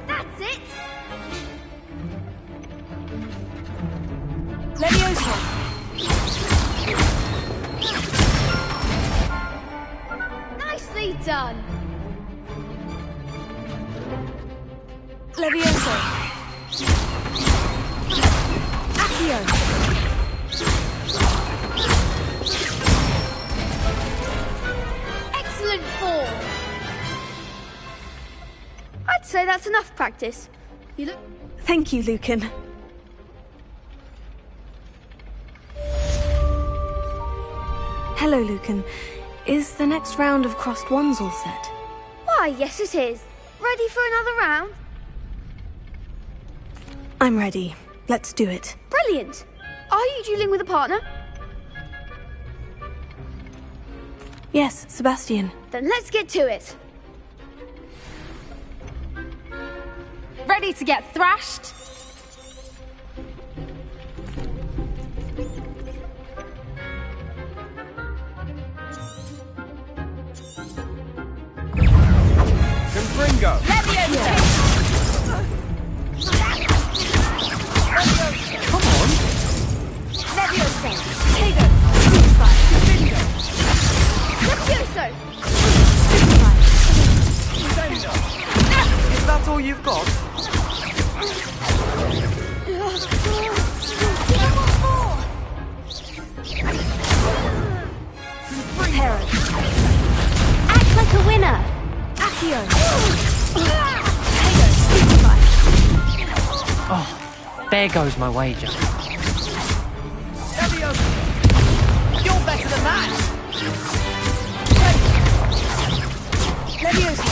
That's it! Leviosa. Nicely done. Leviosa. Accio. Excellent form. I'd say that's enough practice. You look... Thank you, Lucan. Hello, Lucan. Is the next round of crossed wands all set? Why, yes it is. Ready for another round? I'm ready. Let's do it. Brilliant. Are you dueling with a partner? Yes, Sebastian. Then let's get to it. Ready to get thrashed? Confringo! Come on! Leviosa! Tego! Stupefy! Confringo! Levioso! Is that all you've got? Herod. Act like a winner! Accio. Oh, there goes my wager. Leviosa! You're better than that! Leviosa.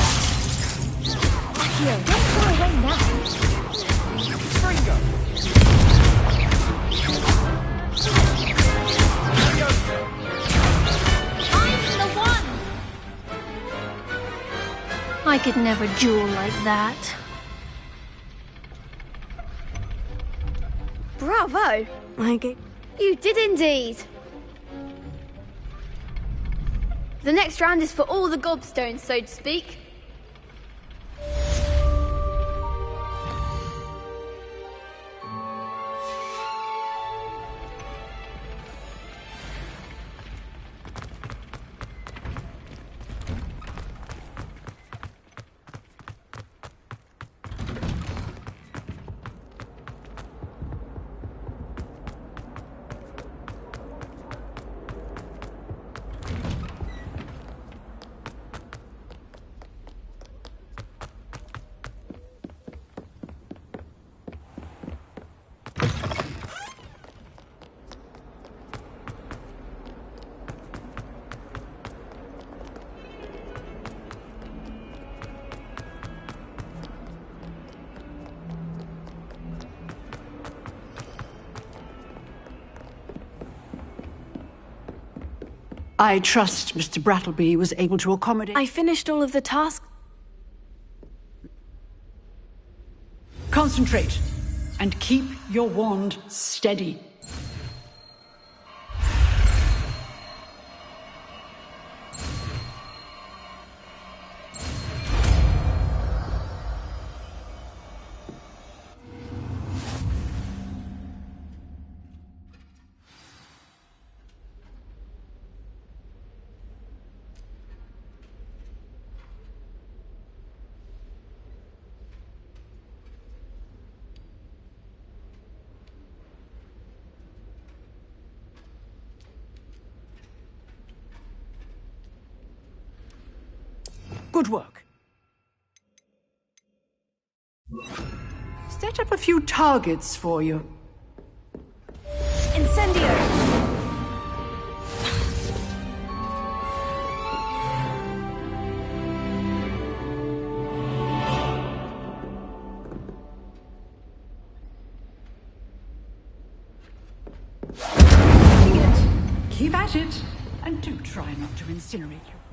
Accio, don't go away now. Fringo! I'm the one! I could never duel like that. Bravo! You did indeed. The next round is for all the gobstones, so to speak. I trust Mr. Brattleby was able to accommodate... I finished all of the tasks. Concentrate, and keep your wand steady. Good work. Set up a few targets for you. Incendio! Keep at it, and do try not to incinerate your...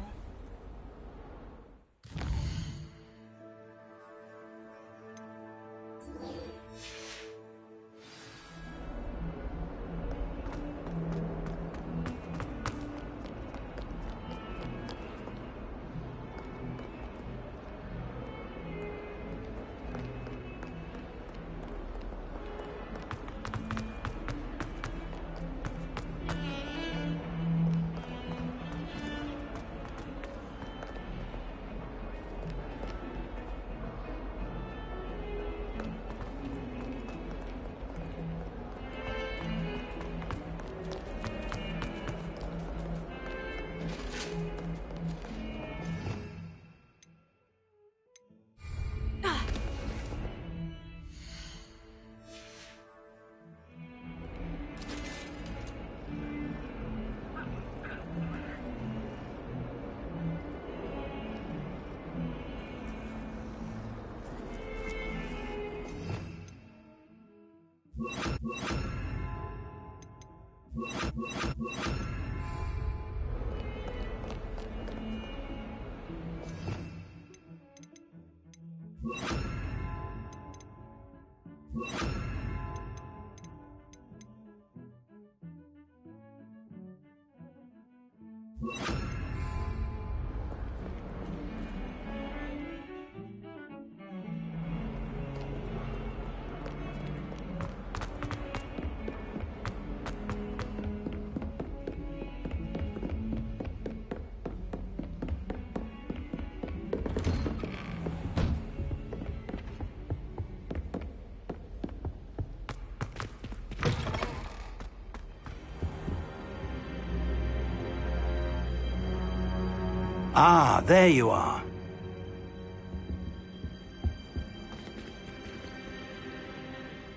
Ah, there you are.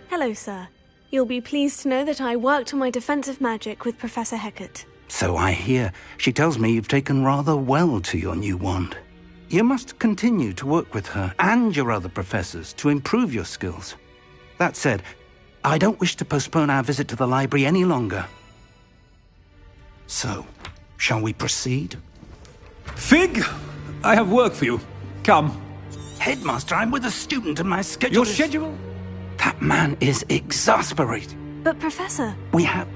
Hello, sir. You'll be pleased to know that I worked on my defensive magic with Professor Hecat. So I hear. She tells me you've taken rather well to your new wand. You must continue to work with her and your other professors to improve your skills. That said, I don't wish to postpone our visit to the library any longer. So, shall we proceed? Fig, I have work for you. Come. Headmaster, I'm with a student and my schedule Your schedule? That man is exasperating. But, Professor... We have